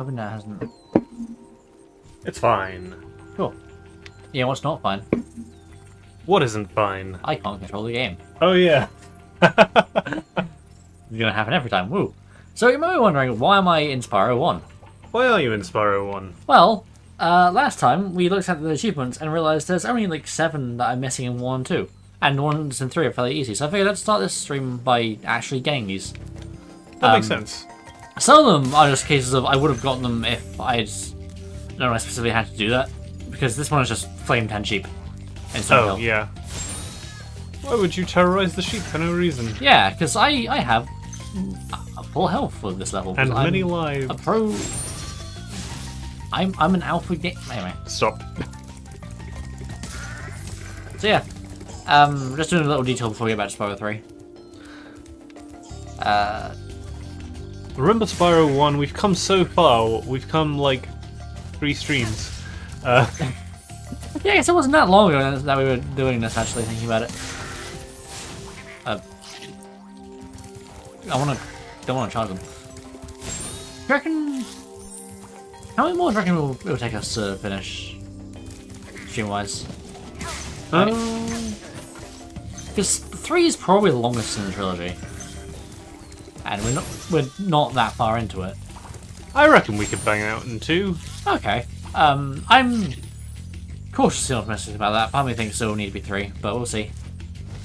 Hoping that hasn't. It's fine. Cool. Yeah, what's not fine? What isn't fine? I can't control the game. Oh yeah. It's gonna happen every time. Woo. So you might be wondering, why am I in Spyro 1? Why are you in Spyro 1? Well, last time we looked at the achievements and realised there's only like 7 that I'm missing in 1 and 2. And 1 and 3 are fairly easy, so I figured I'd start this stream by actually getting these. That makes sense. Some of them are just cases of I would have gotten them if I'd known I specifically had to do that. Because this one is just flame 10 sheep. Oh, yeah. Why would you terrorize the sheep for no reason? Yeah, because I have a full health for this level. And I'm many lives. a pro. I'm an alpha game. Anyway. Stop. So yeah, just doing a little detail before we get back to Spyro 3. Remember Spyro 1? We've come so far. We've come like 3 streams. Yeah, I guess it wasn't that long ago that we were doing this. Actually, thinking about it. Don't want to charge them. Do you reckon? How many more do you reckon it will take us to finish, stream-wise? Because 3 is probably the longest in the trilogy, and we're not that far into it. I reckon we could bang out in 2. Okay. I'm cautiously optimistic about that. Part of me thinks it will need to be 3, but we'll see.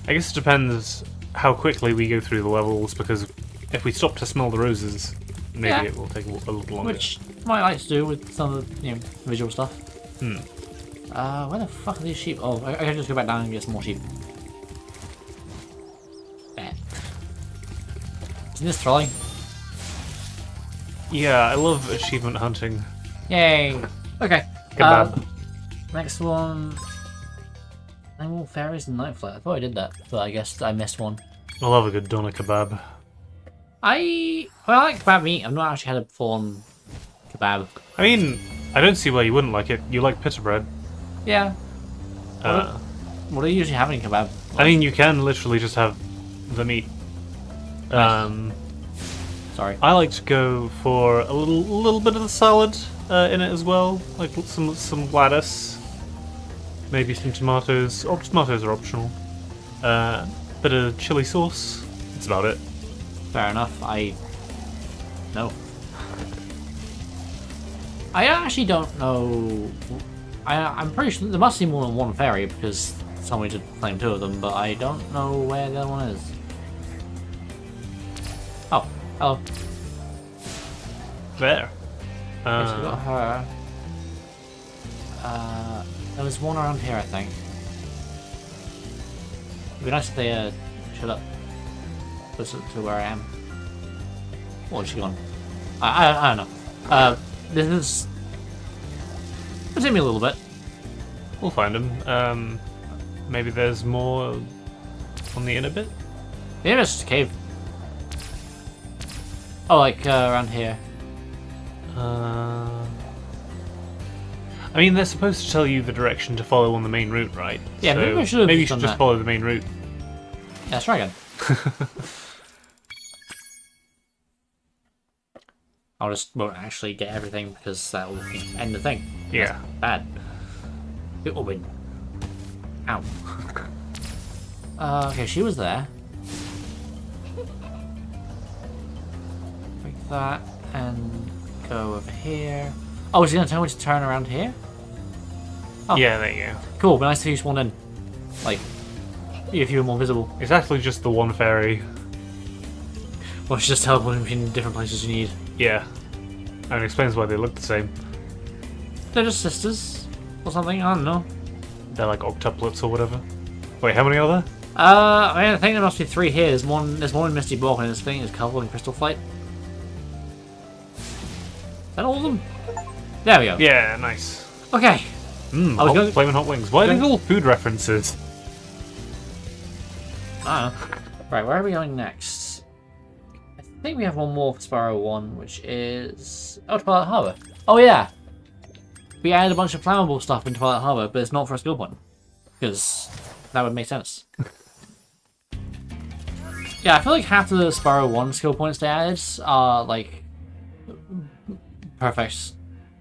I guess it depends how quickly we go through the levels, because if we stop to smell the roses, maybe it will take a little longer. Which might like to do with some of the visual stuff. Hmm. Where the fuck are these sheep? Oh, I can just go back down and get some more sheep. There. Isn't this trolley? Yeah, I love achievement hunting. Yay! Okay. Kebab. Next one. Animal Fairies and Night Flight. I thought I did that, but I guess I missed one. I love a good doner kebab. I like kebab meat. I've not actually had a full-on kebab. I mean, I don't see why you wouldn't like it. You like pita bread. Yeah. What do you usually have in kebab? I mean, you can literally just have the meat. Sorry. I like to go for a little bit of the salad in it as well, like some lettuce, maybe some tomatoes. Or tomatoes are optional. Bit of chili sauce. That's about it. Fair enough. No. I actually don't know. I'm pretty sure there must be more than one fairy because somebody did claim 2 of them, but I don't know where the other one is. Oh, hello. There. Yes, we got her. There was one around here, I think. It'd be nice if they shut up closer to where I am. Where's she gone? I don't know. This is. It'll take me a little bit. We'll find them. Maybe there's more on the inner bit. Maybe it's just a cave. Oh, like around here. I mean, they're supposed to tell you the direction to follow on the main route, right? Yeah, so maybe I should have maybe you done should just that. follow the main route. Yeah, let's try again. I'll just won't actually get everything because that will end the thing. Yeah. That's bad. It will win. Ow. Okay, she was there. Break that and go over here. Oh, is he gonna tell me to turn around here? Oh. Yeah, there you go. Cool, but nice to see you spawned in. Like, if you were more visible. It's actually just the one fairy. Or she just teleporting between different places you need. Yeah. And it explains why they look the same. They're just sisters. Or something, I don't know. They're like octuplets or whatever. Wait, how many are there? I think there must be 3 here. There's one in Misty Bulk and this thing is covered in Crystal Flight. Is that all of them? There we go. Yeah, nice. Okay. Mmm, flaming hot wings. Why are these all food references? I don't know. Right, where are we going next? I think we have one more for Spyro 1, which is... Oh, Twilight Harbour. Oh, yeah. We added a bunch of flammable stuff in Twilight Harbour, but it's not for a skill point. Because that would make sense. Yeah, I feel like half of the Spyro 1 skill points they added are, like, perfect.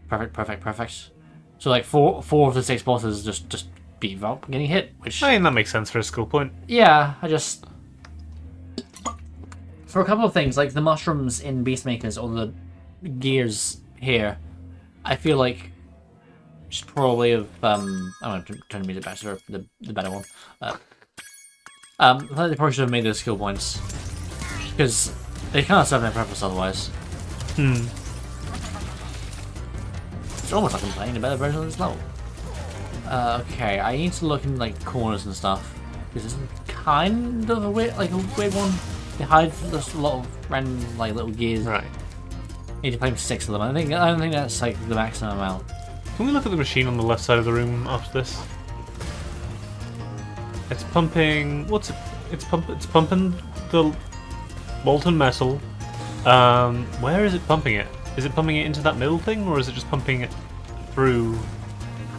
Perfect. So like four of the 6 bosses just beat without getting hit, which I mean, that makes sense for a skill point. yeah, I just for a couple of things like the mushrooms in Beastmakers or the gears here, I feel like should probably have I'm gonna turn the music back to the better one. I think they probably should have made those skill points because they kind of serve their purpose otherwise. It's almost like I'm playing a better version of this level. Okay, I need to look in like corners and stuff. This is kind of a weird one. They hide just a lot of random like little gears. Right. Need to play 6 of them. I don't think that's like the maximum amount. Can we look at the machine on the left side of the room after this? It's pumping. What's it? It's pumping the molten metal. Where is it pumping it? Is it pumping it into that middle thing, or is it just pumping it through?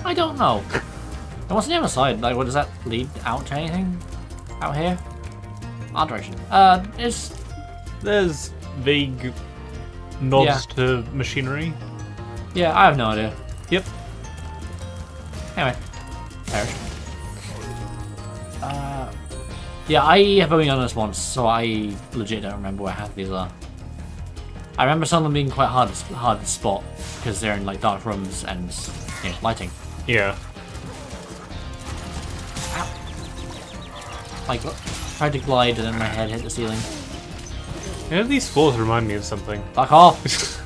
I don't know. And what's on the other side? Like, what does that lead out to anything? Out here? Art direction. There's vague nods to machinery. Yeah, I have no idea. Yep. Anyway, perish. Yeah, I have only done this once, so I legit don't remember where half of these are. I remember some of them being quite hard to spot because they're in like dark rooms and lighting. Yeah. Ow. Like, tried to glide and then my head hit the ceiling. Yeah, these floors remind me of something. Fuck off!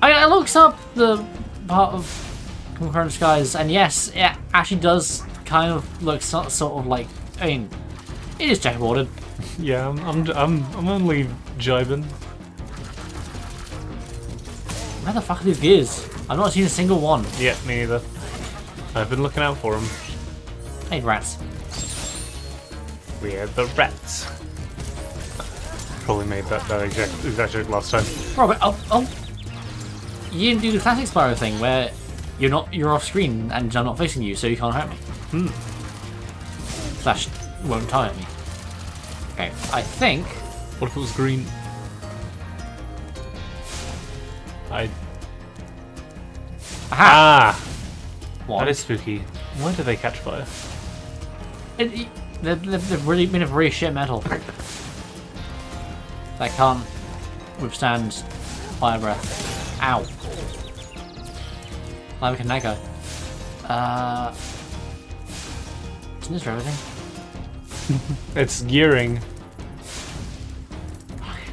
I looked up the part of Concurrent Skies, and yes, it actually does kind of look sort of like. I mean, it is checkerboarded. Yeah, I'm only jibing. Where the fuck are these gears? I've not seen a single one. Yeah, me neither. I've been looking out for them. Hey, rats. We're the rats. Probably made that exact joke last time. Robert, oh. You didn't do the classic Spyro thing where you're off screen and I'm not facing you, so you can't hurt me. Slash won't tire me. Okay, I think. What if it was green? Aha! That is spooky. Why do they catch fire? They've really been a very shit metal that can't withstand fire breath. Ow. Like a Naga. Isn't this for everything? It's gearing.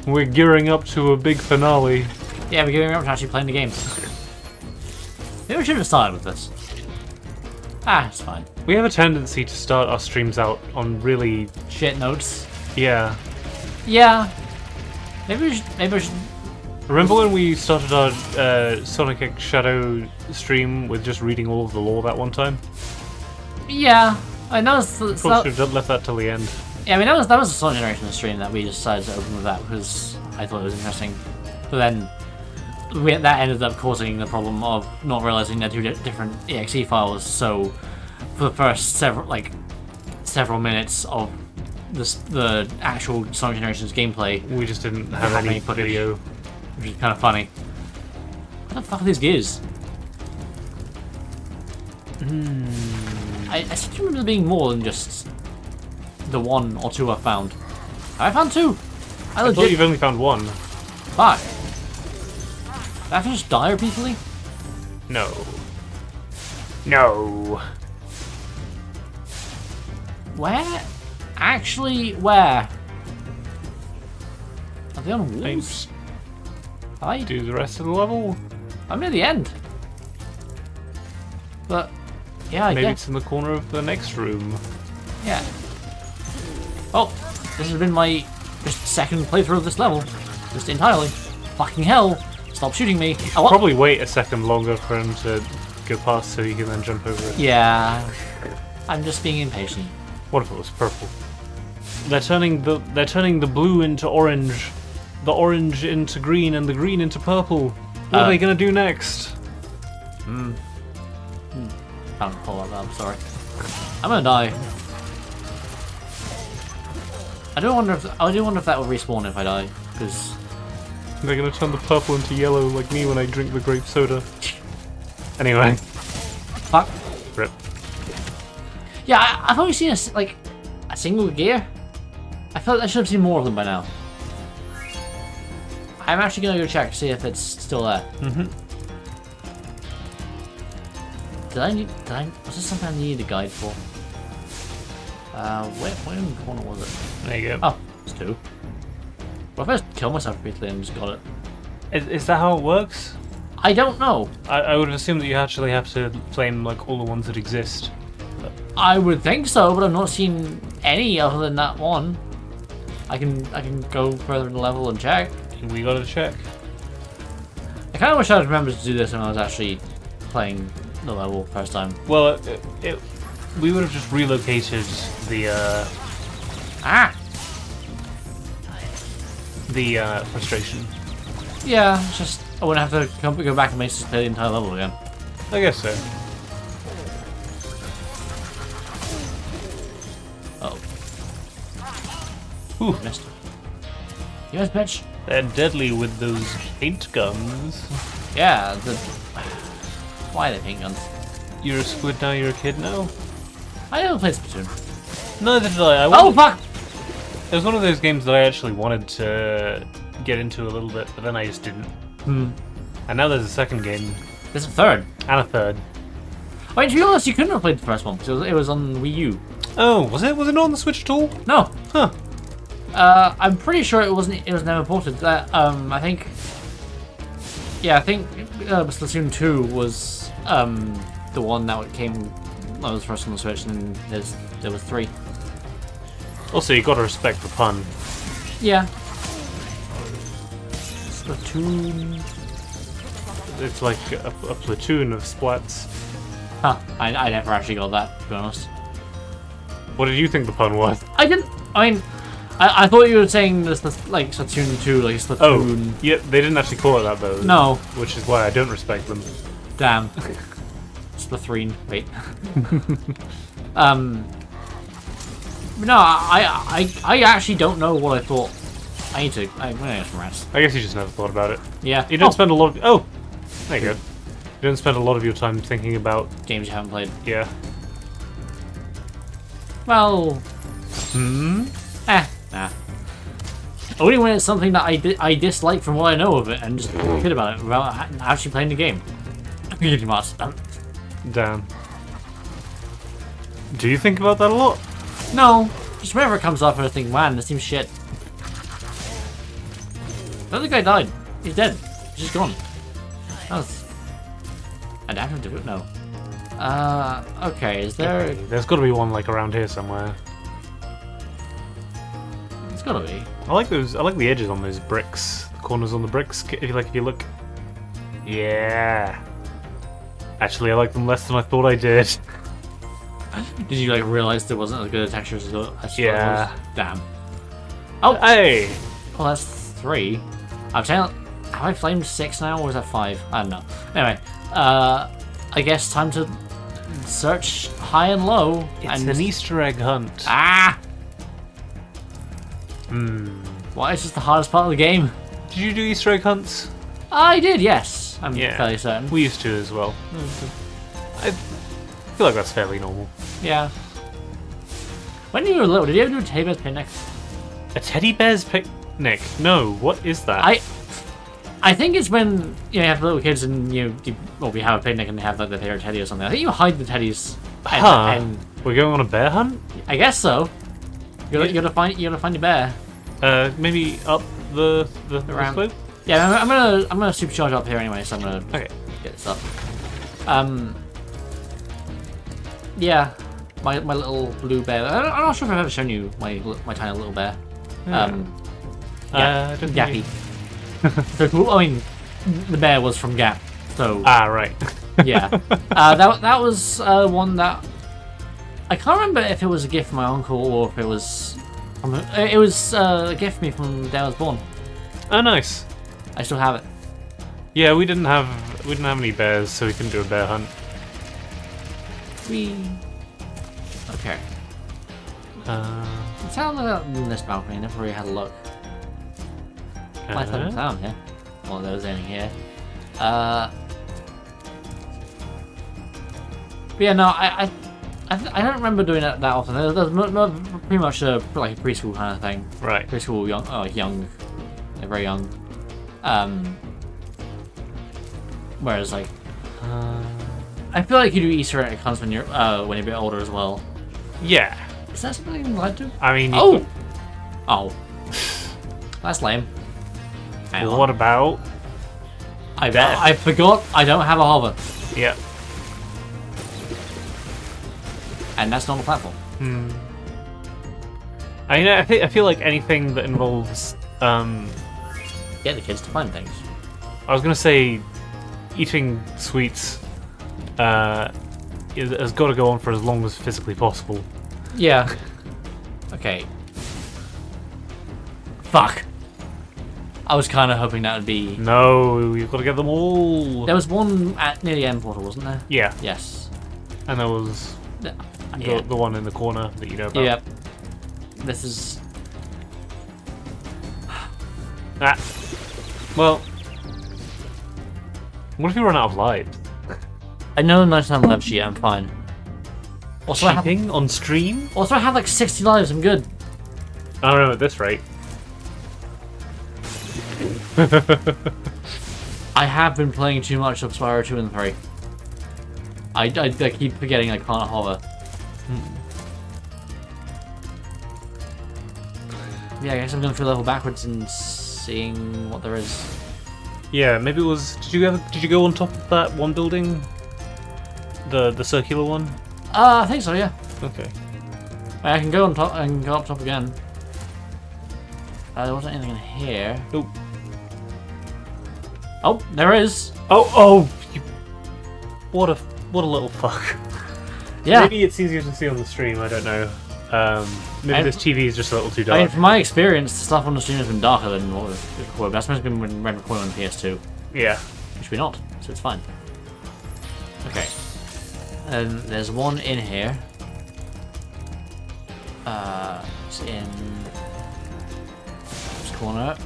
We're gearing up to a big finale. Yeah, we're gearing up to actually playing the game. Maybe we should have started with this. It's fine. We have a tendency to start our streams out on really shit notes. Yeah. Yeah. Maybe we should. Remember when we started our Sonic X Shadow stream with just reading all of the lore that one time? Yeah. I know. Probably should have left that till the end. Yeah, I mean that was a Sonic Generation stream that we decided to open with that because I thought it was interesting. But then that ended up causing the problem of not realizing they're two different exe files. So for the first several minutes of the actual Sonic Generations gameplay, we just didn't have any video, which is kind of funny. What the fuck are these gears? I seem to remember there being more than just the 1 or 2 I found. I found 2. I thought you've only found 1. Fuck. Did I just die repeatedly? No. No. Where? Actually, where? Are they on walls? I do the rest of the level. I'm near the end. But yeah, maybe it's in the corner of the next room. Yeah. Oh, this has been my just second playthrough of this level, just entirely. Fucking hell! Stop shooting me! Oh, probably wait a second longer for him to go past, so you can then jump over it. Yeah, I'm just being impatient. What if it was purple? They're turning the blue into orange, the orange into green, and the green into purple. What are they gonna do next? Can't pull that. I'm sorry. I'm gonna die. I do wonder if that will respawn if I die, because They're gonna turn the purple into yellow like me when I drink the grape soda. Anyway. Fuck. Rip. Yeah, I've only seen a single gear. I feel like I should have seen more of them by now. I'm actually gonna go check, see if it's still there. Mm-hmm. Was this something I needed a guide for? Where in the corner was it? There you go. Oh, it's 2. Well, if I just kill myself repeatedly and just got it. Is that how it works? I don't know. I would assume that you actually have to claim like all the ones that exist. I would think so, but I've not seen any other than that one. I can go further in the level and check. We gotta check. I kind of wish I'd remembered to do this when I was actually playing the level first time. Well, we would have just relocated the frustration. Yeah, it's just I wouldn't have to go back and basically play the entire level again. I guess so. Oh. Ooh. Missed. Yes, bitch. They're deadly with those paint guns. Yeah, why are they paint guns? You're a squid now, you're a kid now? I never played Splatoon. Neither did I. Oh, fuck! It was one of those games that I actually wanted to get into a little bit, but then I just didn't. And now there's a second game. There's a third. And a third. Wait, to be honest, you couldn't have played the first one because it was on Wii U. Oh, was it? Was it not on the Switch at all? No. Huh. I'm pretty sure it wasn't. It was never ported. I think. Yeah, I think Splatoon 2 was the one that came. That was first on the Switch, and there was 3. Also, you gotta respect the pun. Yeah. Splatoon. It's like a platoon of splats. Huh. I never actually got that, to be honest. What did you think the pun was? I didn't. I mean, I thought you were saying this like Splatoon 2, like Splatoon. Oh, yeah, they didn't actually call it that though. No. Which is why I don't respect them. Damn. Splatoon. Wait. No, I actually don't know what I thought. I'm gonna get some rest. I guess you just never thought about it. Yeah. You don't spend a lot of... Oh! There you go. You don't spend a lot of your time thinking about... Games you haven't played. Yeah. Well... Nah. Only when it's something that I dislike from what I know of it and just forget about it without actually playing the game. Pretty much. Damn. Do you think about that a lot? No. Just whenever it comes up and I think, man, this seems shit. The other guy died. He's dead. He's just gone. That was... I don't have to do it, no. Okay, is there... Okay, there's gotta be one, like, around here somewhere. It's gotta be. I like the edges on those bricks. The corners on the bricks, if you look... Yeah. Actually, I like them less than I thought I did. Did you, like, realize there wasn't as good a texture as yeah. Damn. Oh! Hey! Well, that's 3. I'm saying... Have I flamed 6 now, or is that 5? I don't know. Anyway, I guess time to search high and low. It's an Easter egg hunt. Ah! Why is this the hardest part of the game? Did you do Easter egg hunts? I did, yes. I'm fairly certain. We used to as well. I feel like that's fairly normal. Yeah. When you were little, did you ever do a teddy bear's picnic? A teddy bear's picnic? No, what is that? I think it's when you have little kids and we have a picnic and they have like their favorite teddy or something. I think you hide the teddies. And we're going on a bear hunt? I guess so. You gotta find your bear. Maybe up the ramp. slope? Yeah, I'm gonna supercharge up here anyway, so I'm gonna get this up. Yeah, my little blue bear. I'm not sure if I've ever shown you my tiny little bear. Gappy. So, I mean, the bear was from Gap, so... right. Yeah. That was one that... I can't remember if it was a gift from my uncle or if it was... It was a gift from me from the day I was born. Oh, nice. I still have it. Yeah, we didn't have any bears, so we couldn't do a bear hunt. Okay. Let's have a look in this balcony. I never really had a look. Nice little town here. Well, there was anything here. But yeah, no, I don't remember doing that often. There's pretty much like a preschool kind of thing. Right. Preschool, young, like very young. Whereas like, I feel like you do Easter eggs when you're a bit older as well. Yeah. Is that something you'd like to? I mean, Oh. That's lame. Hang on. What about? I forgot I don't have a hover. Yeah. And that's not a platform. I feel like anything that involves Get the kids to find things. I was gonna say eating sweets has got to go on for as long as physically possible. Yeah. Okay. Fuck. I was kind of hoping that would be... No, you've got to get them all. There was one near the end portal, wasn't there? Yeah. Yes. And there was the one in the corner that you know about. Yep. This is... Well, what if you run out of lives? I know 99 left sheet, I'm fine. Also, Cheating on stream? Also, I have like 60 lives, I'm good. I don't know at this rate. I have been playing too much of Spyro 2 and 3. I keep forgetting I can't hover. Yeah, I guess I'm going through level backwards and seeing what there is. Yeah, maybe it was. Did you go on top of that one building? The circular one? I think so, yeah. Okay. I can go on top and go up top again. There wasn't anything in here. Nope. Oh, there is. Oh! What a little fuck. Yeah. Maybe it's easier to see on the stream. I don't know. Maybe this TV is just a little too dark. I mean, from my experience, the stuff on the stream has been darker than what we've recorded. That's supposed to be when we're recording on PS2. Yeah. Which we're not, so it's fine. Okay. There's one in here. It's in this corner.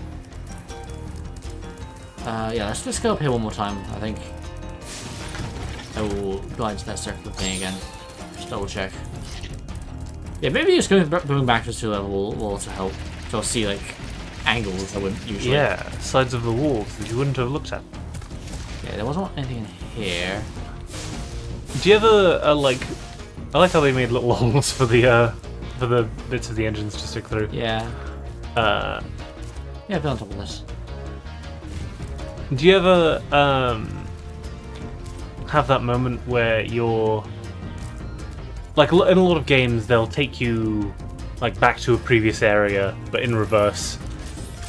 Yeah, let's go up here one more time, I think. I will go into that circular thing again. Just double check. Yeah, maybe just going back to 2 level will also help. So I'll see, like, angles I wouldn't usually. Yeah, sides of the walls that you wouldn't have looked at. Yeah, there wasn't anything in here. Do you ever, like... I like how they made little holes for the bits of the engines to stick through. Yeah. Yeah, I've been on top of this. Do you ever, have that moment where you're... Like, in a lot of games, they'll take you, like, back to a previous area, but in reverse.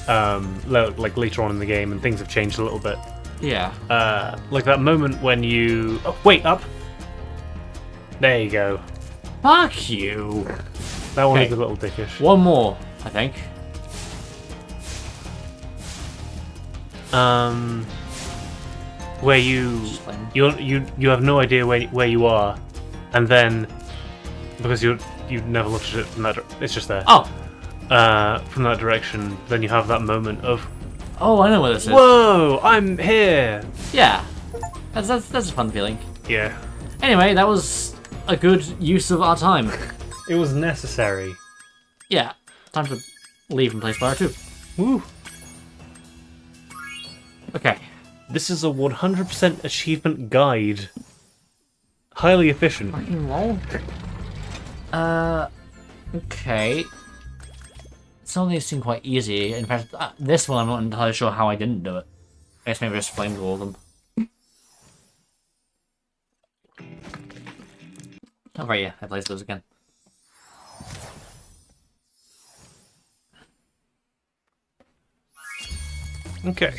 Like, later on in the game, and things have changed a little bit. Yeah. Like that moment when you... Oh, wait, up! There you go. Fuck you! That one Okay. is a little dickish. One more, I think. Where you have no idea where you are, and then because you've never looked at it from that, it's just there. Oh. From that direction, then you have that moment of, Oh, I know where this is. whoa, I'm here. Yeah. That's a fun feeling. Yeah. Anyway, that was a good use of our time. It was necessary. Yeah. Time to leave and play Spyro 2. Woo. Okay. This is a 100% achievement guide. Highly efficient. Fucking lol. Okay. Some of these seem quite easy. In fact, this one I'm not entirely sure how I didn't do it. I guess maybe I just flamed all of them. Oh, right, yeah, I placed those again. Okay.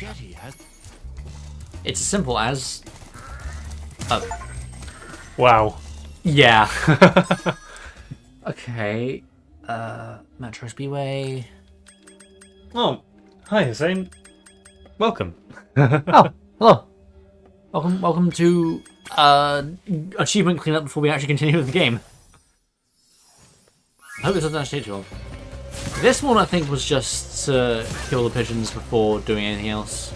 It's as simple as... Oh. Wow. Yeah. Okay. Metro Speedway. Oh, hi, Hussein. Welcome. Oh, hello. Welcome to achievement cleanup before we actually continue with the game. I hope this doesn't actually take too long. This one I think was just to kill the pigeons before doing anything else.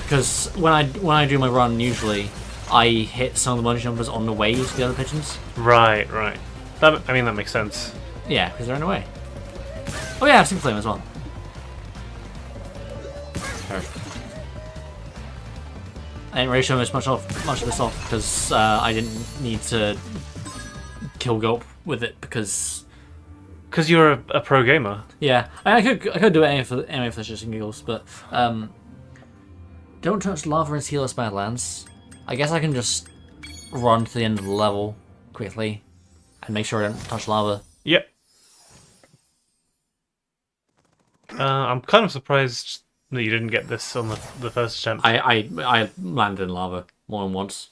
Because when I do my run, usually I hit some of the bungee jumpers on the way to the other pigeons. Right, right. That makes sense. Yeah, because they're in the way. Oh yeah, I have Super Flame as well. I didn't really show much of this off because I didn't need to kill Gulp with it because you're a pro gamer. yeah, I could do it anyway for shits and giggles, but don't touch lava in Sealess Badlands. I guess I can just run to the end of the level quickly and make sure I don't touch lava. Yep. I'm kind of surprised that you didn't get this on the first attempt. I landed in lava more than once.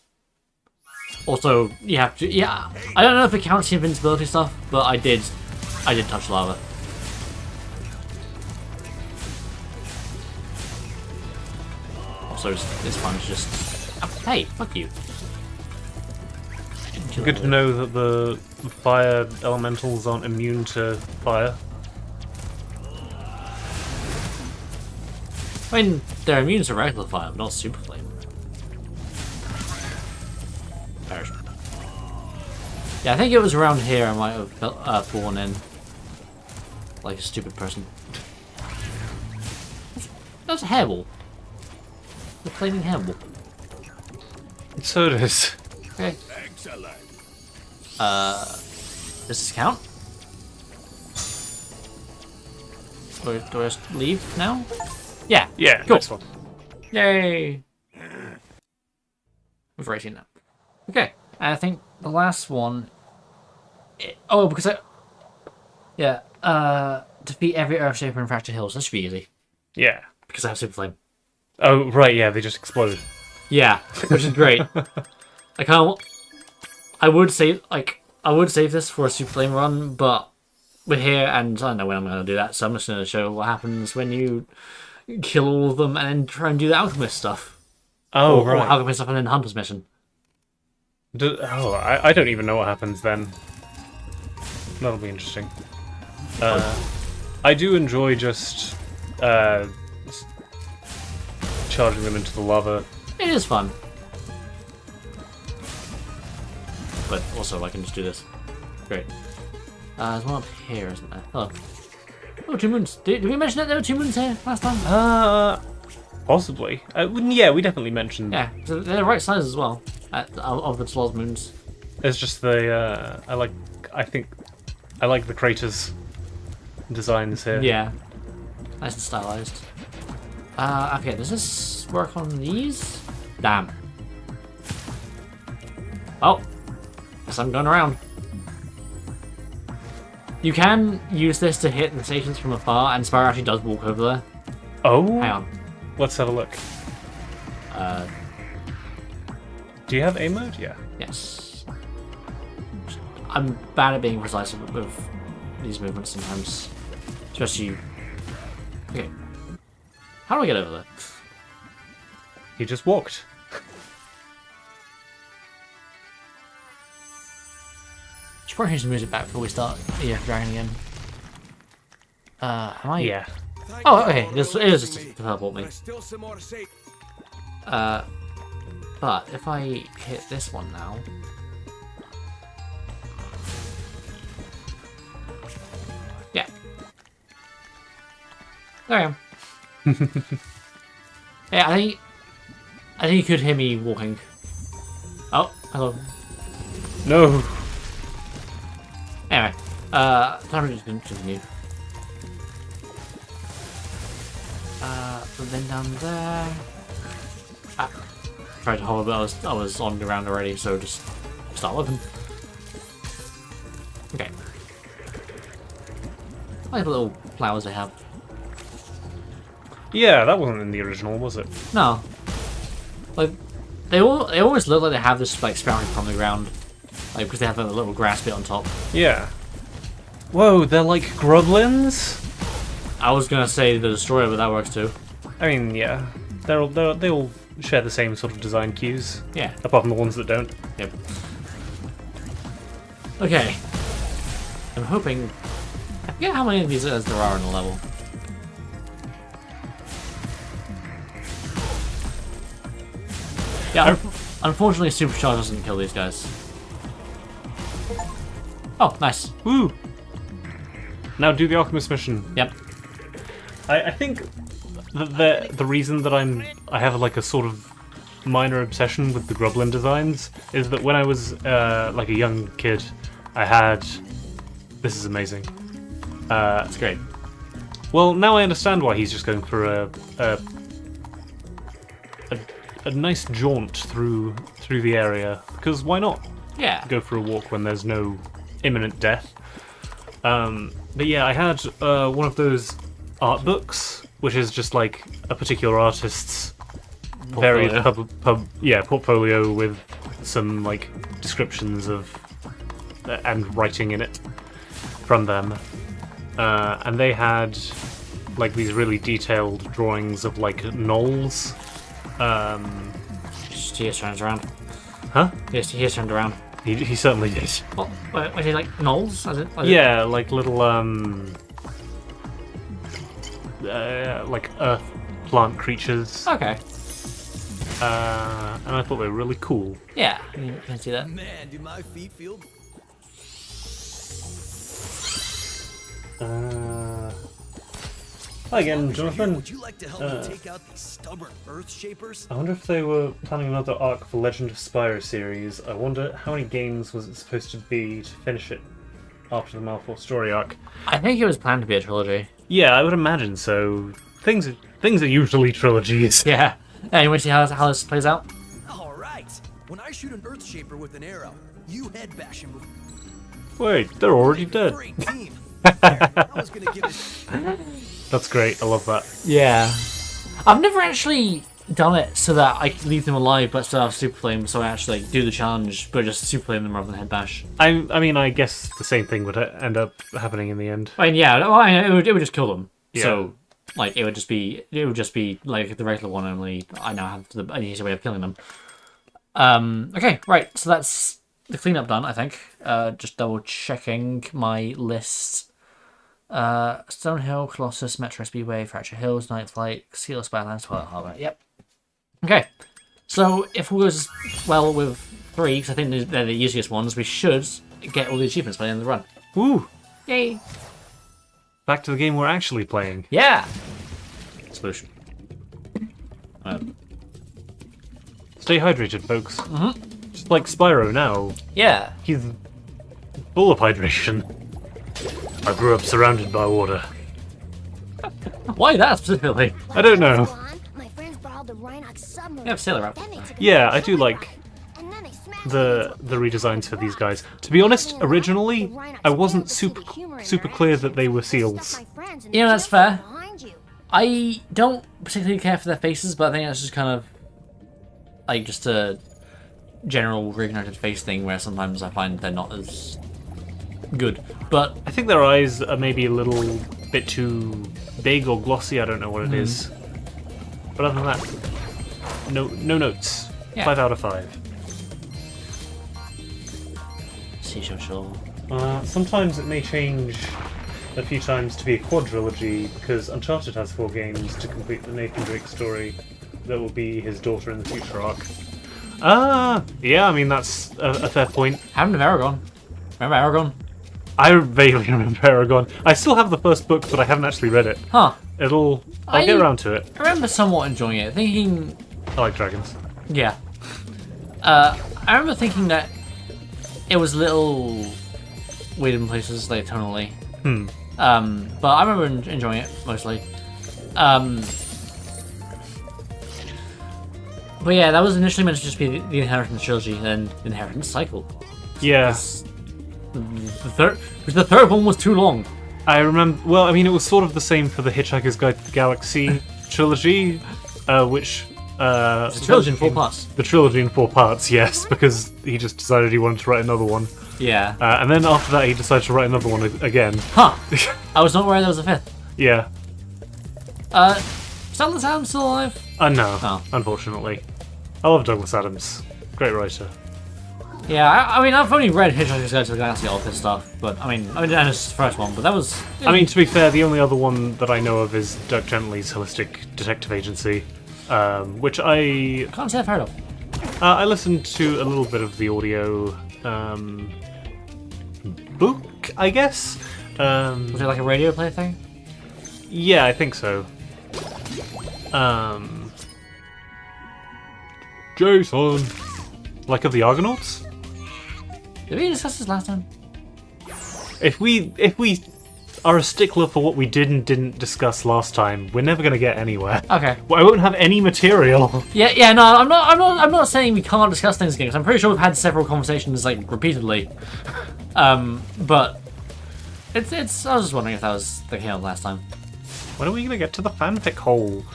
Also, you have to. Yeah, I don't know if it counts the invincibility stuff, but I did touch lava. Also, it's fun to just. Oh, hey, fuck you. Good to know that the fire elementals aren't immune to fire. I mean, they're immune to regular fire, but not super flame. Perish. Yeah, I think it was around here I might have fallen in. Like a stupid person. That's a hairball. A flaming hairball. So it is. Okay. Excellent. Does this count? Or do I just leave now? Yeah. Yeah, Cool. next one. Yay! We've already seen that. Okay, and I think the last one. Oh, because defeat every Earthshaper in Fractured Hills. That should be easy Yeah. because I have Super Flame. Oh, right, yeah, they just exploded. Yeah, which is great. I would save this for a Super Flame run, but we're here, and I don't know when I'm going to do that, so I'm just going to show what happens when you kill all of them and then try and do the Alchemist stuff. Oh, Or right. Alchemist stuff and then Hunter's Mission. I don't even know what happens then. That'll be interesting. I do enjoy just charging them into the lava. It is fun. But also, I can just do this. Great. There's one up here, isn't there? Oh. Oh, 2 moons. Did we mention that there were 2 moons here last time? Possibly. Yeah, we definitely mentioned. Yeah, so they're the right size as well, of the 12 moons. It's just the I think I like the craters designs here. Yeah. Nice and stylized. Okay, does this work on these? Damn. Oh. Guess I'm going around. You can use this to hit the stations from afar, and Spyro actually does walk over there. Oh. Hang on. Let's have a look. Do you have A mode? Yeah. Yes. I'm bad at being precise with these movements sometimes. Especially... Okay. How do I get over there? He just walked. Should probably change the music back before we start EF Dragon again. Am I... Yeah. Oh, okay. It is just to teleport me. Still some more to say. But if I hit this one now... Yeah. There I am. Yeah, I think you could hear me walking. Oh, hello. No. Anyway, time to just continue. Then down there. Tried to hold, but I was on the ground already, so just start looking. Okay. I like the little flowers they have. Yeah, that wasn't in the original, was it? No. Like, they always look like they have this, like, sprouting from the ground. Like, because they have a little grass bit on top. Yeah. Whoa, they're like grublins? I was gonna say the Destroyer, but that works too. I mean, yeah. They all share the same sort of design cues. Yeah. Apart from the ones that don't. Yep. Okay. I'm hoping I forget how many of these there are in the level. Yeah, unfortunately Supercharge doesn't kill these guys. Oh, nice. Woo! Now do the Alchemist mission. Yep. I think the reason that I have like a sort of minor obsession with the Grublin designs is that when I was like a young kid, I had... This is amazing. That's great. Well, now I understand why he's just going for a nice jaunt through the area, because why not Yeah. go for a walk when there's no imminent death? But yeah, I had one of those art books, which is just like a particular artist's varied portfolio with some like descriptions of and writing in it from them, and they had like these really detailed drawings of like gnolls. He just turns around. Huh? He just turned around. He certainly did. What? Was he like gnolls? Yeah, like little like earth plant creatures. Okay. And I thought they were really cool. Yeah, you can see that. Man, do my feet feel... Hi again, Jonathan. Would you like to help me take out these stubborn Earth Shapers? I wonder if they were planning another arc for Legend of Spyro series. I wonder how many games was it supposed to be to finish it after the Malfoy story arc. I think it was planned to be a trilogy. Yeah, I would imagine so. Things are usually trilogies. Yeah. Anyway, see how this plays out. All right. When I shoot an Earth Shaper with an arrow, you head bash him. Wait, they're already dead. Great team. I was gonna give it... That's great. I love that. Yeah. I've never actually done it so that I can leave them alive but still have Super Flame, so I actually do the challenge but just Super Flame them rather than Head Bash. I mean, I guess the same thing would end up happening in the end. I mean, yeah, it would just kill them. Yeah. So, like, it would just be like the regular one, only I now have an easier way of killing them. Okay, right, so that's the cleanup done, I think. Just double checking my list. Stonehill, Colossus, Metro Speedway, Fracture Hills, Night Flight, Seal of Skylands, Twilight Harbour. Yep. Okay. So if all goes well with 3, because I think they're the easiest ones, we should get all the achievements by the end of the run. Woo! Yay! Back to the game we're actually playing. Yeah. Solution. Stay hydrated, folks. Mm-hmm. Just like Spyro now. Yeah. He's full of hydration. I grew up surrounded by water. Why that specifically? I don't know. My friends borrowed the Rhinox submarine. Yeah, Sailor Rap. Then they took it Yeah, to I do like and then they smashed the redesigns for these guys. To be honest, originally I wasn't super clear that they were seals. You know, that's fair. I don't particularly care for their faces, but I think that's just kind of like just a general reignited face thing where sometimes I find they're not as good. But I think their eyes are maybe a little bit too big or glossy. I don't know what it is. But other than that, no notes. Yeah. 5 out of 5. Sure. Sometimes it may change a few times to be a quadrilogy because Uncharted has 4 games to complete the Nathan Drake story that will be his daughter in the future arc. Yeah, I mean that's a fair point. Happened to Aragon. Remember Aragon? I vaguely remember Aragon. I still have the first book, but I haven't actually read it. Huh. I'll get around to it. I remember somewhat enjoying it, thinking... I like dragons. Yeah. I remember thinking that it was a little weird in places, like tonally. But I remember enjoying it, mostly. But yeah, that was initially meant to just be the Inheritance Trilogy, and then the Inheritance Cycle. Yeah. The third one was too long. I remember. Well, I mean, it was sort of the same for the Hitchhiker's Guide to the Galaxy trilogy, which It's a trilogy in 4 parts. The trilogy in 4 parts, yes, because he just decided he wanted to write another one, Yeah. and then after that he decided to write another one again. Huh. I was not aware there was a 5th. Yeah. Is Douglas Adams still alive? No, Oh. unfortunately. I love Douglas Adams. Great writer. Yeah, I mean, I've only read Hitchhiker's Guide to the Galaxy, all this stuff, but I mean, and it's the first one, but that was. I mean, to be fair, the only other one that I know of is Dirk Gently's Holistic Detective Agency, which I Can't say I've heard of. I listened to a little bit of the audio book, I guess. Was it like a radio play thing? Yeah, I think so. Jason, like of the Argonauts. Did we discuss this last time? If we are a stickler for what we did and didn't discuss last time, we're never gonna get anywhere. Okay. Well, I won't have any material. Yeah. No, I'm not saying we can't discuss things again. 'Cause I'm pretty sure we've had several conversations like repeatedly. But it's. I was just wondering if that was the case last time. When are we gonna get to the fanfic hole?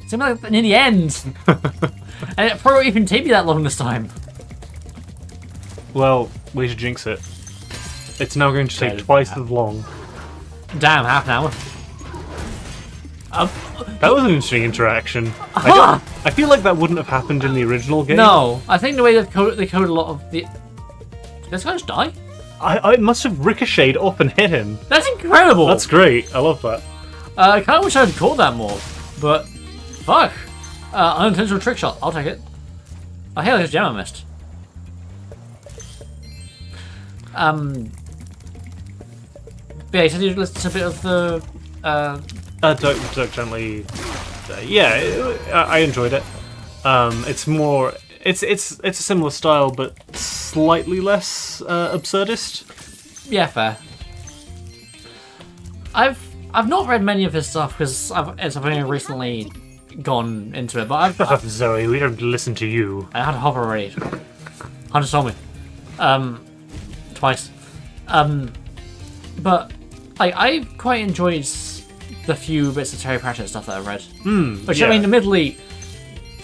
Seemed like near the end, and it probably even take me that long this time. Well, we should jinx it. It's now going to take Okay. twice as long. Damn, half an hour. That was an interesting interaction. I feel like that wouldn't have happened in the original game. No, I think the way they code a lot of the. Did this guy just die? I must have ricocheted off and hit him. That's incredible. That's great. I love that. I kind of wish I'd caught that more, but fuck. Unintentional trick shot. I'll take it. Oh, hey, there's a gem I missed. But yeah, you said you listened to a bit of the. Dirk Gently. Yeah, I enjoyed it. It's more. It's a similar style, but slightly less absurdist. Yeah, fair. I've not read many of his stuff because I've only recently gone into it, but I've Zoe, we don't listen to you. I had a hop already. Hunter told me. Twice. But I quite enjoyed the few bits of Terry Pratchett stuff that I've read. Which yeah. I mean, admittedly,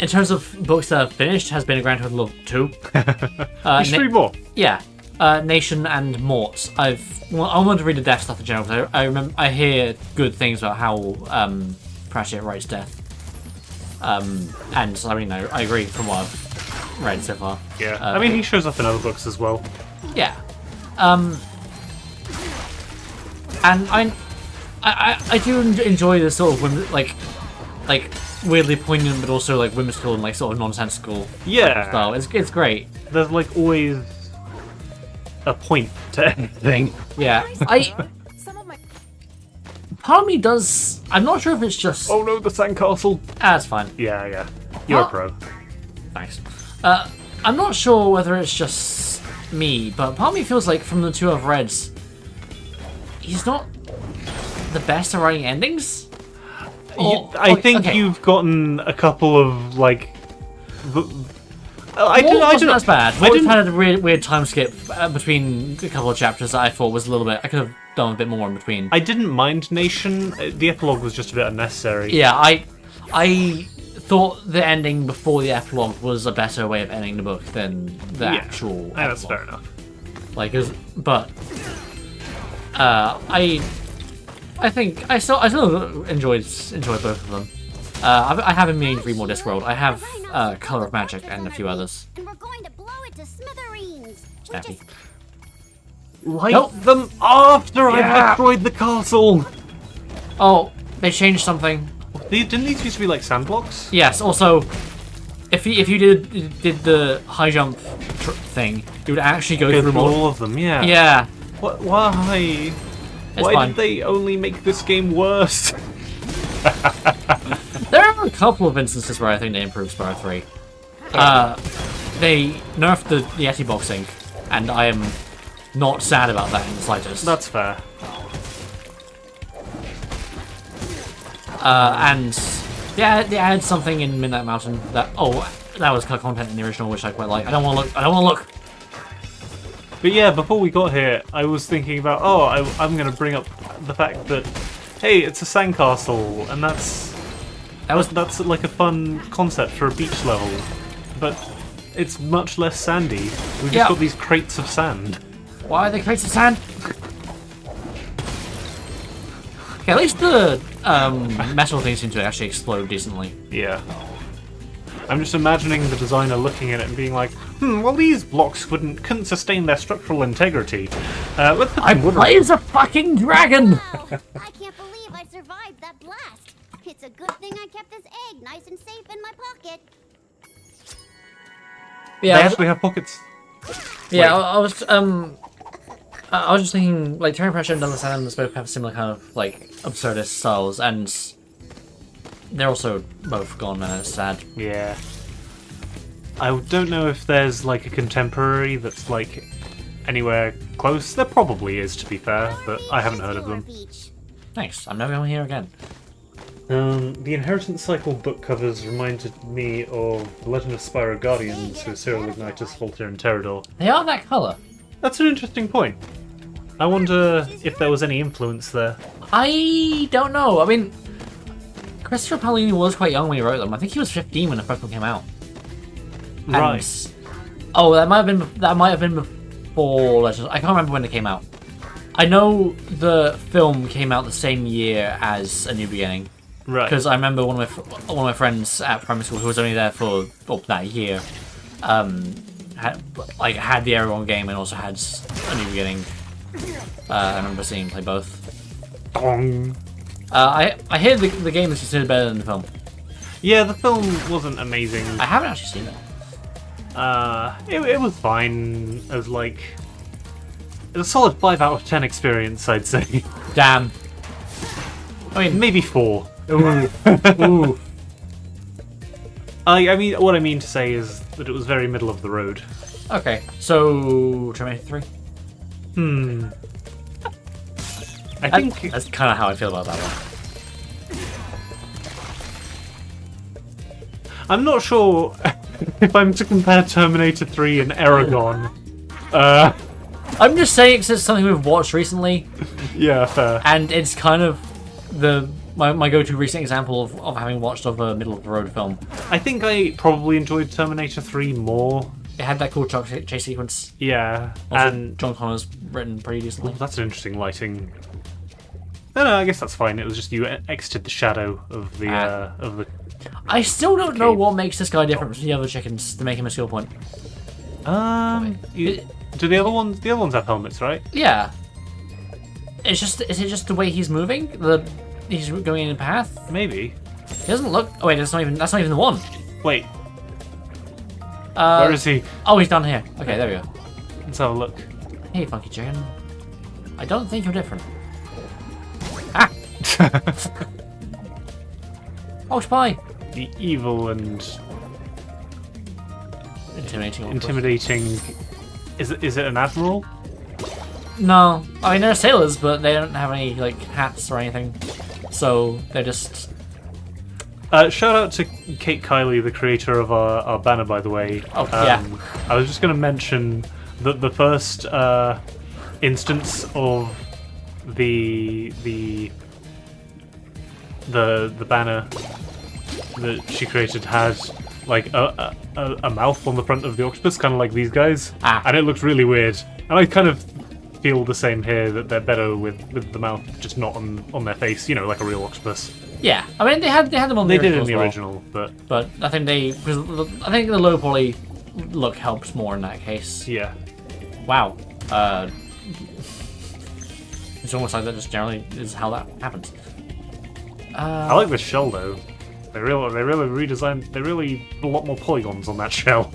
in terms of books that I've finished, has been a grand total of 2. You should read more. Yeah. Nation and Mort. I wanted to read the Death stuff in general because I hear good things about how Pratchett writes Death. And I mean, I agree from what I've read so far. Yeah. I mean, he shows up in other books as well. Yeah. And I do enjoy the sort of women, like weirdly poignant, but also like whimsical and like sort of nonsensical Yeah. style. It's great. There's like always a point to everything. Yeah. Part of me does. I'm not sure if it's just. Oh no, the sandcastle. That's fine. Yeah. You're a What? pro. Thanks. I'm not sure whether it's just me, but part of me feels like from the 2 I've read, he's not the best at writing endings. I think okay. you've gotten a couple of like. I wasn't as bad. I We've didn't. had a weird time skip between a couple of chapters that I thought was a little bit. I could have done a bit more in between. I didn't mind Nation. The epilogue was just a bit unnecessary. Yeah, I thought the ending before the epilogue was a better way of ending the book than the actual. Yeah, that's epilogue. fair enough. Like, but I think I still enjoyed both of them. I have been meaning to read more Discworld. I have Color of Magic and a few others. And we're going to blow it to smithereens. Snappy. Light Nope. them after Yeah. I've destroyed the castle. Oh, they changed something. Didn't these used to be like sand blocks? Yes. Also, if you did the high jump thing, you would actually go Go through through more. all of them. Yeah. Yeah. Why? It's Why fine. did they only make this game worse? There are a couple of instances where I think they improved Spyro 3. They nerfed the Yeti boxing, and I am not sad about that in the slightest. That's fair. And yeah, they added something in Midnight Mountain that that was content in the original, which I quite like. I don't want to look. But yeah, before we got here, I was thinking about I'm going to bring up the fact that hey, it's a sandcastle, and that's like a fun concept for a beach level, but it's much less sandy. We've Yeah. just got these crates of sand. Why are they crates of sand? Okay, at least the metal things seem to actually explode decently. Yeah. I'm just imagining the designer looking at it and being like, well, these blocks couldn't sustain their structural integrity. Let's put some wood around. Blaze a fucking dragon! Wow, I can't believe I survived that blast. It's a good thing I kept this egg nice and safe in my pocket. They Yeah, actually have pockets. yeah. I was just thinking, like, Terry Pratchett and Douglas Adams both have similar kind of like absurdist styles, and they're also both gone, and it's sad. Yeah. I don't know if there's like a contemporary that's like anywhere close. There probably is, to be fair, but I haven't heard of them. Thanks. I'm never going here again. The Inheritance Cycle book covers reminded me of The Legend of Spyro Guardians, with Cyril Ignitus, Voltaire, and Terador. They are that color. That's an interesting point. I wonder if there was any influence there. I don't know. I mean, Christopher Paolini was quite young when he wrote them. I think he was 15 when the first one came out. And- Right. Oh, that might have been before Legends. I can't remember when it came out. I know the film came out the same year as A New Beginning. Right. Because I remember one of my friends at primary school who was only there for that year, had the Aragon game and also had A New Beginning. I remember seeing him play both. Dong. I hear the game is considered better than the film. Yeah, the film wasn't amazing. I haven't actually seen it. It was fine as like a solid 5 out of 10 experience, I'd say. Damn. I mean, Maybe 4. ooh, ooh. I mean, what I mean to say is that it was very middle of the road. Okay, so Terminator 3. I think That's kind of how I feel about that one. I'm not sure if I'm to compare Terminator 3 and Aragon. I'm just saying it's something we've watched recently, Yeah, fair. and it's kind of my go-to recent example of having watched of a middle-of-the-road film. I think I probably enjoyed Terminator 3 more. It had that cool truck chase sequence. Yeah, Also, and John Connor's written pretty decently. that's an interesting lighting. No, I guess that's fine. It was just you exited the shadow of the I still don't know Cave. what makes this guy different from the other chickens to make him a skill point. Do the other ones? The other ones have helmets, right? Yeah. Is it just the way he's moving? He's going in a path? Maybe. He doesn't look. Oh wait, that's not even the one. Wait, where is he? Oh, he's down here. Okay, there we go. Let's have a look. Hey, funky chicken. I don't think you're different. Ah! Oh, spy! The evil and intimidating. Is it an admiral? No, I mean they're sailors, but they don't have any like hats or anything, so they're just. Shout out to Kate Kiley, the creator of our banner, by the way. Oh, yeah. I was just going to mention that the first instance of the banner that she created had like a mouth on the front of the octopus, kind of like these guys, and it looked really weird. And I kind of feel the same here, that they're better with the mouth just not on their face, like a real octopus. Yeah, I mean they had them on the They original did in as the well, original, but I think I think the low poly look helps more in that case. yeah. Wow. It's almost like that just generally is how that happens. I like the shell though. They really redesigned. They really put a lot more polygons on that shell.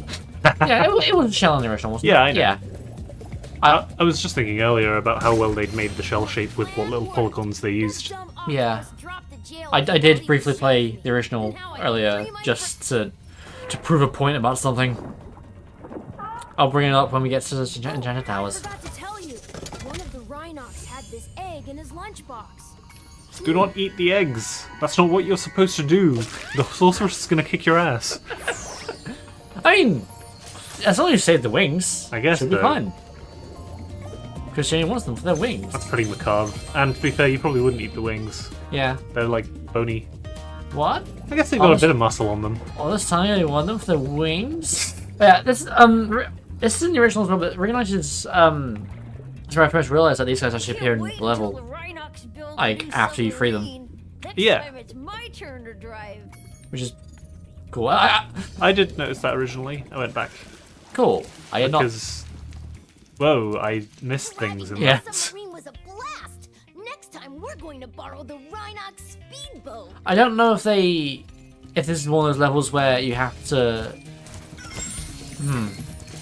Yeah, it was a shell in the original, wasn't it? Yeah, I know. Yeah. I was just thinking earlier about how well they'd made the shell shape with what little polygons they used. Yeah. I did briefly play the original earlier just to prove a point about something. I'll bring it up when we get to the Enchanted Towers. I forgot to tell you, one of the Rhinox had this egg in his lunchbox. Do not eat the eggs. That's not what you're supposed to do. The sorceress is gonna kick your ass. I mean, as long as you save the wings, I guess should be so. fine. Because she only wants them for their wings. That's pretty macabre. And to be fair, you probably wouldn't eat the wings. Yeah. They're like bony. What? I guess they've got a bit of muscle on them. All this time you only want them for their wings? Yeah, this is in the original as well, but Reignited's that's where I first realized that these guys actually appear in the level. Like, after you free them. Yeah. It's my turn to drive. Which is Cool. I did notice that originally. I went back Cool. I had not. because, whoa, I missed things in Yeah. that. Submarine was a blast. Next time we're going to borrow the Rhinox speedboat. I don't know if this is one of those levels where you have to.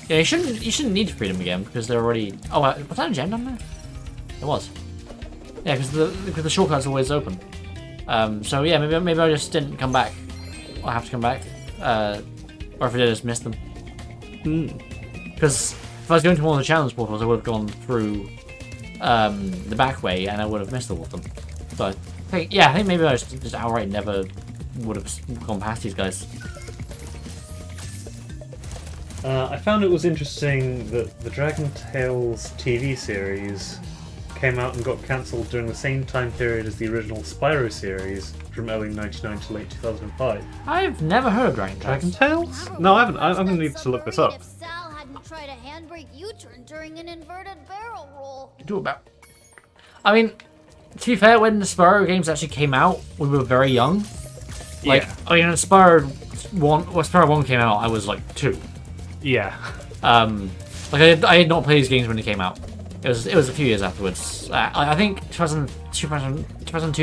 Yeah, you shouldn't need freedom again because they're already. Oh, was that a gem down there? It was. Yeah, because the shortcut's always open. So yeah, maybe I just didn't come back. I have to come back. Or if I did, I just missed them. Because if I was going to one of the challenge portals, I would have gone through the back way, and I would have missed all of them. So I think maybe I just outright never would have gone past these guys. I found it was interesting that the Dragon Tales TV series came out and got cancelled during the same time period as the original Spyro series from early 99 to late 2005. I've never heard of Dragon Dragon Tales. Tales? No, I haven't. I'm going to need to look this up. If Sal hadn't tried a handbrake U-turn during an inverted barrel roll. Do about. I mean, to be fair, when the Spyro games actually came out, we were very young. Like, Yeah. I mean, when Spyro 1 came out, I was like 2. Yeah. Like I had not played these games when they came out. It was a few years afterwards. I think 2002,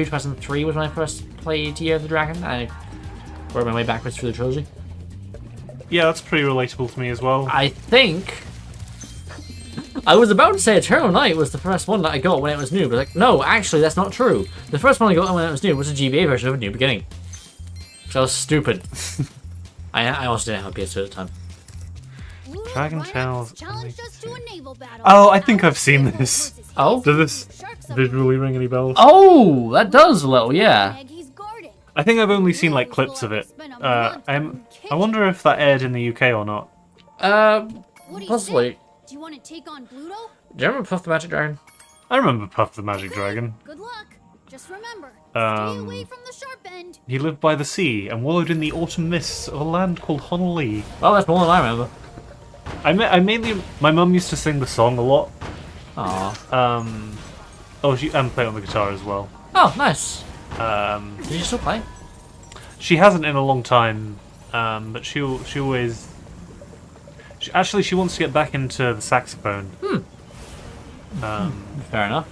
2003 was when I first played Year of the Dragon. I worked my way backwards through the trilogy. Yeah, that's pretty relatable to me as well. I think I was about to say Eternal Night was the first one that I got when it was new, but like, no, actually that's not true. The first one I got when it was new was a GBA version of A New Beginning. So I was stupid. I also didn't have a PS2 at the time. Dragon Tales. Challenged us to a naval battle. Oh, I think I've seen this. Oh? Does this visually ring any bells? Oh, that does a little, yeah. He's guarding. I think I've only seen like clips of it. I wonder if that aired in the UK or not. What do you Possibly. think? Do you want to take on Pluto? Do you remember Puff the Magic Dragon? I remember Puff the Magic Dragon. Good luck. Just remember, stay away from the sharp end. He lived by the sea and wallowed in the autumn mists of a land called Honolulu. Well, that's more than I remember. I mainly, my mum used to sing the song a lot. Aww. And play on the guitar as well. Oh, nice. Um, Did you still play? She hasn't in a long time, but she always. She wants to get back into the saxophone. Fair enough.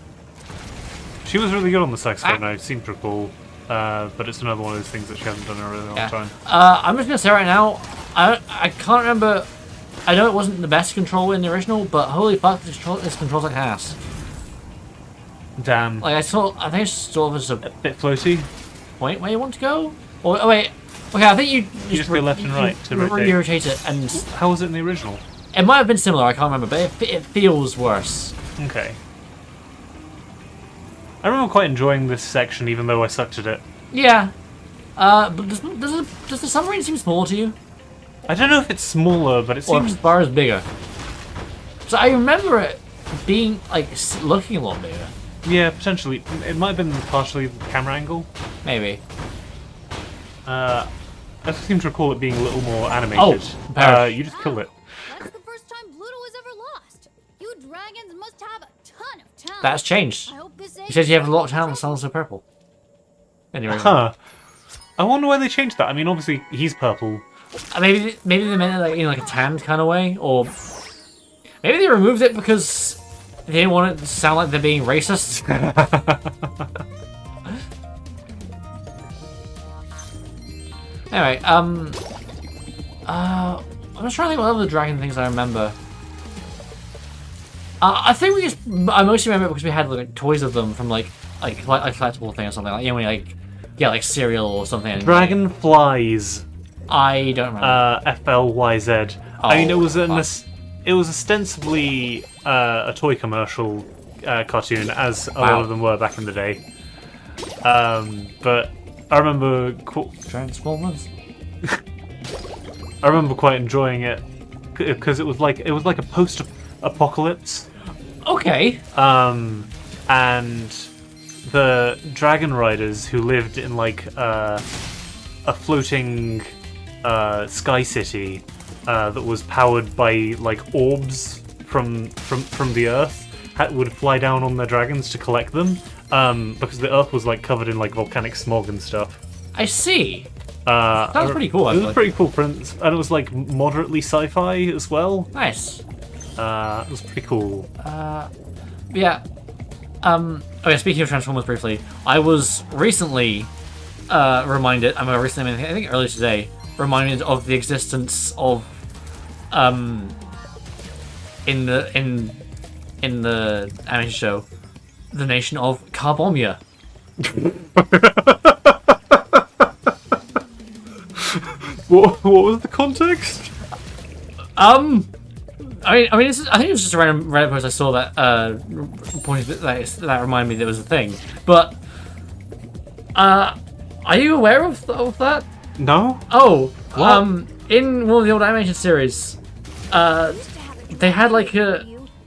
She was really good on the saxophone. I seem to recall, but it's another one of those things that she hasn't done in a really long time. I'm just gonna say right now, I can't remember. I know it wasn't the best control in the original, but holy fuck, this controls like ass. Damn. Like I think it's sort of as a Bit floaty. point where you want to go. Or oh wait, okay, I think you just go left and right to rotate. You rotate it, and How was it in the original? it might have been similar. I can't remember, but it feels worse. Okay. I remember quite enjoying this section, even though I sucked at it. Yeah. But does the submarine seem small to you? I don't know if it's smaller, but it Or seems. if Spyro is bigger? So I remember it being like looking a lot bigger. Yeah, potentially. It might have been partially the camera angle. Maybe. I just seem to recall it being a little more animated. Oh, Barrett. You just killed it. That's the first time Pluto was ever lost. You dragons must have a ton of talent. That's changed. I hope this He says you have a lot of talent with someone so purple. Anyway. Huh. I wonder why they changed that. I mean, obviously he's purple. Maybe they meant it like in like a tanned kind of way, or maybe they removed it because they didn't want it to sound like they're being racist. Anyway, I'm just trying to think what other dragon things I remember. I think I mostly remember it because we had like toys of them from like a collectible thing or something like. You know, when you like get like cereal or something. Dragonflies. I don't remember. FLYZ. I mean, it was fuck. it was ostensibly a toy commercial cartoon, as a lot of them were back in the day. But I remember Transformers. I remember quite enjoying it because it was like a post-apocalypse. Okay. And the dragon riders who lived in like a floating sky city that was powered by like orbs from the earth would fly down on their dragons to collect them because the earth was like covered in like volcanic smog and stuff. I see. Sounds pretty cool, It was actually. a pretty cool print, and it was like moderately sci-fi as well. Nice. It was pretty cool. Yeah. Oh yeah, speaking of Transformers briefly, I was recently reminded, I think earlier today, reminded of the existence of in the animation show, the nation of Carbomia. What was the context? I think it was just a random Reddit post I saw that pointed that reminded me there was a thing. But are you aware of that? No. Oh, What? in one of the old animation series, they had like a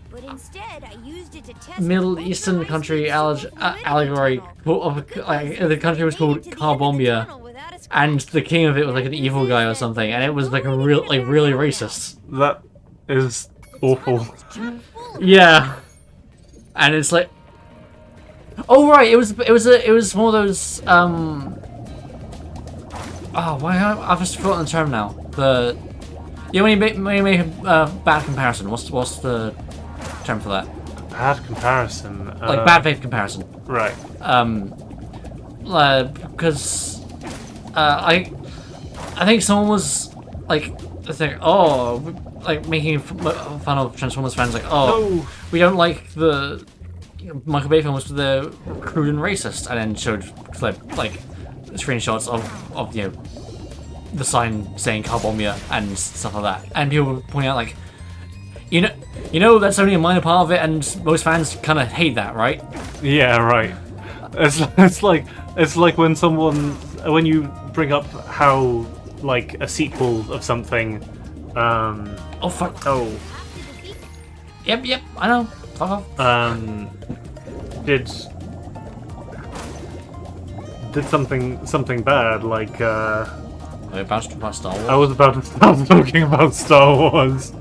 But instead, I used it to test Middle my Eastern ultra country high-speed allegory of the country was called Carbomia, and the king of it was like an evil guy or something, and it was like really racist. That is awful. Yeah, and it's like, oh right, it was one of those oh why I've just forgotten the term now. When you make a bad comparison, what's the term for that? Bad comparison. Like bad faith comparison. Right. Because I think someone was like making fun of Transformers fans, like, No. we don't like the Michael Bay films because they're crude and racist, and then showed like screenshots of the sign saying Carbomia and stuff like that, and people were pointing out like, you know that's only a minor part of it, and most fans kind of hate that, right? Yeah. Right. It's like when you bring up how like a sequel of something. Oh fuck. Oh. Yep. I know. Fuck off. Did something bad, like We're about to talk about Star Wars. I was about to start talking about Star Wars.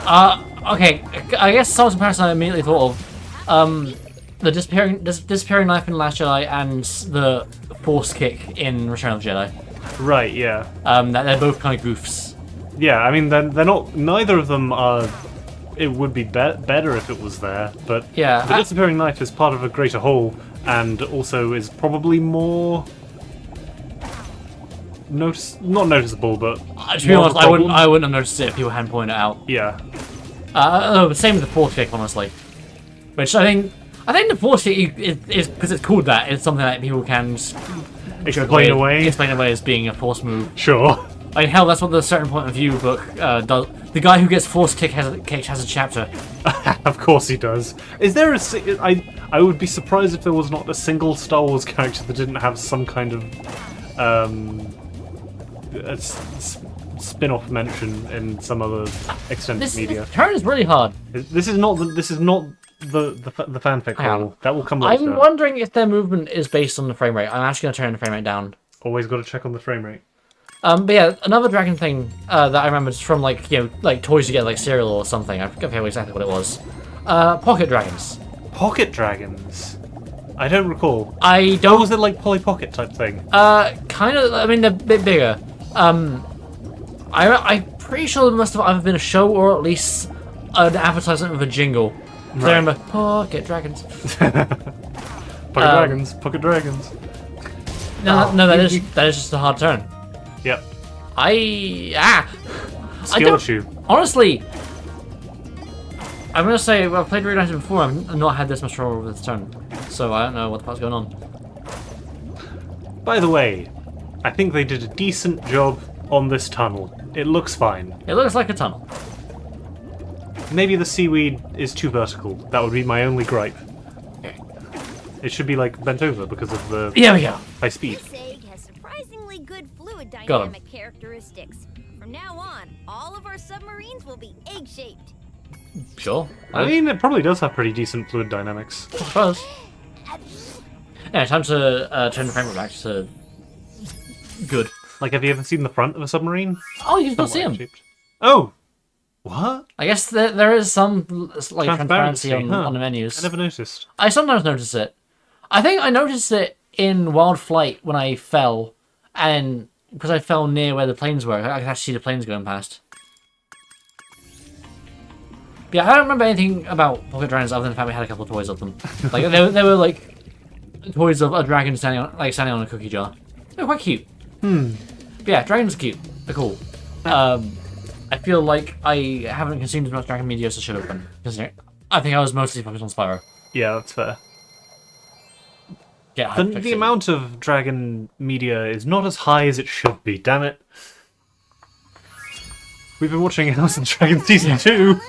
Okay. I guess Star Wars comparison I immediately thought of the disappearing knife in Last Jedi and the Force kick in Return of the Jedi. Right, yeah. That they're both kind of goofs. Yeah, I mean, they're not, neither of them are, it would be better if it was there, but Yeah, the disappearing knife is part of a greater whole, and also is probably more not noticeable, but To be more of honest, a problem. I wouldn't have noticed it if people hadn't pointed it out. Yeah. Same with the Force kick, honestly. Which I think the Force kick is because it's called that. It's something that people can Explain away. Explain away as being a Force move. Sure. I mean, hell, that's what the Certain Point of View book does. The guy who gets Force kicked has a chapter. Of course he does. Is there I would be surprised if there was not a single Star Wars character that didn't have some kind of spin-off mention in some other extended media. This turn is really hard. This is not the fanfic Hang on. role. That will come later. I'm wondering if their movement is based on the frame rate. I'm actually going to turn the frame rate down. Always got to check on the frame rate. But yeah, another dragon thing that I remember is from like toys you get like cereal or something. I forget exactly what it was. Pocket dragons. Pocket dragons. I don't recall. I Oh, don't. was it like Polly Pocket type thing? Kind of. I mean, they're a bit bigger. I'm pretty sure there must have either been a show or at least an advertisement with a jingle. 'Cause I remember Pocket dragons. Pocket dragons. No, that is just a hard turn. Yep. I Skill don't issue. honestly. I'm gonna say I've played Reignited before. I've not had this much trouble with this turn, so I don't know what the fuck's going on. By the way, I think they did a decent job on this tunnel. It looks fine. It looks like a tunnel. Maybe the seaweed is too vertical. That would be my only gripe. It should be like bent over because of the Here we go. high speed. This egg has surprisingly good fluid Got 'em. dynamic characteristics. From now on, all of our submarines will be egg-shaped. Sure. I mean, it probably does have pretty decent fluid dynamics. I suppose. Yeah, time to turn the frame rate back to good. Like, have you ever seen the front of a submarine? Oh, you can still see Somewhat them. egg-shaped. Oh! What? I guess there is some like transparency on huh. the menus. I never noticed. I sometimes notice it. I think I noticed it in Wild Flight when I fell, and because I fell near where the planes were, I could actually see the planes going past. Yeah, I don't remember anything about Pocket Dragons other than the fact we had a couple of toys of them. Like they were like toys of a dragon standing on a cookie jar. They're quite cute. But yeah, dragons are cute. They're cool. I feel like I haven't consumed as much dragon media as I should have been. Considering I think I was mostly focused on Spyro. Yeah, that's fair. Yeah, The amount of dragon media is not as high as it should be. Damn it. We've been watching House of Dragons Season 2.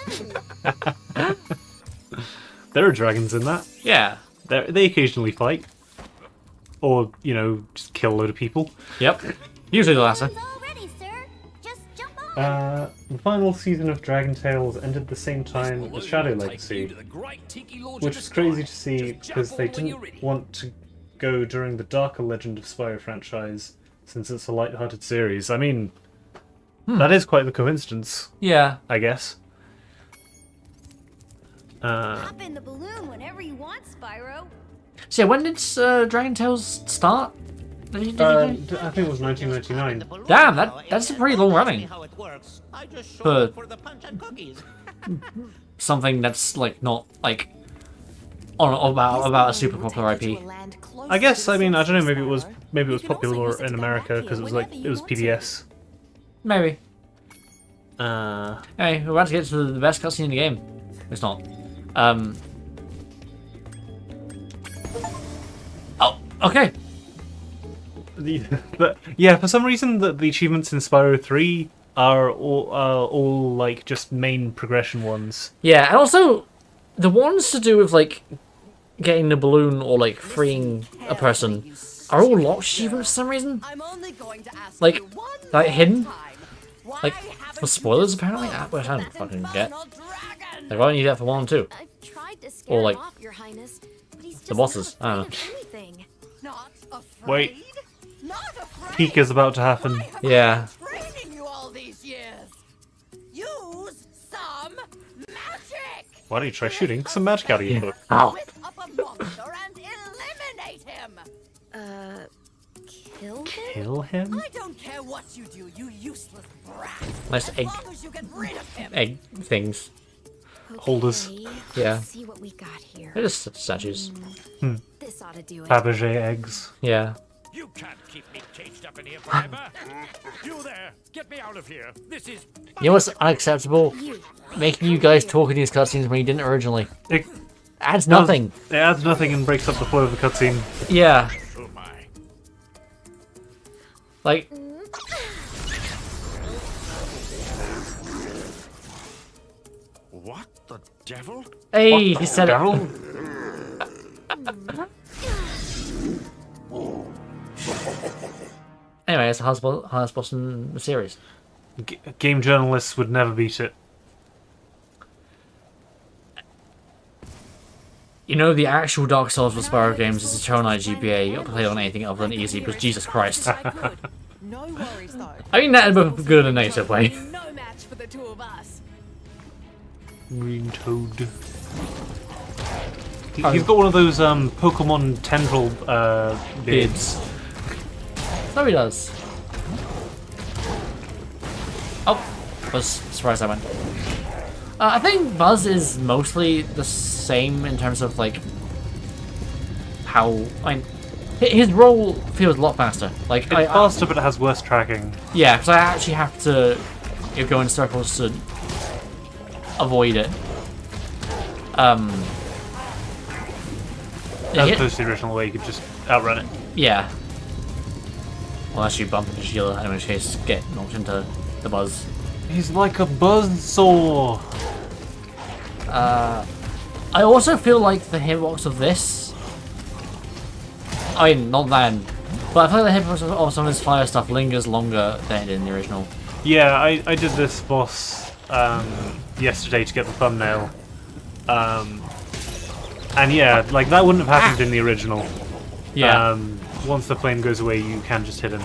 There are dragons in that. Yeah. They occasionally fight. Or, you know, just kill a load of people. Yep. Usually the latter. It's all ready, sir. Just jump on. The final season of Dragon Tales ended the same time as Shadow Legacy, which is crazy to see because they didn't want to go during the darker Legend of Spyro franchise since it's a light-hearted series. I mean, that is quite the coincidence, Yeah. I guess. Hop in the balloon whenever you want, Spyro. So yeah, when did Dragon Tales start? Did you know? I think it was 1999. Damn, that's a pretty long running. For something that's like not like about a super popular IP. I guess. I mean, I don't know. Maybe it was popular in America because it was PBS. Maybe. Hey, we're about to get to the best cutscene in the game. It's not. Oh, okay. Yeah, for some reason the achievements in Spyro 3 are all like just main progression ones. Yeah, and also the ones to do with like getting the balloon or like freeing a person are all locked achievements for some reason. I'm only going to ask Like, you one like hidden? time. Why Like haven't for spoilers you apparently. followed Which I don't that fucking get. infernal dragon? Like why don't you do that for 1 and 2? I've tried to scare Or, like, him off, Your Highness, but he's just the bosses. I not don't know. afraid of anything. Not afraid? Wait. Not afraid? Peak is about to happen. Why have Yeah. I been training you all these years? Use some magic! Why don't you try shooting some magic out of your book? Ow. Whip up a monster and eliminate him! Kill him? Kill him? I don't care what you do, you useless brat! Nice As egg long as you get rid of him! egg things. Holders. Yeah. Let's see what we got here. They're just statues. This ought to do it. Fabergé eggs. Yeah. You can't keep me caged up in here forever. You there, get me out of here. This is You know what's unacceptable? Making you guys talk in these cutscenes when you didn't originally. It Adds nothing. It adds nothing and breaks up the flow of the cutscene. Yeah. oh my. Like, What the devil? hey, he said it. Daryl? Anyway, it's the hardest boss in the series. Game journalists would never beat it. You know, the actual Dark Souls for Spyro games is a Chonai GPA played on anything other than easy, because Jesus Christ. No worries though. I mean that in both a good and a negative way. No match for the two of us. Green Toad. He's got one of those Pokemon tendril beards. So he does. Oh, I was surprised I went. I think Buzz is mostly the same in terms of like how his roll feels a lot faster. Like It's faster, but it has worse tracking. yeah, because I actually have to go in circles to avoid it. As opposed to the original way you could just outrun it. Yeah. Unless you bump into Sheila, in which case get knocked into the Buzz. He's like a buzzsaw. I also feel like the hitbox of this. I mean, not then, but I feel like the hitbox of some of his fire stuff lingers longer than it did in the original. Yeah, I did this boss yesterday to get the thumbnail. And yeah, like that wouldn't have happened in the original. Yeah. Once the flame goes away, you can just hit him.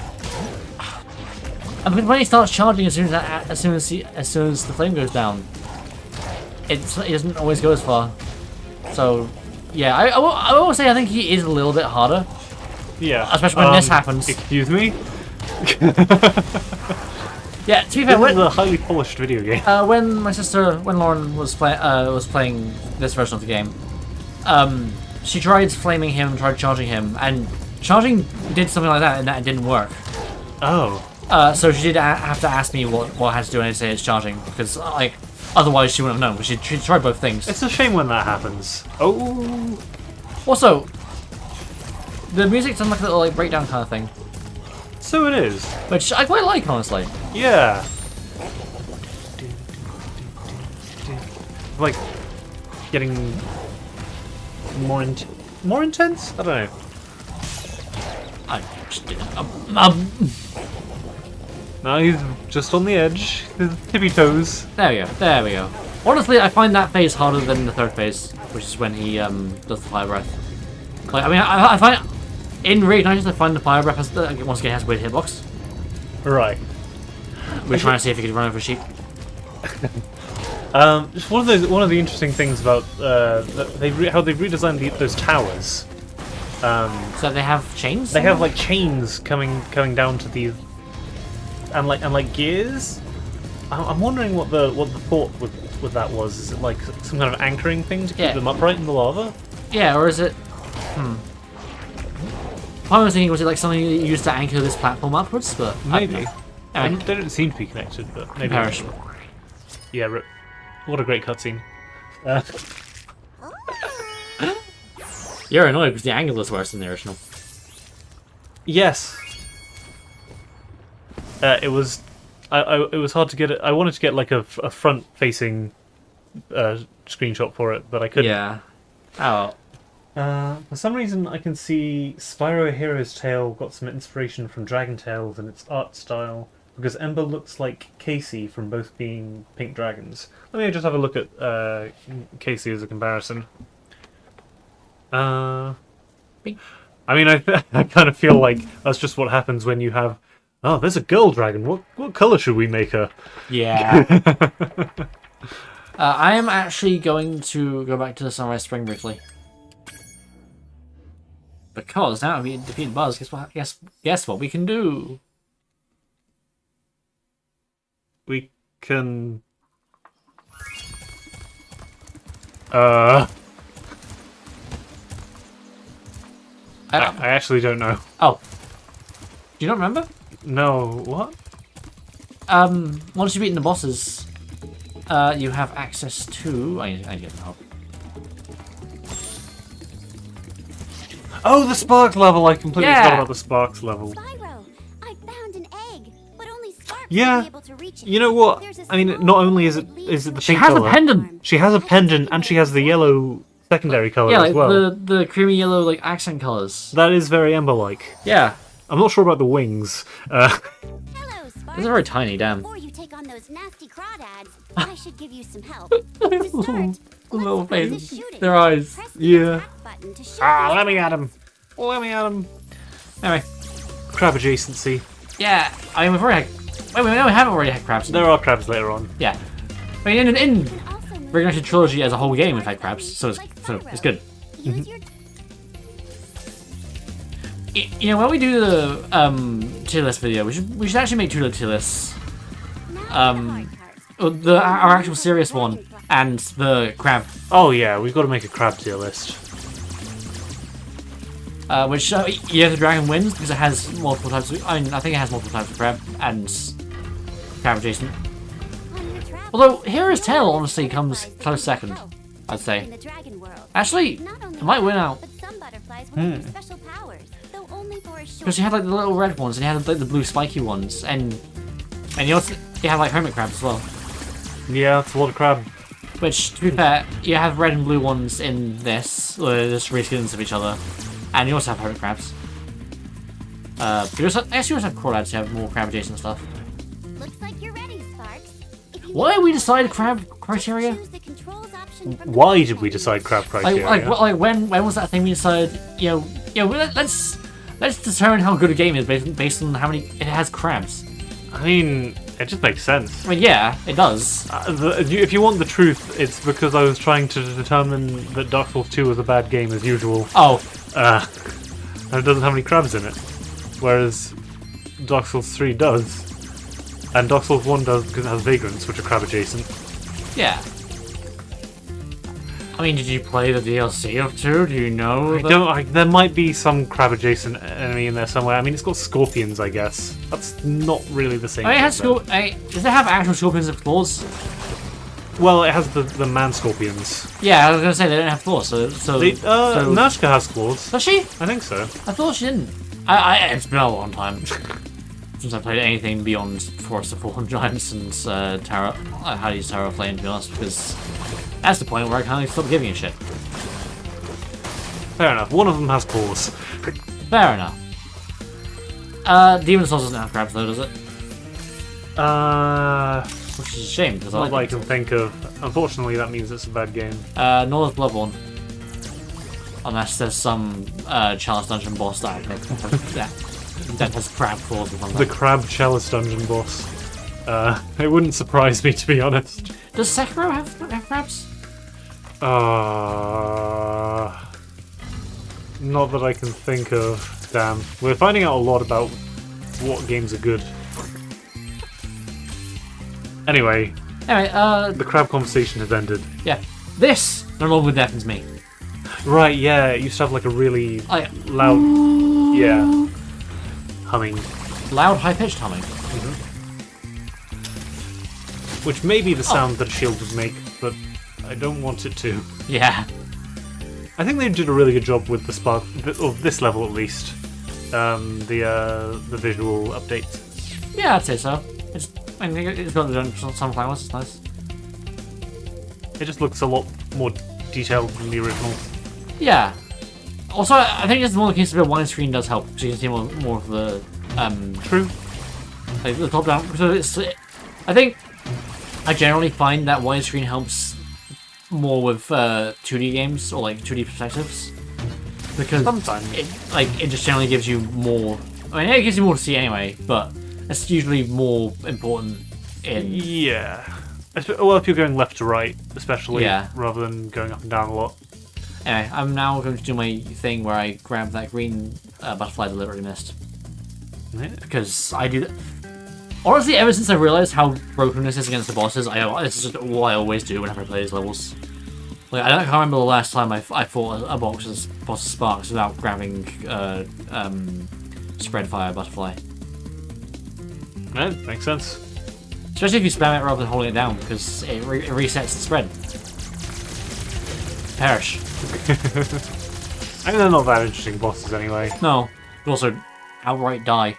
I mean, when he starts charging as soon as the flame goes down, it doesn't always go as far. So, yeah, I will say I think he is a little bit harder. Yeah. Especially when this happens. Excuse me? Yeah, to be fair, This is a highly polished video game. when Lauren was playing this version of the game, she tried flaming him, tried charging him, and charging did something like that, and that didn't work. Oh. So she did have to ask me what I had to do, and I say it's charging, because like otherwise she wouldn't have known. But she tried both things. It's a shame when that happens. Oh. Also, the music's done like a little like breakdown kind of thing, So it is. which I quite like, honestly. Yeah. Like getting more intense? I don't know. I just did. No, he's just on the edge. His tippy toes. There we go. There we go. Honestly, I find that phase harder than the third phase, which is when he does the fire breath. Like, I mean, I find in Reignited, I find the fire breath has once again has weird hitbox. Right. We're trying to see if he could run over sheep. Just one of the interesting things about how they've redesigned those towers. So they have chains. They have like chains coming down to these, and like gears. I'm wondering what the thought with that was. Is it like some kind of anchoring thing to keep them upright in the lava? Yeah, or is it? I was thinking, was it like something you used to anchor this platform upwards? But Maybe. Anyway. They don't seem to be connected, but maybe. Perish. Yeah, rip. What a great cutscene. You're annoyed because the angle is worse than the original. Yes. It was. It was hard to get it. I wanted to get like a front-facing screenshot for it, but I couldn't. Yeah. Oh. For some reason, I can see Spyro Hero's Tale got some inspiration from Dragon Tales in its art style, because Ember looks like Casey from both being pink dragons. Let me just have a look at Casey as a comparison. Pink. I mean, I kind of feel like that's just what happens when you have. Oh, there's a girl dragon. What color should we make her? Yeah. I am actually going to go back to the Sunrise Spring briefly. Because now we defeated Buzz, guess what we can do? We can... I actually don't know. Oh. Do you not remember? No, what? Once you've beaten the bosses, you have access to... I need to get the help. Oh, the Sparks level! I completely Yeah. forgot about the Sparks level. Spyro, I found an egg, but only Sparks Yeah. will be able to reach it. You know what? There's a I mean, small not only is hole it the She pink has a color, pendant! she has a pendant and she has the yellow secondary color Yeah, as like well. the creamy yellow like accent colors. That is very Ember-like. Yeah. I'm not sure about the wings. Hello, Sparks. These are very tiny, damn. Before you take on those nasty crawdads, I should give you some help. To start, Little let's practice face. shooting. Their eyes. Press the Yeah. attack button to shoot Ah, these let me at crabs. him. Let me at him. Anyway. Crab adjacency. Yeah, I mean, we've already had... Wait, no, we haven't already had crabs. There are crabs later on. Yeah. I mean, in You can also move Reignited Trilogy as a whole game, we've had crabs, so it's good. Use your You know, when we do the tier list video, we should actually make two tier lists. Our actual serious one and the crab, Oh yeah, we've got to make a crab tier list. which yeah, the dragon wins because it has multiple types. I think it has multiple types of crab and crab adjacent. on your trap. Although Hero's Tail honestly comes close second, I'd In say. the dragon world. Actually, Not only it might win that, out But some butterflies will have special powers, though only for a short because you had like the little red ones and you had like the blue spiky ones, and you also you have like hermit crabs as well. Yeah, it's a lot of crab. Which, to be fair, you have red and blue ones in this, just reskins of each other, and you also have hermit crabs. But you also, I guess you also have crawdads who have more crab adjacent stuff. Looks like you're ready, Sparks. If you Why we decide crab criteria? choose the controls option from the Why left did we menu. decide crab criteria? Like when was that thing we decided? Let's determine how good a game is based on how many it has crabs. I mean, it just makes sense. I mean, yeah, it does. If you want the truth, it's because I was trying to determine that Dark Souls 2 was a bad game as usual. Oh, And it doesn't have any crabs in it. Whereas Dark Souls 3 does. And Dark Souls 1 does because it has vagrants, which are crab adjacent. Yeah. I mean, did you play the DLC of 2? Do you know? There might be some crab adjacent enemy in there somewhere. I mean, it's got scorpions, I guess. That's not really the same. I mean, it thing, has does it have actual scorpions with claws? Well, it has the man scorpions. Yeah, I was gonna say they don't have claws, so Nazca has claws. does she? I think so. I thought she didn't. It's been a long time since I played anything beyond Forest of Fallen Giants and Hades Tower of Flame, to be honest, because that's the point where I kind of stopped giving a shit. Fair enough. One of them has claws. Fair enough. Demon Souls doesn't have crabs though, does it? Which is a shame, because Not that I can think of. Unfortunately, that means it's a bad game. Nor is Bloodborne. Unless there's some Chalice Dungeon boss that has crab claws or something. The Crab Chalice Dungeon boss. It wouldn't surprise me, to be honest. Does Sekiro have crabs? Not that I can think of. Damn. We're finding out a lot about what games are good. Anyway, the crab conversation has ended. Yeah. This no longer deafens me. Right, yeah, it used to have like a really loud, humming. Loud, high-pitched humming. Which may be the sound that a shield would make, but I don't want it to. Yeah. I think they did a really good job with the spark, of this level at least. The visual update. Yeah, I'd say so. I think it's got the sunflowers, it's nice. It just looks a lot more detailed than the original. Yeah. Also, I think it's more the case of a widescreen does help, so you can see more of the True. like the top down. So I think I generally find that widescreen helps more with 2D games or like 2D perspectives, because Sometimes. it just generally gives you more. I mean, it gives you more to see anyway, but it's usually more important in. Yeah. Well, if you're going left to right, especially, Yeah. rather than going up and down a lot. Anyway, I'm now going to do my thing where I grab that green butterfly deliberately missed. Because I do that. Honestly, ever since I realized how broken this is against the bosses, this is just all I always do whenever I play these levels. Like, I can't remember the last time I fought a boss of sparks without grabbing spread fire butterfly. Yeah, makes sense. Especially if you spam it rather than holding it down, because it resets the spread. Perish. I mean, they're not that interesting bosses anyway. No, but also outright die.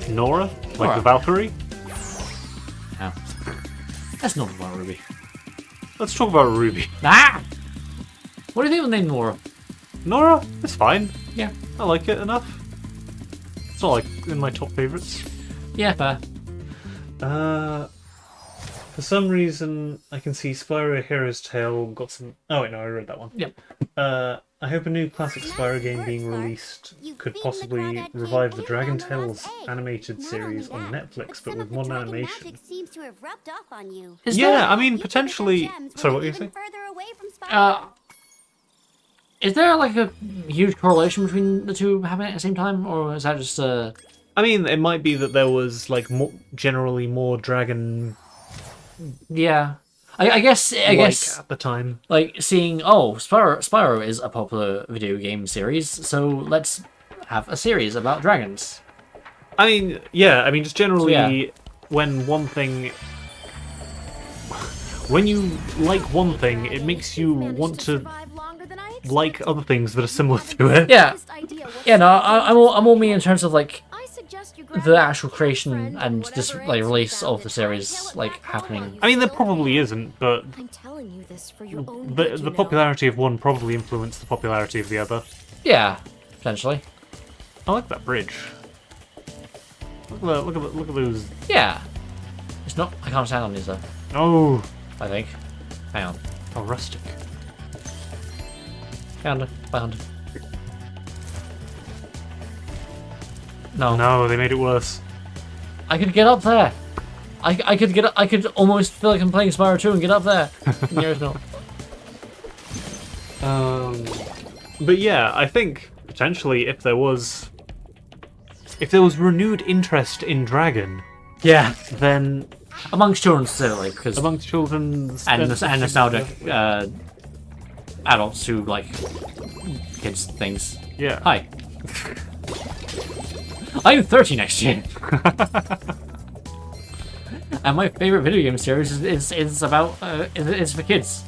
Nora? Like Nora. the Valkyrie? No. That's not about Ruby. Let's talk about Ruby. Ah! What do you think of the name Nora? Nora? It's fine. Yeah. I like it enough. It's not like in my top favourites. Yeah, fair. For some reason, I can see Spyro Hero's Tale got some... Oh wait, no, I read that one. Yep. I hope a new classic Spyro game being released could possibly revive the Dragon Tales animated series on Netflix, but with modern animation. Seems to have rubbed off on you. Is Yeah, I mean, You took the potentially... gems Sorry, when what were you even saying? further away from Spyro. Is there like a huge correlation between the two happening at the same time, or is that just I mean, it might be that there was, like, generally more dragon... Yeah, I guess at the time. like seeing Spyro is a popular video game series, so let's have a series about dragons. I mean, yeah, I mean, just generally, So, yeah. when one thing... When you like one thing, it makes you want to like other things that are similar to it. Yeah, yeah. No, I'm all me in terms of like the actual creation and just like release of the series like happening. I mean, there probably isn't, but I'm telling you this for your own the popularity of one probably influenced the popularity of the other. Yeah, potentially. I like that bridge. Look at those. Yeah, it's not. I can't stand on these though. Oh, I think. Hang on. how rustic. Found it. No. No, they made it worse. I could get up there. I could get. I could almost feel like I'm playing Spyro 2 and get up there. There's not. But yeah, I think potentially if there was if there was renewed interest in Dragon, Yeah. then Amongst children specifically, because amongst children and nostalgic adults who like kids things. yeah. Hi. I'm 30 next year. And my favorite video game series is about is for kids.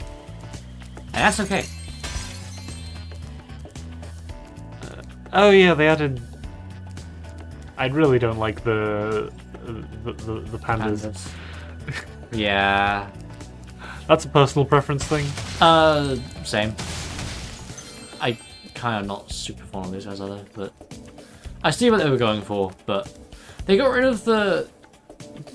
And that's okay. Oh yeah, they added. I really don't like the pandas. Yeah. That's a personal preference thing. Same. I kind of not super fond of these guys either, but I see what they were going for. But they got rid of the.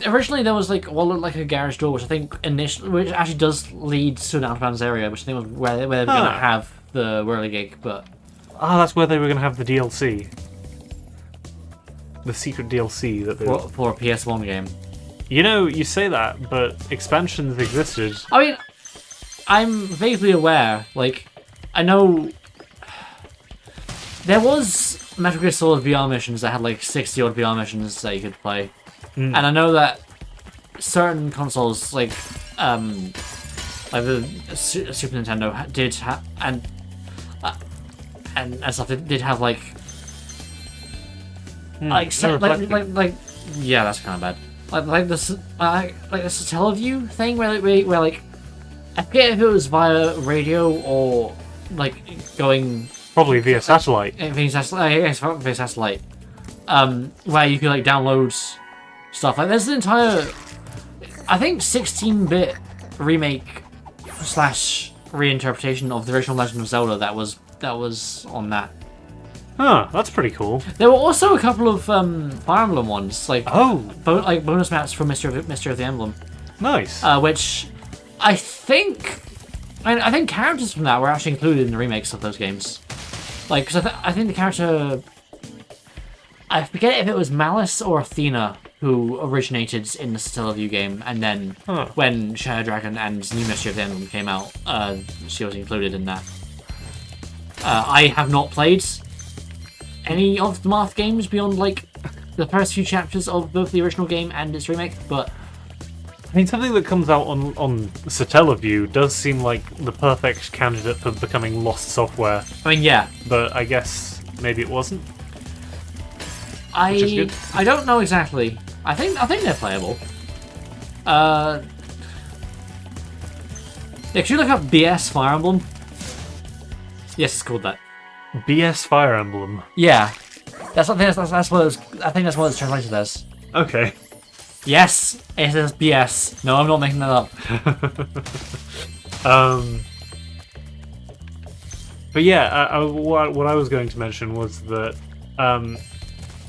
Originally, there was like what looked like a garage door, which I think which actually does lead to an Outer Bands area, which I think was where they were going to have the whirligig. But That's where they were going to have the DLC, the secret DLC that they. for a PS1 game. You know, you say that, but expansions existed. I mean, I'm vaguely aware. Like, I know there was Metal Gear Solid VR missions that had like 60 odd VR missions that you could play. And I know that certain consoles, like the Super Nintendo, did have and stuff. It did have like yeah, that's kind of bad. Like the Satellaview thing where like I forget if it was via radio or like going Probably via satellite. via satellite, where you could like download stuff. Like there's an entire, I think 16-bit remake / reinterpretation of the original Legend of Zelda that was on that. Huh, that's pretty cool. There were also a couple of Fire Emblem ones, like Oh, bonus maps from Mystery of the Emblem, nice. which I think characters from that were actually included in the remakes of those games. Like, because I think the character, I forget if it was Malice or Athena who originated in the Satellaview game, and then when Shadow Dragon and New Mystery of the Emblem came out, she was included in that. I have not played any of the Marth games beyond like the first few chapters of both the original game and its remake, but I mean, something that comes out on Satellaview does seem like the perfect candidate for becoming lost software, I mean, yeah, but I guess maybe it wasn't. I good. I don't know exactly. I think they're playable. Yeah, could you look up BS Fire Emblem? Yes, it's called that. BS Fire Emblem. Yeah, that's what I think that's what it's translated as. Okay. Yes, it is BS. No, I'm not making that up. But yeah, what I was going to mention was that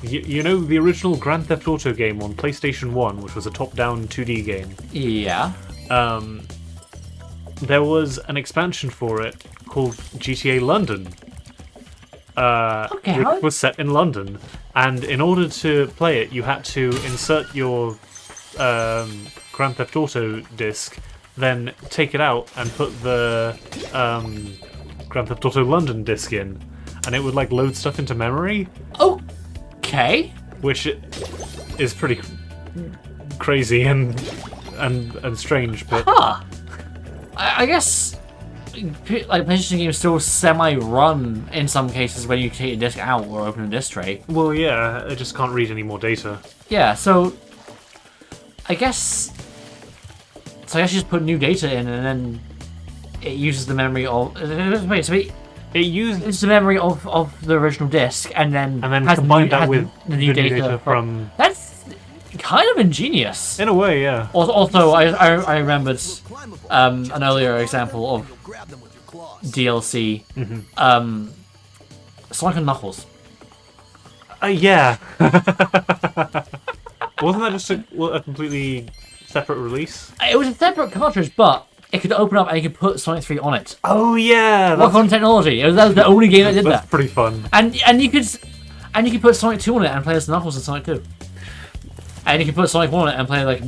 you know the original Grand Theft Auto game on PlayStation 1, which was a top-down 2D game. Yeah. There was an expansion for it called GTA London. Which was set in London, and in order to play it, you had to insert your Grand Theft Auto disc, then take it out and put the Grand Theft Auto London disc in, and it would like load stuff into memory. Okay. Which is pretty crazy and strange, but I guess like PlayStation games still semi-run in some cases when you take a disc out or open a disc tray. well, yeah, it just can't read any more data. Yeah, so I guess you just put new data in and then it uses the memory of it's the memory of the original disc and then combine that with the new data from. That's kind of ingenious. In a way, yeah. Also, I remembered an earlier example of You'll grab them with your claws. DLC. Sonic and Knuckles. Yeah. Wasn't that just a completely separate release? It was a separate cartridge, but it could open up and you could put Sonic 3 on it. Oh yeah, What fun technology! That was the only game that did that's that. pretty fun. And you could put Sonic 2 on it and play as Knuckles in Sonic 2. And you can put Sonic 1 on it and play like a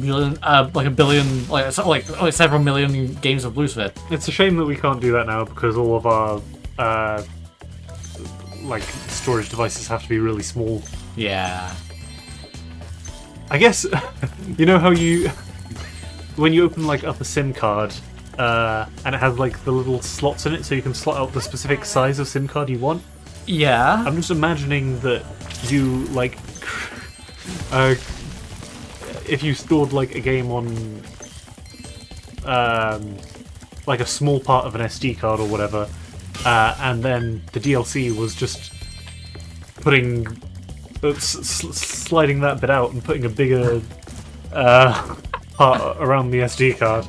billion, like several million games of Blues with it. It's a shame that we can't do that now because all of our like storage devices have to be really small. Yeah. I guess you know how when you open like up a SIM card and it has like the little slots in it, so you can slot out the specific size of SIM card you want. Yeah. I'm just imagining that you like if you stored like a game on like a small part of an SD card or whatever, and then the DLC was just putting sliding that bit out and putting a bigger part around the SD card.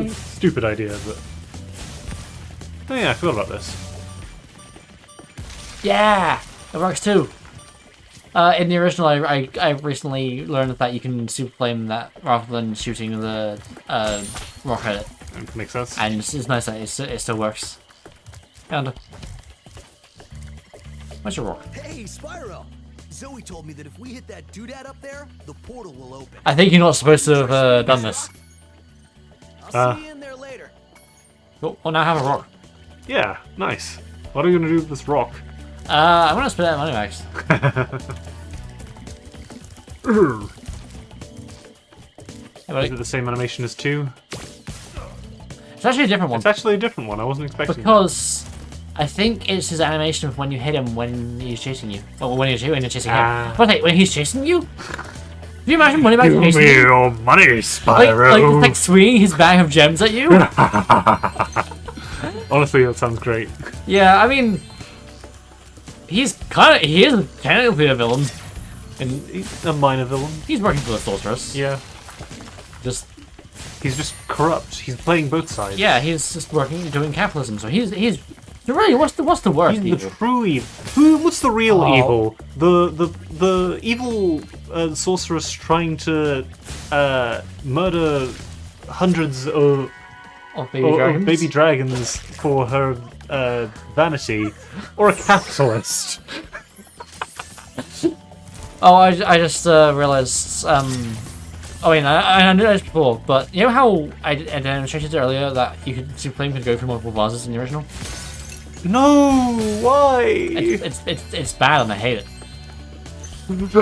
Stupid idea, but oh yeah, I forgot about this. Yeah, it works too. In the original, I recently learned that you can super flame that rather than shooting the rock at it. Makes sense. And it's nice that it still works. And where's your rock? Hey, Spyro! Zoe told me that if we hit that doodad up there, the portal will open. I think you're not supposed to have done this. I'll see you in there later. Oh, now I have a rock. Yeah, nice. What are you gonna do with this rock? I'm gonna spit out money bags. Is it the same animation as 2? It's actually a different one. It's actually a different one. I wasn't expecting Because I think it's his animation of when you hit him when he's chasing you. Or when you're chasing him. But wait, when he's chasing you? Can you imagine money bags chasing you? your money, Spyro! Like swinging his bag of gems at you? Honestly, that sounds great. Yeah, I mean, he is technically a villain. And he's a minor villain. He's working for the sorceress. Yeah. He's just corrupt. He's playing both sides. Yeah, he's just doing capitalism. So he's really what's the worst He's evil? the true evil. What's the real evil? The evil sorceress trying to murder hundreds of baby dragons for her vanity, or a capitalist. Oh, I just realized. Oh, wait, I knew this before, but you know how I demonstrated earlier that Super Flame could go through multiple vases in the original? No, why? It's bad and I hate it.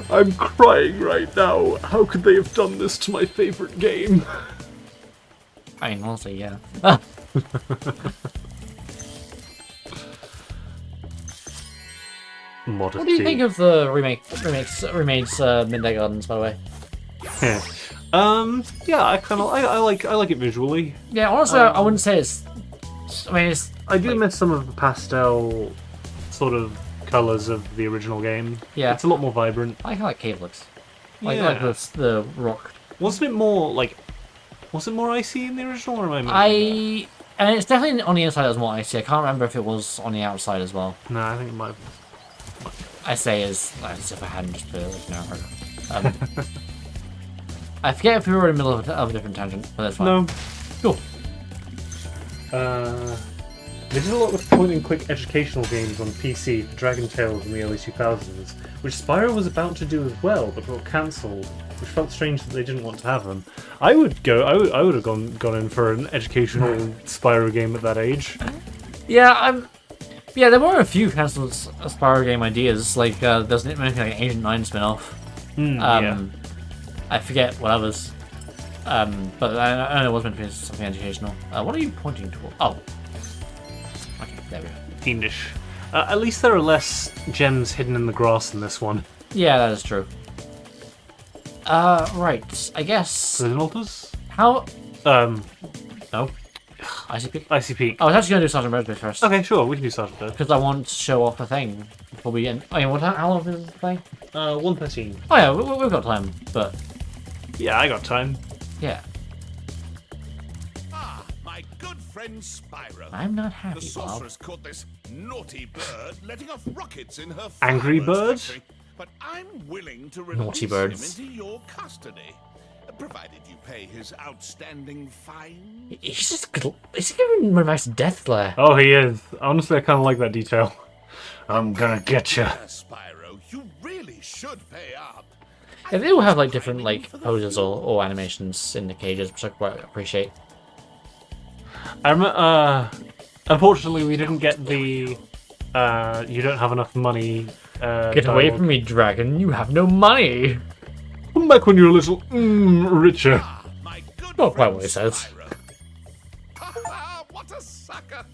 I'm crying right now. How could they have done this to my favorite game? I mean, honestly, yeah. Modesty. What do you think of the remakes Midnight Gardens, by the way? Yeah, I like it visually. Yeah, honestly, I wouldn't say it's. I mean, it's. I do miss some of the pastel sort of colors of the original game. Yeah. It's a lot more vibrant. I kind of like cave looks. Like Yeah. the rock. Wasn't it more like? Was it more icy in the original, or am I? And it's definitely on the inside as more icy. I can't remember if it was on the outside as well. No, I think it might have. I say as if I hadn't just put it I forget if we were in the middle of a different tangent, but that's fine. No. Cool. They did a lot with point-and-click educational games on PC for Dragon Tales in the early 2000s, which Spyro was about to do as well, but got cancelled, which felt strange that they didn't want to have them. I would have gone in for an educational Spyro game at that age. Yeah, there were a few cancelled Spyro game ideas, like there's anything like an Agent 9 spin-off. Yeah. I forget what others. But I know it was meant to be something educational. What are you pointing toward? Oh. Okay, there we go. Fiendish. At least there are less gems hidden in the grass in this one. Yeah, that is true. Right. I guess. Prison altars? How? No. Icy Peak? Icy Peak. I was actually going to do Sergeant Bird's first. Okay, sure, we can do Sergeant Bird. Because I want to show off a thing before we end. Oh, yeah, how long is the thing? 1:13. Oh, yeah, we've got time, but. Yeah, I got time. Yeah. Ah, my good friend Spyro. I'm not The happy, Bob. sorceress caught this naughty bird letting off rockets in her Angry fireworks bird? factory, but I'm willing to Naughty release birds. him into your custody, provided you pay his outstanding fine. He's just. Is he giving me a nice death glare? Oh, he is. Honestly, I kind of like that detail. I'm gonna get you. Spyro, you really should pay up. Yeah, they all have like different like poses or animations in the cages, which I quite appreciate. Unfortunately, we didn't get the you don't have enough money Get away dialogue. from me, dragon. You have no money. Come back when you're a little richer. My good Not quite friend what he says. Spyro. Ha ha! What a sucker!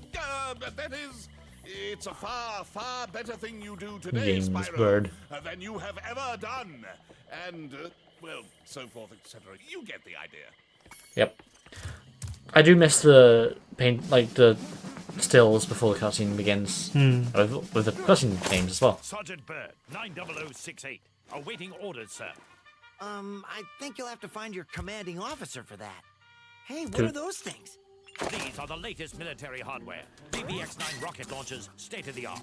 That is, it's a far, far better thing you do today, James Spyro, Bird. than you have ever done. And, well, so forth, etc. You get the idea. Yep. I do miss the paint, like the stills before the cutscene begins. With the cutscene names as well. Sergeant Bird, 90068. Awaiting orders, sir. I think you'll have to find your commanding officer for that. Hey, what Dude. are those things? These are the latest military hardware. BBX-9 rocket launchers, state of the art.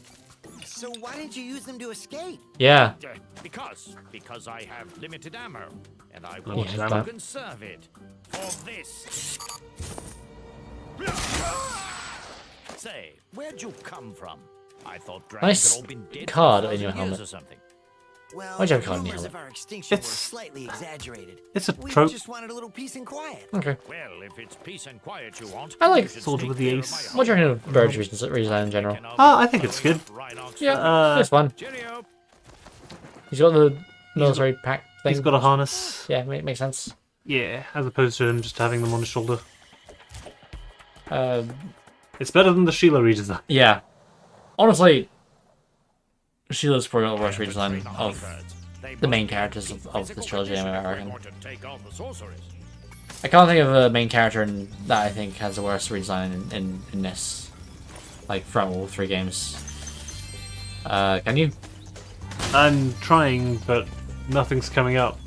So why didn't you use them to escape? Yeah. Because I have limited ammo, and I want Yeah, to that- conserve it for this. Say, where'd you come from? I thought dragons Nice had all been dead card for in your 1,000 years helmet. or something. Well, Why'd you have a card in your rumors of helmet? our extinction were It's- slightly exaggerated. It's a We trope. just wanted a little peace and quiet. Okay. Well, if it's peace and quiet you want, I like you should Soldier stay with the clear Ace. of my What do you reckon home. of Bird's redesign in general? I think it's good. Yeah, it's fun. Cheerio. He's got the military pack thing. He's got a harness. Yeah, makes sense. Yeah, as opposed to him just having them on his shoulder. Um, It's better than the Sheila redesign. yeah. Honestly, Sheila's probably the worst redesign of the main characters of this trilogy, I reckon. I can't think of a main character that I think has the worst redesign in this. Like, from all three games. Can you? I'm trying, but nothing's coming up.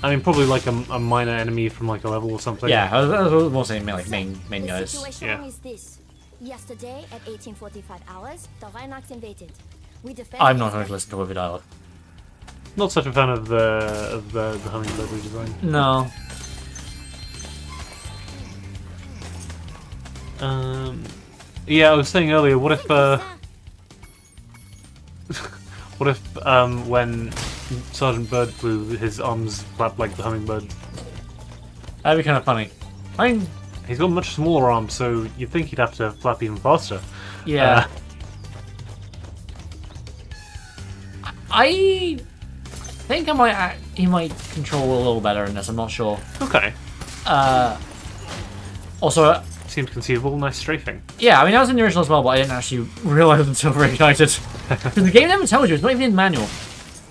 I mean, probably like a minor enemy from like a level or something. Yeah, I was more saying like main The guys. situation Yeah. is this. Yesterday at 1845 hours, the Rhinox invaded. We defended. I'm not going to listen to Withered dialogue. Not such a fan of the Hummingbird redesign. No. Yeah, I was saying earlier, what if when Sergeant Bird flew, his arms flapped like the Hummingbird? That'd be kind of funny. I mean, He's got much smaller arms, so you'd think he'd have to flap even faster. yeah. I think he might control a little better in this. I'm not sure. Okay. Also, Seems conceivable, nice strafing. yeah, I mean that was in the original as well, but I didn't actually realize it until Reignited. Because the game never tells you. It's not even in the manual.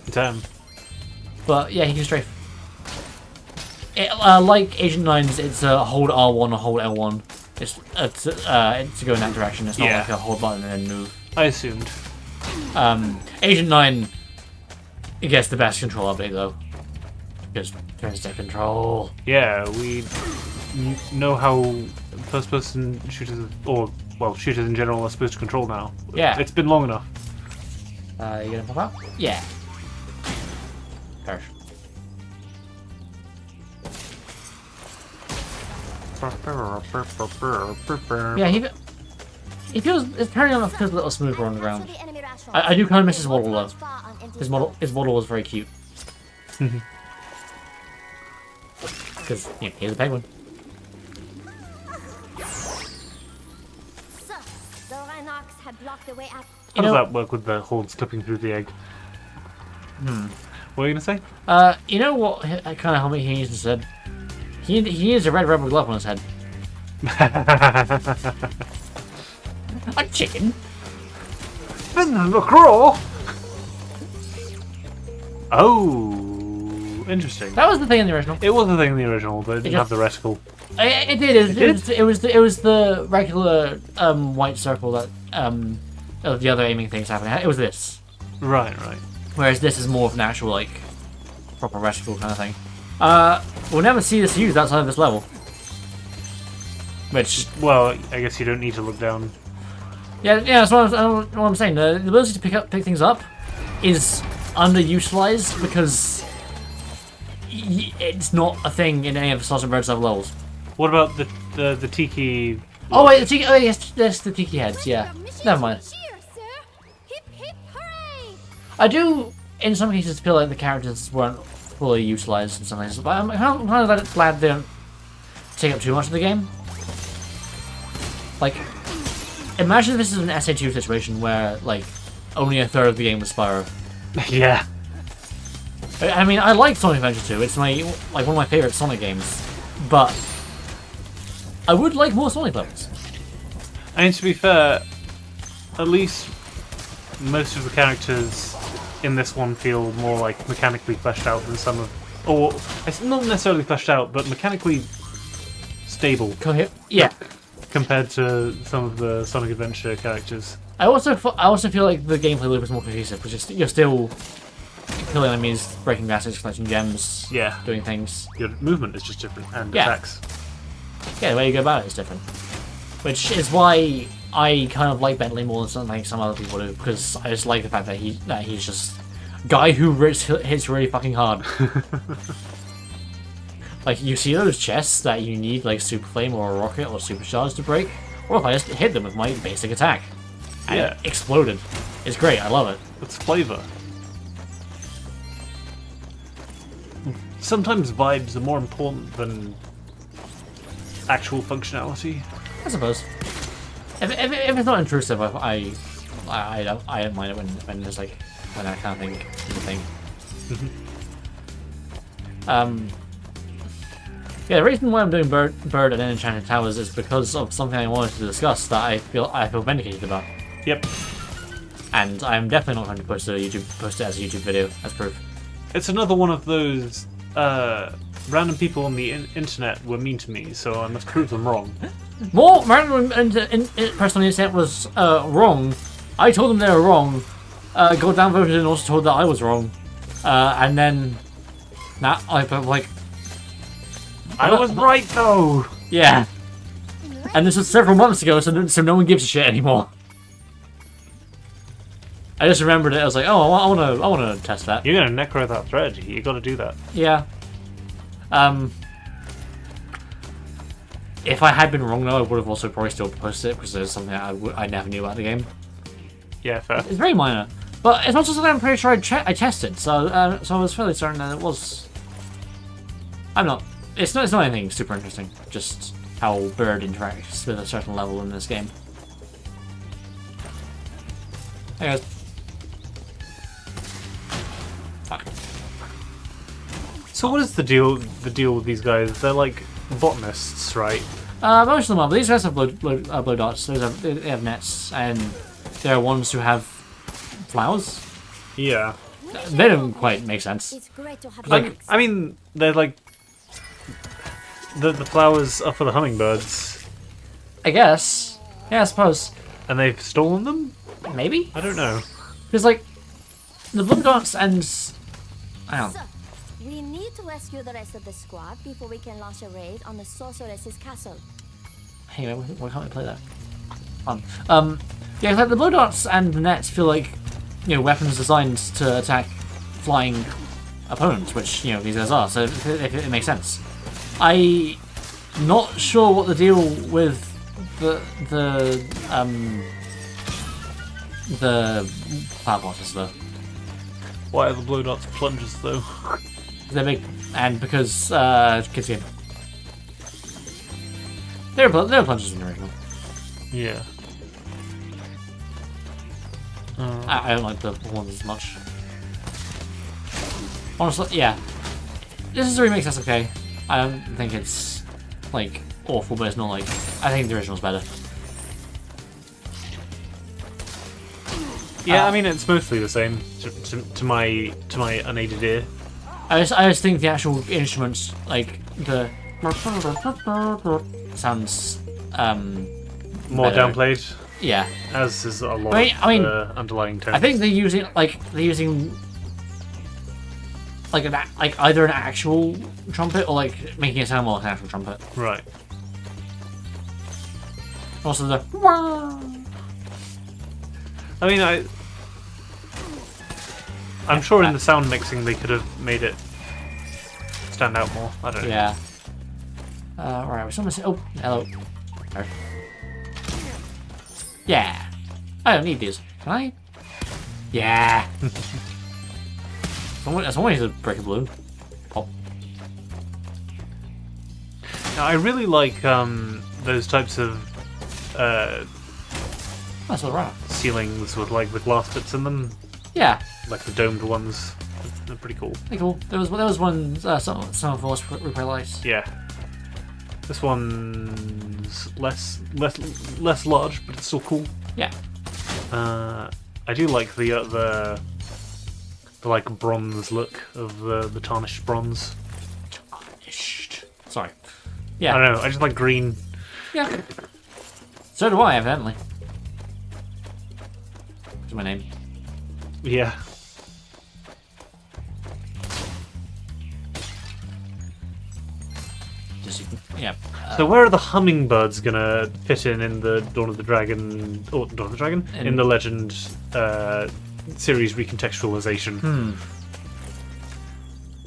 Damn. But yeah, he can strafe. Like Agent 9's, it's a hold R1 or hold L1. It's to go in that direction. It's not Yeah. like a hold button and then move. I assumed. Agent 9 gets the best control update though. Because turn-stick control. Yeah, we know how first-person shooters, or well, shooters in general, are supposed to control now. Yeah. It's been long enough. You gonna pop out? Yeah. Perish. Yeah, he feels it's turning on feels a little smoother on the ground. I do kind of miss his waddle though. His waddle was very cute. Because he's a penguin. So, the Rhinox had blocked the way out. How does that work with the horns clipping through the egg? What were you gonna say? You know what kind of helmet he needs instead? He needs a red rubber glove on his head. A chicken. McCraw. Oh, interesting. That was the thing in the original. It was a thing in the original, but it didn't have just- the reticle. It did. It was the regular white circle that of the other aiming things happening. It was this. Right. Whereas this is more of an actual like proper reticle kind of thing. We'll never see this used outside of this level. Which Well, I guess you don't need to look down. yeah, that's what I'm saying. The ability to pick things up is underutilized because it's not a thing in any of the Sergeant Bird's other levels. What about the tiki? Oh wait, the tiki. Oh yes, there's the tiki heads. Yeah, never mind. Cheer, sir! Hip hip hooray! I do, in some cases, feel like the characters weren't fully utilized in some cases, but I'm kind of glad they don't take up too much of the game. Like, imagine if this is an SA2 situation where, like, only a third of the game was Spyro. Yeah. I mean, I like Sonic Adventure 2. It's one of my favorite Sonic games, but I would like more Sonic levels. I mean, to be fair, at least most of the characters in this one feel more like mechanically fleshed out than some of, or it's not necessarily fleshed out, but mechanically stable Yeah. compared to some of the Sonic Adventure characters. I also feel like the gameplay loop is more cohesive, because you're still killing enemies, breaking gases, collecting gems, Yeah. doing things. Your movement is just different, and Yeah. attacks. Yeah, the way you go about it is different. Which is why I kind of like Bentley more than something some other people do, because I just like the fact that he's just a guy who hits really fucking hard. Like, you see those chests that you need, like, Super Flame or a Rocket or Supercharge to break? Or if I just hit them with my basic attack. And Yeah. it exploded. It's great, I love it. It's flavor. Sometimes vibes are more important than actual functionality. I suppose. If it's not intrusive, I don't mind it when there's like when I kind of think is a thing. Yeah, the reason why I'm doing Bird and Enchanted Towers is because of something I wanted to discuss that I feel vindicated about. Yep. And I'm definitely not going to post it as a YouTube video as proof. It's another one of those random people on the internet were mean to me, so I must prove them wrong. More random person on the internet was wrong. I told them they were wrong. Got downvoted and also told that I was wrong. And then I was right though. Yeah. And this was several months ago, so no one gives a shit anymore. I just remembered it. I was like, oh, I want to test that. You're gonna necro that thread. You got to do that. Yeah. If I had been wrong though, I would have also probably still posted it because there's something I never knew about the game. Yeah, fair. It's very minor, but it's also something I'm pretty sure I tested. So I was fairly certain that it was. I'm not. It's not anything super interesting. Just how Bird interacts with a certain level in this game. Hey guys. Fuck. So what is the deal with these guys? They're like botanists, right? Most of them are, but these guys have blue dots. They have nets, and there are ones who have flowers. Yeah. They don't quite make sense. It's great to have Like, I mean, they're like the flowers are for the hummingbirds, I guess. Yeah, I suppose. and they've stolen them. Maybe? I don't know. Because, like, the blue dots and... I don't know. So, we need to rescue the rest of the squad before we can launch a raid on the sorceress's castle. Hey, why can't we play that? Fun. Yeah, like the blue dots and the nets feel like, weapons designed to attack flying opponents, which, these guys are, so it makes sense. I'm not sure what the deal with the flower pot is, though. Why are the blue dots plungers though? They're big, and because kids game. They're plungers in the original. Yeah. I don't like the ones as much. Honestly, yeah. This is a remix, that's okay. I don't think it's, like, awful, but it's not like... I think the original's better. Yeah, I mean it's mostly the same to my unaided ear. I just think the actual instruments, like, the... sounds, More better. downplayed, Yeah. as is a lot I mean, of underlying tone. I think they're using like either an actual trumpet or like making it sound more like an actual trumpet. Right. Also the I mean, I'm sure in the sound mixing they could have made it stand out more. I don't know. yeah. Alright, we're still missing. Oh, hello. There. Yeah. I don't need these. Can I? Yeah. Someone needs to break a balloon. Oh. Now, I really like those types of That's all right. ceilings with like the glass bits in them, Yeah, like the domed ones. They're pretty cool. pretty cool. There was one some of us we quite liked. Yeah. This one's less large, but it's still cool. Yeah. I do like the like bronze look of the tarnished bronze. Sorry. I Yeah. don't know. I just like green. Yeah. So do I, evidently. What's my name? Yeah. Just yeah. So where are the hummingbirds gonna fit in the Dawn of the Dragon, or Dawn of the Dragon, in the Legend series recontextualization?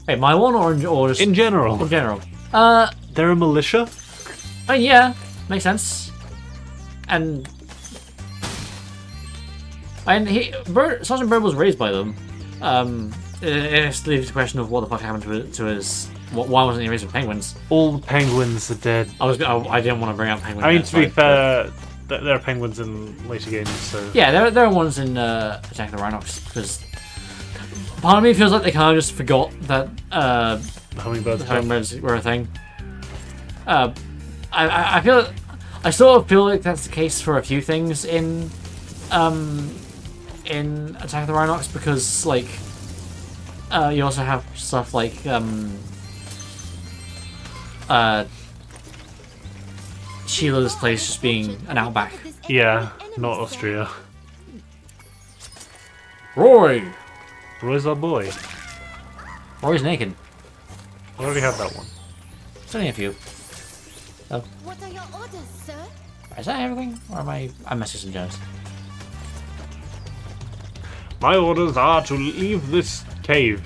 Hey, my one or just In general, in general? they're a militia. Oh yeah, makes sense. And Sergeant Bird was raised by them. It just leaves the question of what the fuck happened to his. Why wasn't he raised with penguins? All the penguins are dead. I didn't want to bring up penguins. I mean, yet, to be sorry, fair, there are penguins in later games, so... yeah, there are ones in Attack of the Rhinox because part of me feels like they kind of just forgot that The hummingbirds. hummingbirds were a thing. I feel I sort of feel like that's the case for a few things in Attack of the Rhinox because like you also have stuff like Sheila's place just being an outback. Yeah, not Austria. Roy! Roy's our boy. Roy's naked. I already had that one. It's only a few. What are your orders, sir? Is that everything? Or am I'm missing some gems? My orders are to leave this cave.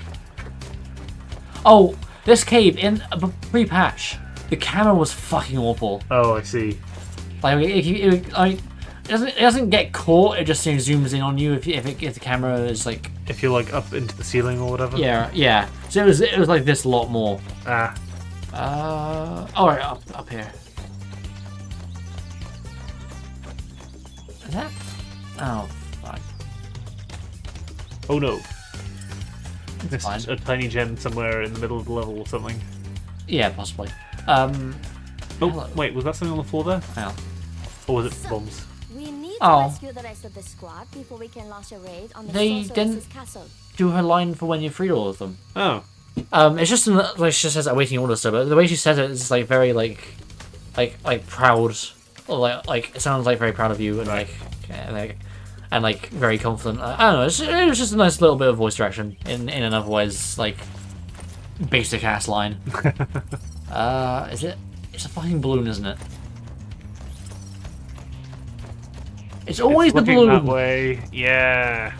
Oh, this cave in pre-patch. The camera was fucking awful. Oh, I see. Like it doesn't get caught. It just zooms in on you if the camera is like If you're like up into the ceiling or whatever. yeah. So it was like this a lot more. Ah. Oh right, up here. Is that? Oh fuck. Oh no. It's fine. Missed a tiny gem somewhere in the middle of the level or something. Yeah, possibly. Oh, Hello. wait, was that something on the floor there? Hang on. Or was it bombs? We need to Oh. rescue the rest of the squad before we can launch a raid on the They sorceress's didn't- castle. Do her line for when you freed all of them. Oh. It's just like she says awaiting orders, so but the way she says it is like very like proud, or like it sounds like very proud of you and like very confident. I don't know. It was just a nice little bit of voice direction in an otherwise like basic ass line. Is it? It's a fucking balloon, isn't it? It's always the Looking balloon. that way. Yeah.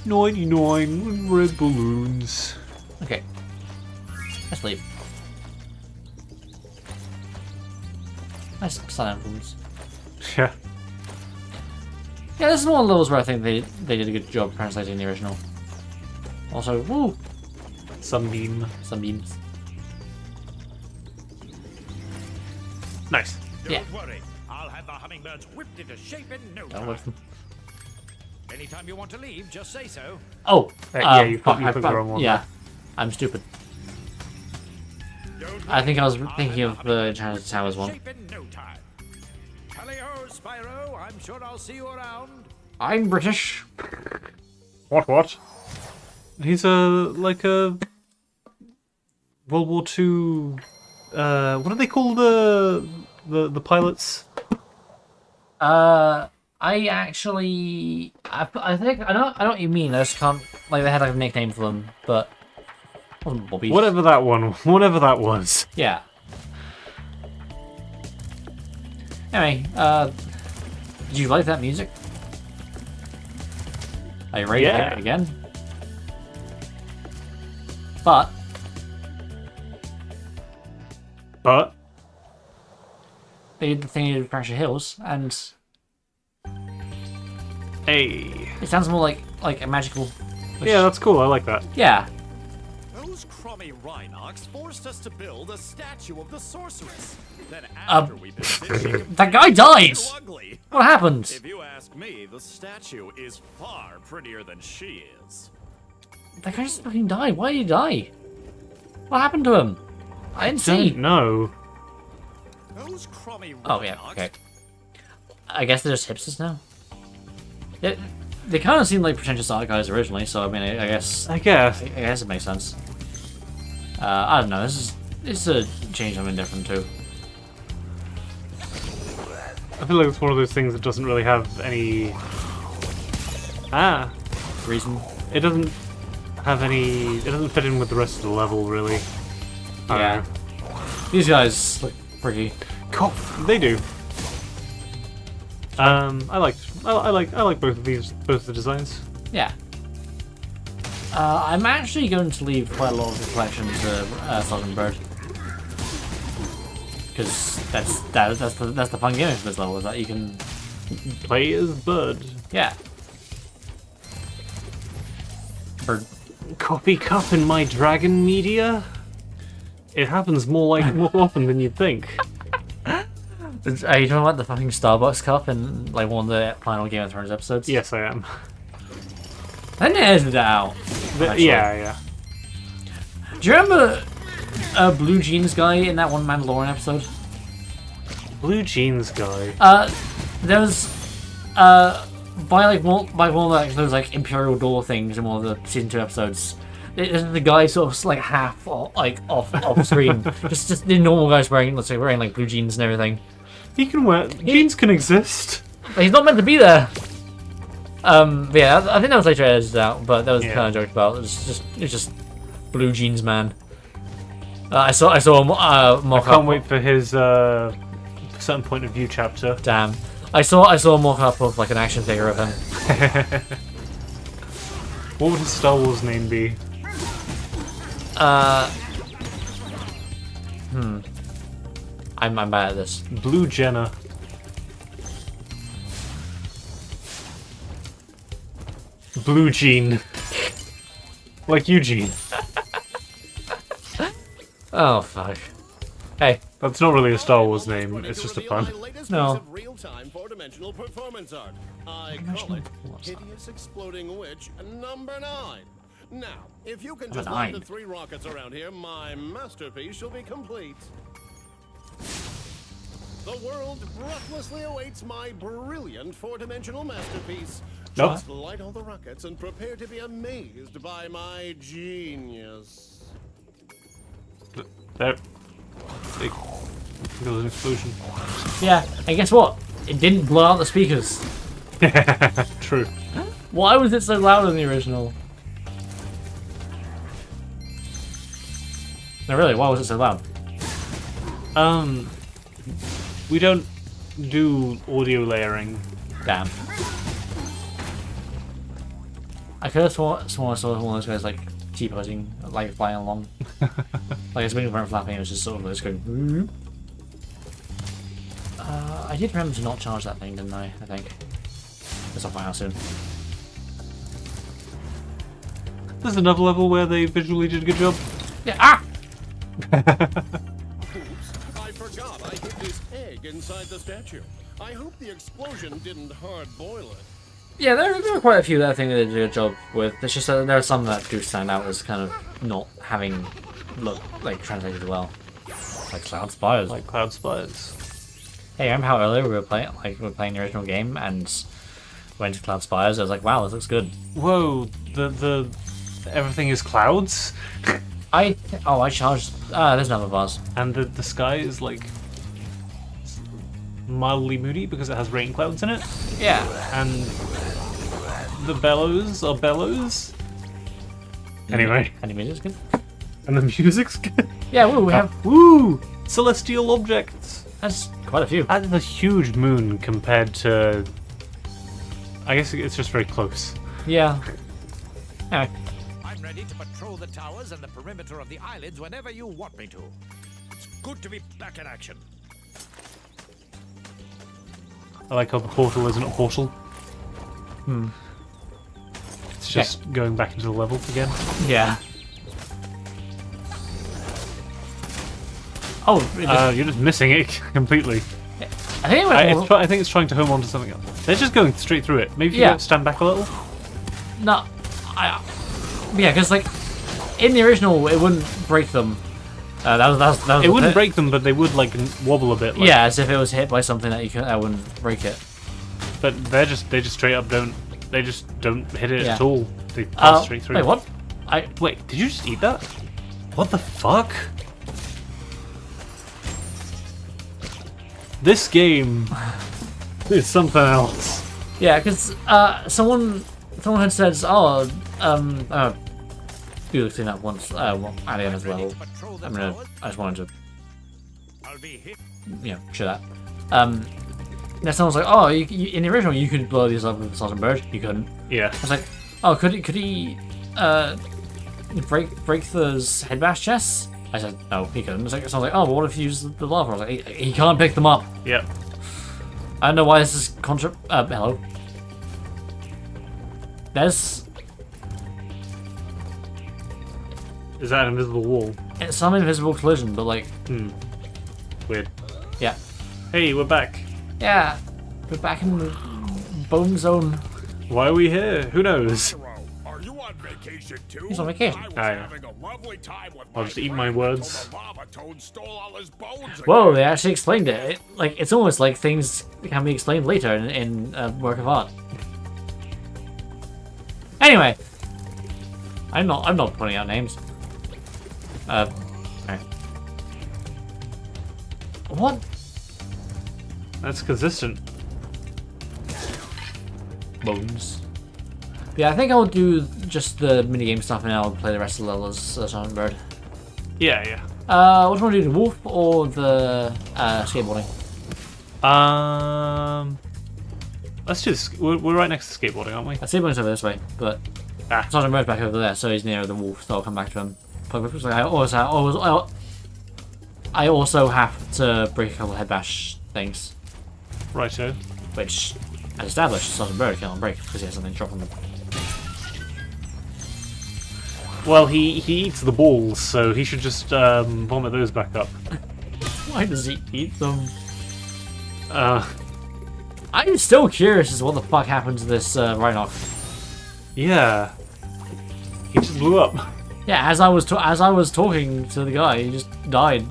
99 red balloons. Okay. Let's leave. Nice sun emblems. Yeah. Yeah, this is one of those where I think they did a good job translating the original. Also, woo! Sunbeam. Some beams. Nice. Don't worry. I'll have the hummingbirds whipped into shape in no Oh, time. what's- Anytime you want to leave, just say so. oh, Yeah, you put fuck, the wrong one yeah, I'm stupid. Don't I think I was worry, I'll thinking have of the the hummingbirds Enchanted Towers one. shape in no time. Tally-ho, Spyro. I'm sure I'll see you around. I'm British. What? He's like a World War II. What do they call the pilots? I actually, I think I know what you mean. I just can't like they had like a nickname for them, but it wasn't Bobby. Whatever that was. Yeah. Anyway, did you like that music? Are you ready to hear Yeah. it again? But they did the thing with Pressure Hills, and hey. it sounds more like a magical. Yeah, that's cool. I like that. Yeah. Those crummy Rhinox forced us to build a statue of the sorceress. Then Uh, after we built it, she That guy died. so ugly. What happened? If you ask me, the statue is far prettier than she is. That guy just fucking died. Why did he die? What happened to him? I didn't see. No. Those crummy Oh yeah, Rhinox- okay. I guess they're just hipsters now. They kind of seemed like pretentious art guys originally, so I mean, I guess I guess. it makes sense. I don't know. It's a change I'm indifferent to. I feel like it's one of those things that doesn't really have any Reason. it doesn't have any. It doesn't fit in with the rest of the level, really. I Yeah. don't know. These guys look pretty. Cool. They do. I like both of the designs. Yeah. I'm actually going to leave quite a lot of the collection to Southern Bird. Because that's the fun gimmick of this level, is that you can Play as Bird. yeah. Bird. Copy cup in my dragon media. It happens more often than you'd think. Are you talking about the fucking Starbucks cup in like one of the final Game of Thrones episodes? Yes, I am. I didn't edit that out. actually. Yeah. Do you remember Blue Jeans guy in that one Mandalorian episode? Blue jeans guy. There was by one of like, those like Imperial Door things in one of the season 2 episodes. The guy sort of like half off screen, just the normal guys wearing like blue jeans and everything. He can wear jeans can exist. But he's not meant to be there. But yeah, I think that was later edited out, but that was the Yeah. kind of joke about. It's just blue jeans man. I saw a mock Can't up. wait for his certain point of view chapter. Damn, I saw a mock up of like an action figure of him. What would his Star Wars name be? I'm bad at this. Blue Jenna. Blue Jean. Like Eugene. Oh fuck. Hey, That's not really a Star Wars name, it's just a pun. No. Real-time four-dimensional performance art. I call it Hideous Exploding Witch number 9. Now, if you can just land the 9. 3 rockets around here, my masterpiece shall be complete. The world breathlessly awaits my brilliant 4-dimensional masterpiece. Nope. Just light all the rockets and prepare to be amazed by my genius. There was an explosion. yeah, and guess what? It didn't blow out the speakers. True. Why was it so loud in the original? No, really, why was it so loud? We don't do audio layering. Damn. I could have sworn I saw one of those guys like T-posing, like flying along. Like his wings weren't flapping, it was just sort of just going. I did remember to not charge that thing, didn't I? I think. It's off my house soon. There's another level where they visually did a good job. Yeah, ah! Oops, I forgot I hid this egg inside the statue. I hope the explosion didn't hard boil it. Yeah, there are quite a few that I think they did a good job with. It's just that there are some that do stand out as kind of not having translated well. Like Cloud Spires. Like Cloud Spires. Hey, remember how earlier we were playing the original game and went to Cloud Spires? I was like, wow, this looks good. Whoa, the everything is clouds? I charged. There's another vase. And the sky is like mildly moody because it has rain clouds in it. Yeah. And the bellows are bellows. Anyway. And the music's good. And the music's good. Yeah, we have. Woo! Celestial objects. That's quite a few. That is a huge moon compared to. I guess it's just very close. Yeah. Anyway. I'm ready to patrol the towers and the perimeter of the islands whenever you want me to. It's good to be back in action. I like how the portal isn't a portal. It's just going back into the level again. Yeah. Oh, You're just missing it completely. I think it went more... I think it's trying to home onto something else. They're just going straight through it. Maybe you Yeah. don't stand back a little. No, yeah, because like in the original, it wouldn't break them. That was It wouldn't break them, but they would like wobble a bit. Like, yeah, as if it was hit by something that wouldn't break it. But they just straight up don't. They just don't hit it Yeah. at all. They pass straight through. Wait, what? Wait, did you just eat that? What the fuck? This game is something else. Yeah, because someone had said, "Oh, you clean up once, Alien as well." I just wanted to, share that. Then someone's like, "Oh, in the original, you could blow these up with a Sergeant Bird. You couldn't." Yeah. I was like, "Oh, could he break those head bash chests?" I said, "No, he couldn't." So I was like, "Oh, but what if you use the lava?" I was like, "He can't pick them up." Yep. I don't know why this is hello. There's Is that an invisible wall? it's some invisible collision, but like, Weird. yeah. Hey, we're back. Yeah, we're back in the bone zone. Why are we here? Who knows? Are you on vacation too? He's on vacation. I was Ah, yeah. having a lovely time with I'll my just eat my friends words. until the lava toad stole all his bones Whoa, again. they actually explained it. It's almost like things can be explained later in a work of art. Anyway, I'm not pointing out names. Okay. What? That's consistent. Bones. Yeah, I think I'll do just the minigame stuff and I'll play the rest of the level as Sergeant Bird. Yeah, yeah. What do you want to do, the wolf or the skateboarding? Let's do this. We're right next to skateboarding, aren't we? Skateboarding's over this way, but Sergeant Bird's back over there, so he's near the wolf, so I'll come back to him. I also have to break a couple of head bash things, Righto. which, as established, Sergeant Bird cannot break because he has something dropped on them. Well, he eats the balls, so he should just vomit those back up. Why does he eat them? I'm still curious as to what the fuck happened to this Rhinoc. Yeah. He just blew up. Yeah, as I was talking to the guy, he just died.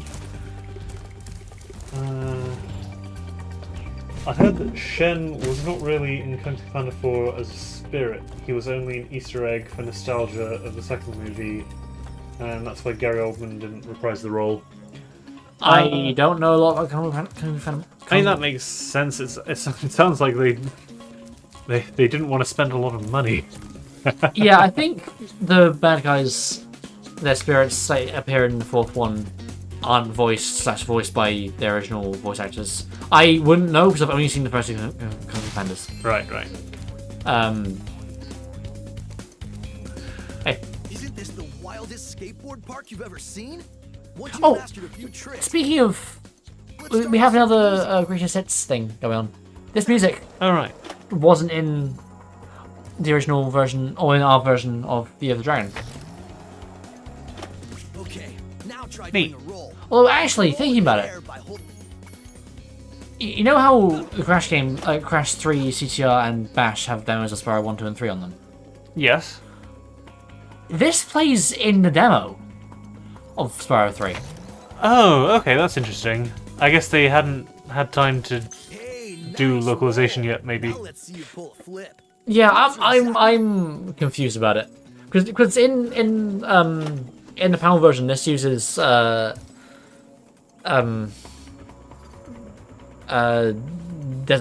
I heard that Shen was not really in Kung Fu Panda 4 as a spirit. He was only an Easter egg for nostalgia of the second movie, and that's why Gary Oldman didn't reprise the role. I don't know a lot about Kung Fu. I mean, that makes sense. It sounds like they didn't want to spend a lot of money. Yeah, I think the bad guys, their spirits appear in the fourth one, aren't voiced by their original voice actors. I wouldn't know because I've only seen the first two Kung Fu Pandas. Right. Hey. Isn't this the wildest skateboard park you've ever seen? Once you Oh, mastered a few tricks, speaking of, we have another greatest hits thing going on. This music Alright. wasn't in the original version or in our version of The Year of the Dragon. okay, now try Neat. doing a roll. Although actually, thinking about it, you know how the Crash game, Crash 3, CTR, and Bash have demos of Spyro 1, 2, and 3 on them? Yes. This plays in the demo of Spyro 3. Oh, okay, that's interesting. I guess they hadn't had time to Hey, do nice localization roll. yet, maybe. Now let's see you pull a flip. Yeah, I'm confused about it because in the PAL version this uses Desert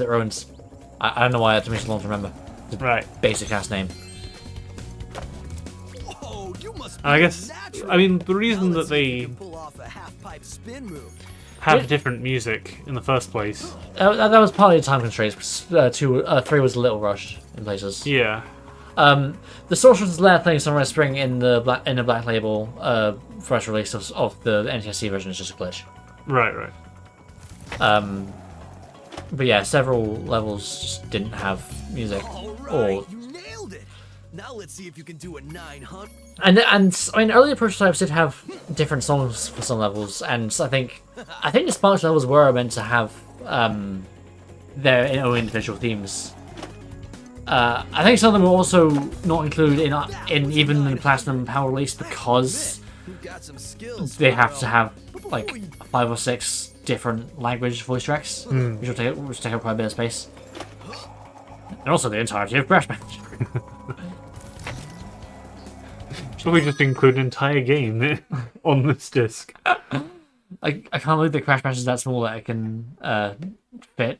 Ruins. I don't know why that took me so long to remember. Right. Basic ass name. Oh, you must be I guess, natural. I mean, the reason Now that let's see if you they can pull off a half-pipe spin move. have different music in the first place. That was partly the time constraints. 3 was a little rushed in places. Yeah. The Sorcerer's Lair playing Summer and Spring in the Black Label first release of the NTSC version is just a glitch. Right. But yeah, several levels just didn't have music. All Or right, you nailed it. Now let's see if you can do a 900. and I mean earlier prototypes did have different songs for some levels, and I think the Sparks levels were meant to have their own individual themes. I think some of them are also not included in even the Platinum Power release because they have to have like 5 or 6 different language voice tracks, which will take up quite a bit of space. And also the entirety of Crash Bandicoot. Should we just include an entire game on this disc? I can't believe the Crash Bandicoot is that small that I can fit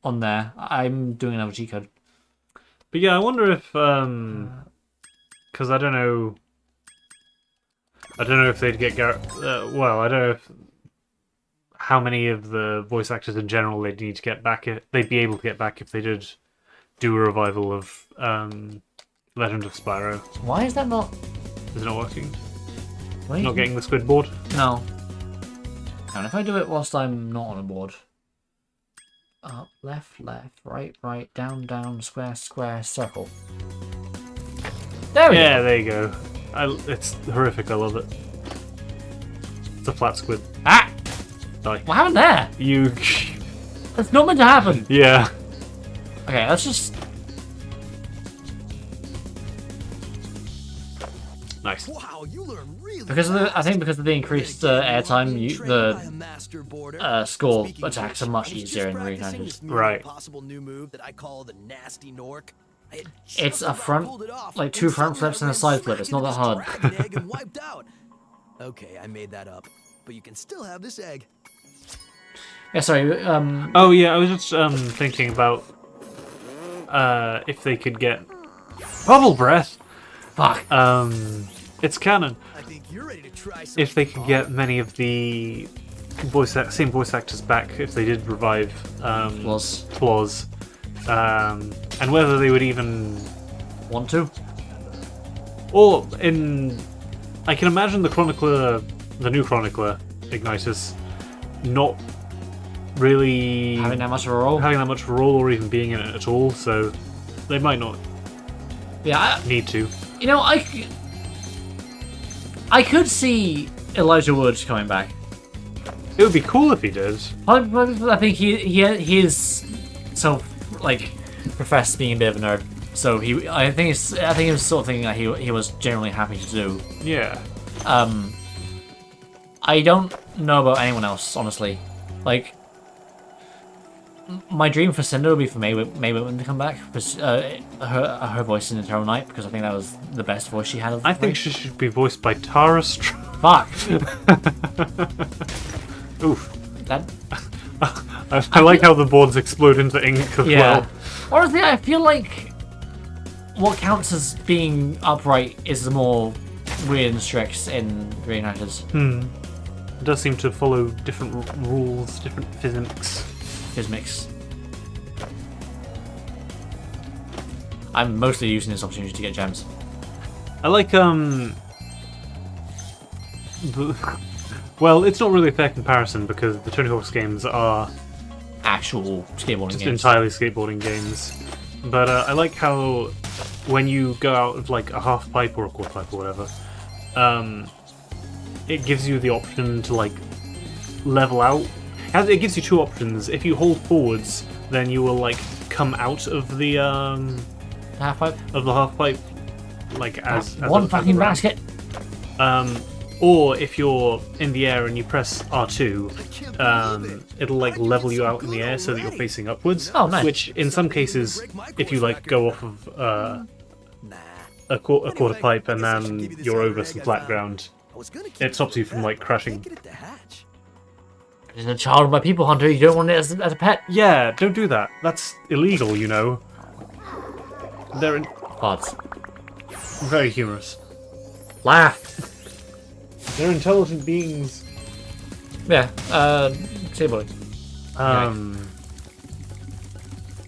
on there. I'm doing another G code. But yeah, I wonder if because I don't know if they'd get well, I don't know if how many of the voice actors in general they'd need to get back. They'd be able to get back if they did do a revival of Legend of Spyro. Why is that not? Is it not working? Wait. Not getting the squid board? No. And if I do it whilst I'm not on a board. Up, left, left, right, right, down, square, square, circle. There we go. Yeah, there you go. It's horrific. I love it. It's a flat squid. Ah! Die. What happened there? You. That's not meant to happen. Yeah. Okay, let's just. Nice. Wow, you learn really Because of the, I think because of the increased airtime, the score attacks are much easier in Reignited. Right. Possible new move that I call the nasty Nork. It's a front, like 2 front flips and a side flip. It's not that hard. Okay, I made that up, but you can still have this egg. Yeah, sorry. Oh yeah, I was just thinking about if they could get bubble breath. Fuck. It's canon. I think you're ready to try some. If they could get many of the same voice actors back, if they did revive Claus, and whether they would even want to, or I can imagine the new Chronicler Ignitus, not really having that much of a role, or even being in it at all. So they might not. Yeah, need to. You know, I could see Elijah Wood coming back. It would be cool if he did. I think he is professed being a bit of a nerd. So I think it's the sort of thing that he was generally happy to do. Yeah. I don't know about anyone else, honestly. Like, my dream for Cinder would be for May Whitman to come back, because her voice in Eternal Night, because I think that was the best voice she had. I think she should be voiced by Tara Fuck. Oof. That. I like how the boards explode into ink as well. Honestly, I feel like what counts as being upright is the more weird and strict in Reignited. It does seem to follow different rules, different physics. I'm mostly using this opportunity to get gems. I like well, it's not really a fair comparison because the Tony Hawk's games are actual skateboarding just games. entirely skateboarding games. But I like how when you go out of like a half pipe or a quarter pipe or whatever, it gives you the option to like level out. It gives you 2 options. If you hold forwards, then you will like come out of the half pipe. Like as one fucking basket. Or if you're in the air and you press R2, it'll like level you out in the air so that you're facing upwards. Oh, nice. Which in some cases, if you like go off of a quarter pipe and then you're over some flat ground, it stops you from like crashing. It's a child by people, Hunter. You don't want it as a pet. Yeah, don't do that. That's illegal, you know. They're Pods. very humorous. Laugh. They're intelligent beings. Yeah. Skateboarding.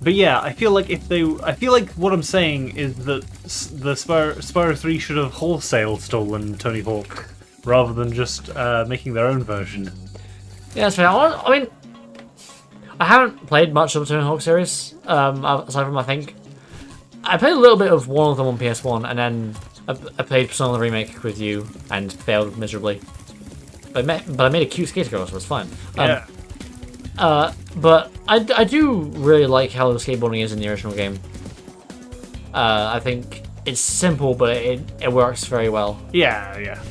But yeah, I feel like what I'm saying is that the Spyro 3 should have wholesale stolen Tony Hawk rather than just making their own version. Yeah, that's fair. I mean, I haven't played much of the Tony Hawk series, aside from, I think, I played a little bit of one of them on PS1, and then I played Persona the Remake with you, and failed miserably. But I made a cute skater girl, so it was fine. Yeah. But I do really like how the skateboarding is in the original game. I think it's simple, but it works very well. Yeah, yeah.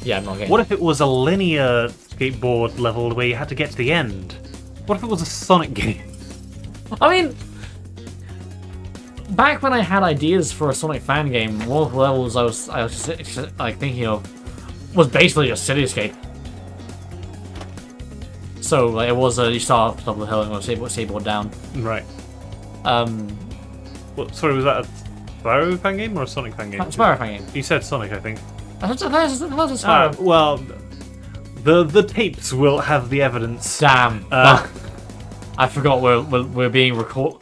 Yeah, I'm not getting. What if it was a linear skateboard level where you had to get to the end? What if it was a Sonic game? I mean, back when I had ideas for a Sonic fan game, one of the levels I was just, like thinking of was basically just Cityscape. So like, it was you start off top of the hill and go skateboard down. Right. Well, sorry, was that a Spyro fan game or a Sonic fan game? Spyro fan game. You said Sonic, I think. I thought it was Spyro. Well, the tapes will have the evidence. Damn. I forgot we're being recorded.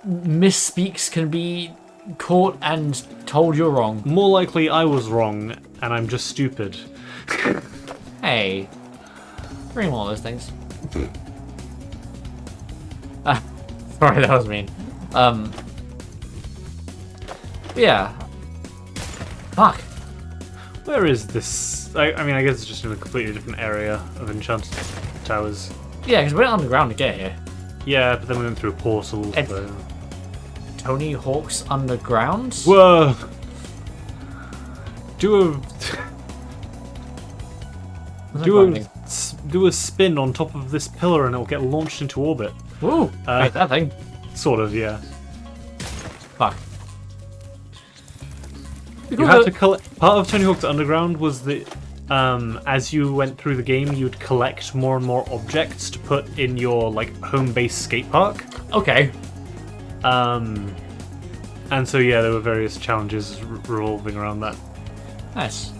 Misspeaks can be caught and told you're wrong. More likely I was wrong, and I'm just stupid. Hey. Bring one of those things. Sorry, that was mean. Yeah. Fuck. Where is this? I mean, I guess it's just in a completely different area of Enchanted Towers. Yeah, because we went underground to get here. Yeah, but then we went through a portal. And Tony Hawk's Underground? Whoa! Do a spin on top of this pillar and it'll get launched into orbit. Woo! Wait, that thing. Sort of, yeah. Fuck. You had to collect. Part of Tony Hawk's Underground was that as you went through the game, you'd collect more and more objects to put in your like home-based skate park. Okay. And so yeah, there were various challenges revolving around that. Nice.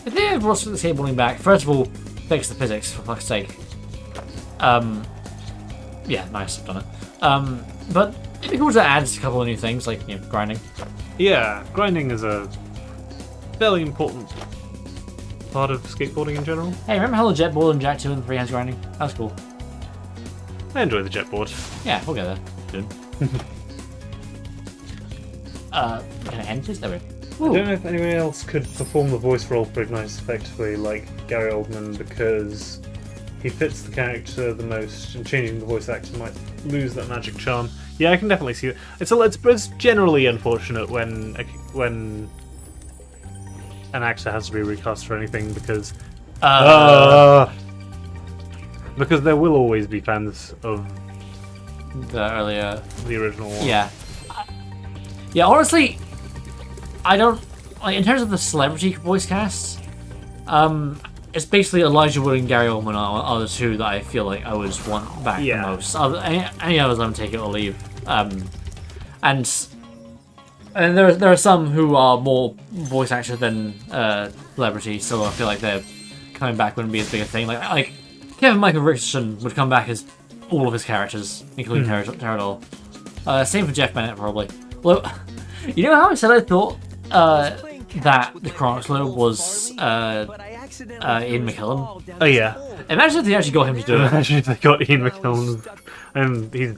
If they ever brought the skateboarding back, first of all, fix the physics for fuck's sake. Yeah, nice, I've done it. But it'd be cool to add a couple of new things like grinding. Yeah, grinding is a fairly important part of skateboarding in general. Hey, remember how the jetboard in Jak 2 and 3 has grinding? That's cool. I enjoy the jetboard. Yeah, we'll get there soon. Can I end this? There we go. I don't know if anyone else could perform the voice role for Ignite effectively like Gary Oldman because he fits the character the most, and changing the voice actor might lose that magic charm. Yeah, I can definitely see it. It's generally unfortunate when an actor has to be recast for anything because there will always be fans of the original one. Yeah. Yeah, honestly, I don't like in terms of the celebrity voice cast. It's basically Elijah Wood and Gary Oldman are the two that I feel like I would want back the most. Any others, I'm take it or leave. And there are some who are more voice actors than celebrity, so I feel like they're coming back wouldn't be as big a thing. Like Kevin Michael Richardson would come back as all of his characters, including Pterodol. Same for Jeff Bennett, probably. Well, you know how I said I thought that the Chronicler was Ian McKellen? Oh yeah. Imagine if they actually got him to do it. Imagine if they got Ian McKellen and he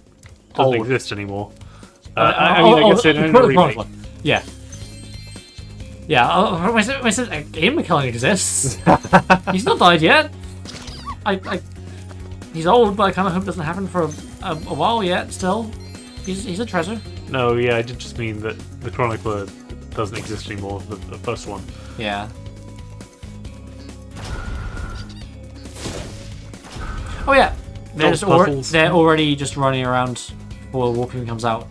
doesn't exist anymore. I guess in a remake. Yeah. Yeah, I said Ian McKellen exists. He's not died yet. He's old, but I kind of hope it doesn't happen for a while yet. Still, he's a treasure. No, yeah, I did just mean that the Chronicler doesn't exist anymore. The first one. Yeah. Oh yeah, they're already just running around before the Warping comes out.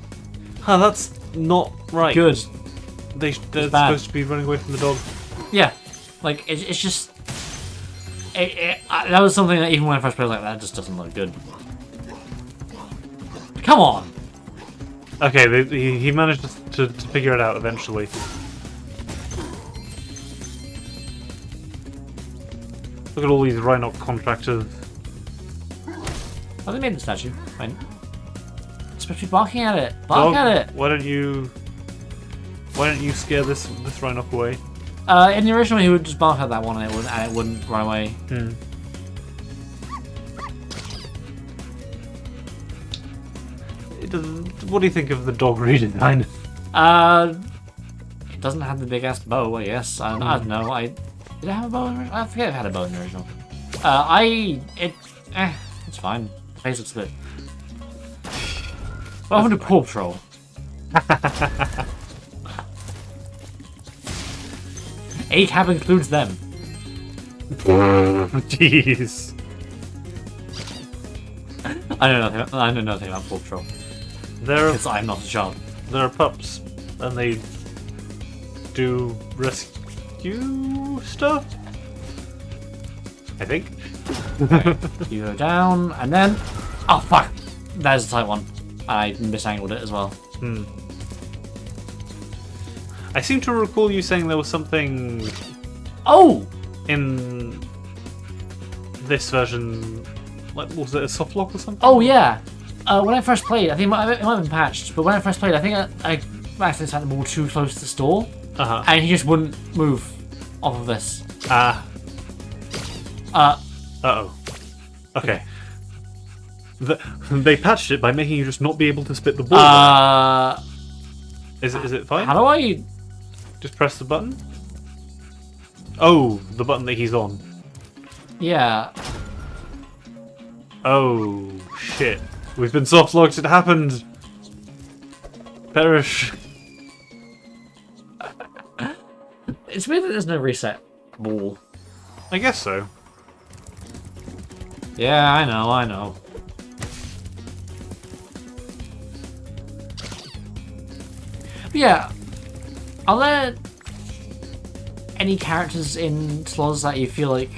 Huh, that's not right. Good. They're supposed to be running away from the dog. Yeah, like it's just. That was something that even when I first played, that just doesn't look good. Come on. Okay, he managed to figure it out eventually. Look at all these Rhinoc contractors. Oh, they made the statue. Fine. It's supposed to be barking at it. Bark at it. Why don't you scare this Rhinoc away? In the original, he would just bark at that one and it wouldn't run away. What do you think of the dog redesign? It doesn't have the big ass bow, I guess. I don't know. Did I have a bow in the original? I forget if I had a bow in the original. It's fine. The face looks good. Welcome to Paw Patrol. A-cab includes them. Jeez. I know nothing about Paw Patrol. Because I'm not a child. There are pups, and they do rescue stuff. I think. Okay. You go down, and then... Oh, fuck! That is a tight one. I misangled it as well. I seem to recall you saying there was something... Oh! In this version... Like, was it a soft lock or something? Oh, yeah! When I first played, I think it might have been patched, but when I first played, I think I accidentally sat the ball too close to the store, and he just wouldn't move off of this. Uh-oh. Okay. They patched it by making you just not be able to spit the ball. Is it fine? How do I... Just press the button? Oh, the button that he's on. Yeah. Oh, shit. We've been soft-locked, it happened! Perish. It's weird that there's no reset ball. I guess so. Yeah, I know. But yeah, are there any characters in Sloz that you feel like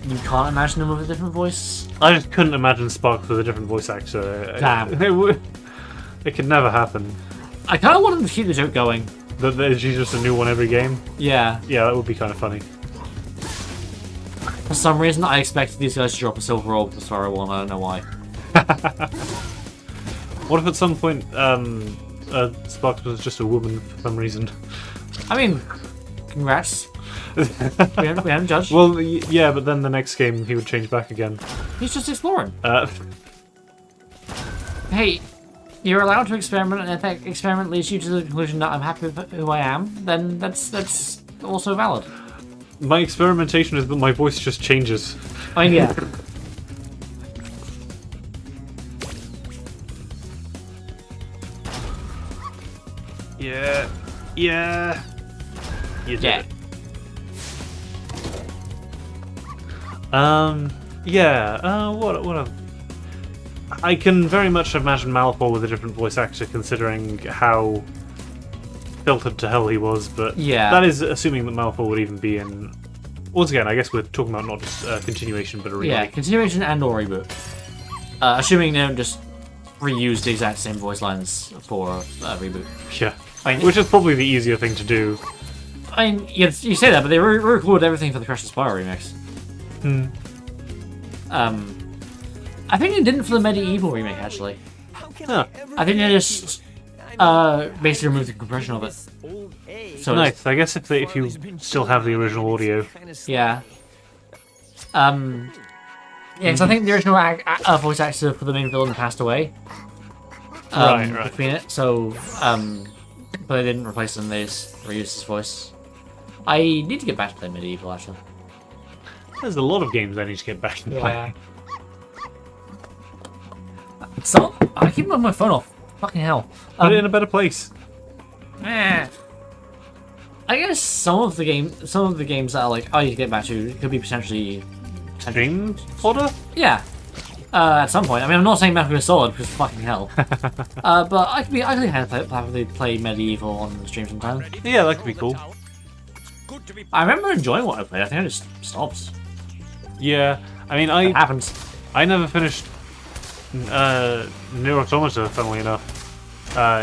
you can't imagine them with a different voice? I just couldn't imagine Sparks with a different voice actor. Damn. It could never happen. I kind of want them to keep the joke going. That she's just a new one every game? Yeah. Yeah, that would be kind of funny. For some reason, I expected these guys to drop a silver orb for Spyro 1. I don't know why. What if at some point Sparks was just a woman for some reason? I mean, congrats. we haven't judged. Well, yeah, but then the next game he would change back again. He's just exploring. Hey, you're allowed to experiment, and if that experiment leads you to the conclusion that I'm happy with who I am, then that's also valid. My experimentation is that my voice just changes. I mean, yeah. Yeah. You did it. What I can very much imagine Malfoy with a different voice actor, considering how filtered to hell he was, but yeah, that is assuming that Malfoy would even be in... Once again, I guess we're talking about not just continuation, but a remake. Yeah, continuation and/or reboot. Assuming they don't just reuse the exact same voice lines for a reboot. Yeah, I mean, which is probably the easier thing to do. I mean, you say that, but they re-recorded everything for the Crash of Spyro remix. I think they didn't for the Medieval remake, actually. Huh. I think they just basically removed the compression of it. So nice. I guess if you still have the original audio. Yeah. Yeah, because I think the original voice actor for the main villain passed away. Right. Between it, so but they didn't replace him. They just reused his voice. I need to get back to play Medieval, actually. There's a lot of games I need to get back to play. So I keep my phone off. Fucking hell. Put it in a better place. I guess some of the games that are like, oh, you get back to could be potentially Stream fodder? Yeah. At some point. I mean, I'm not saying Metal Gear Solid because fucking hell. But I could happily play Medieval on the stream sometime. Yeah, that could be cool. I remember enjoying what I played. I think I just stopped. Yeah, I mean, It happens. I never finished Nier Automata, funnily enough.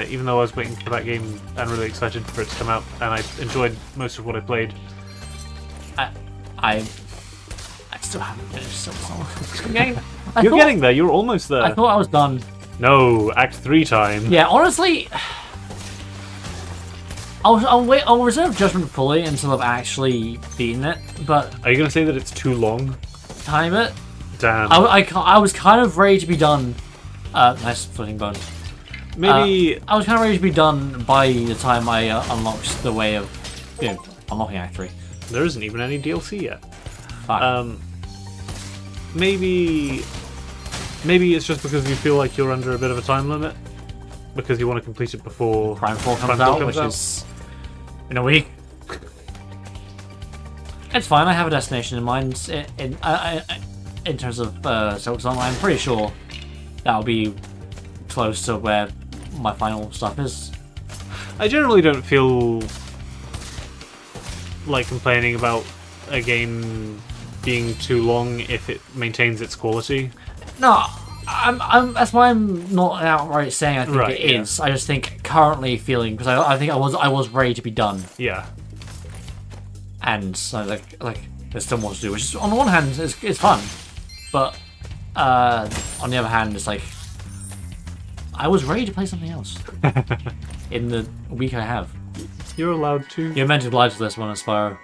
Even though I was waiting for that game and really excited for it to come out, and I enjoyed most of what I played. I still haven't finished some game. You're getting there. You're almost there. I thought I was done. No, Act 3 time. Yeah, honestly, I'll reserve judgment fully until I've actually beaten it. But are you gonna say that it's too long? Time it. Damn. I was kind of ready to be done. Nice footing bone. Maybe I was kind of ready to be done by the time I unlocked the way of, unlocking Act 3. there isn't even any DLC yet. Fuck. Maybe it's just because you feel like you're under a bit of a time limit because you want to complete it before Prime 4 comes Prime 4 out, which is in a week. It's fine. I have a destination in mind. In terms of Silk Song, I'm pretty sure that'll be close to where my final stuff is. I generally don't feel like complaining about a game being too long if it maintains its quality. No, that's why I'm not outright saying I think Right, it is. I just think currently feeling, because I think I was ready to be done, Yeah. and so like there's still more to do. Which is, on the one hand, it's fun, but on the other hand, it's like I was ready to play something else in the week I have. You're allowed to. You're meant to glide to this one, Spyro.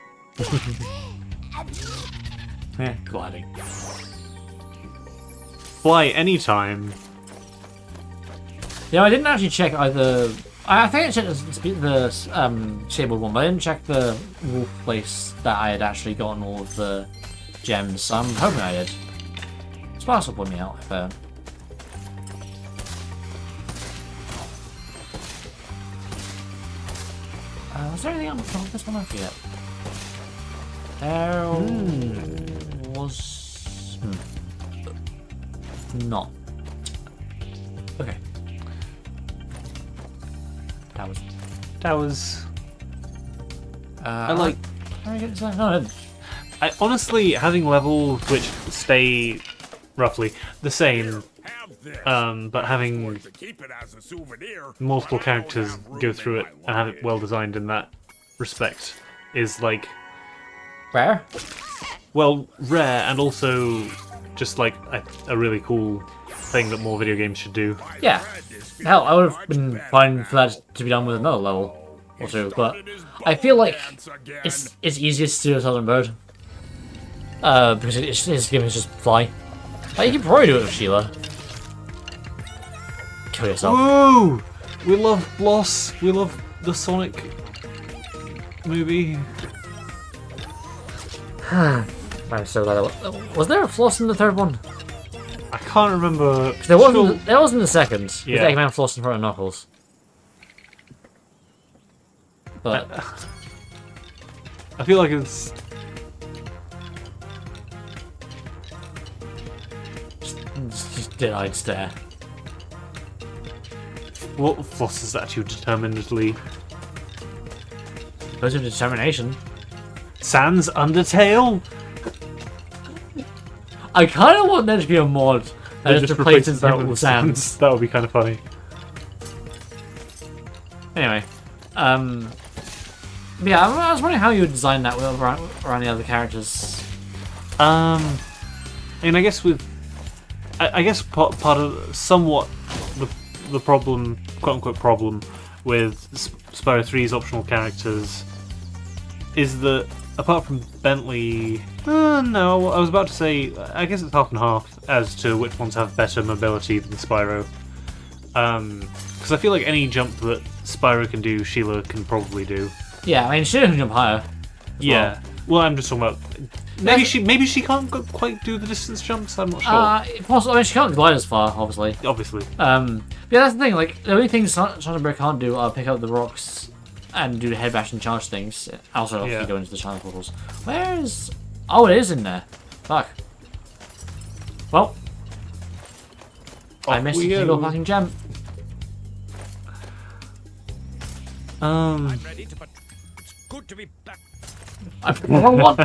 Yeah, gliding. Fly anytime. Yeah, I didn't actually check either. I think I checked the Shabled one, but I didn't check the wolf place that I had actually gotten all of the gems. So I'm hoping I did. Sparks will put me out if was there anything else on this one? I forget. There was not. Okay. That was. I like. Can I get this? No, I honestly, having levels which stay roughly the same, but having multiple characters go through it and have it well designed in that respect is like rare. Well, rare and also just like a really cool thing that more video games should do. Yeah. Hell, I would have been fine for that to be done with another level or two, but I feel like it's easiest to do a Southern Bird. Because it's giving us just fly. Like, you can probably do it with Sheila. Kill yourself. Woo! We love Bloss. We love the Sonic movie. I'm so glad. Was there a floss in the third one? I can't remember. There wasn't. There wasn't the second. Yeah. With Eggman floss in front of Knuckles. But I feel like it's. just dead-eyed stare. What Floss's attitude determinedly? Bit of determination. Sans Undertale? I kind of want there to be a mod that just replaces that with Sans. That would be kind of funny. Anyway, yeah, I was wondering how you would design that around the other characters. I mean, I guess with, I guess part of somewhat the problem, quote unquote problem, with Spyro 3's optional characters is that apart from Bentley, no, I was about to say, I guess it's half and half as to which ones have better mobility than Spyro. Because I feel like any jump that Spyro can do, Sheila can probably do. Yeah, I mean, she can jump higher. Yeah. Well, I'm just talking about. Maybe she can't quite do the distance jumps. I'm not sure. Possibly. I mean, she can't glide as far, obviously. Obviously. But yeah, that's the thing. Like, the only things Shiner can't do are pick up the rocks and do the head bash and charge things. Also, if you go into the Shiner portals. Where is? Oh, it is in there. Fuck. Well, I missed a single fucking gem. I'm ready to, but it's good to be back. I picked the wrong one.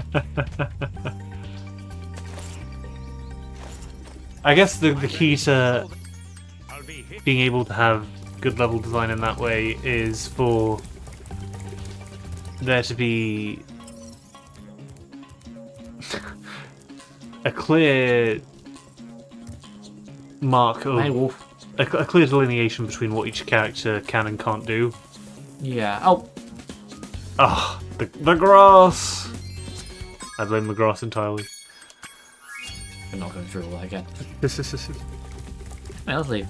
I guess the key to being able to have good level design in that way is for there to be a clear mark of a clear delineation between what each character can and can't do. Yeah. Oh. Ah, the grass. I blame the grass entirely. I'm not going through all that again. This. Man, let's leave.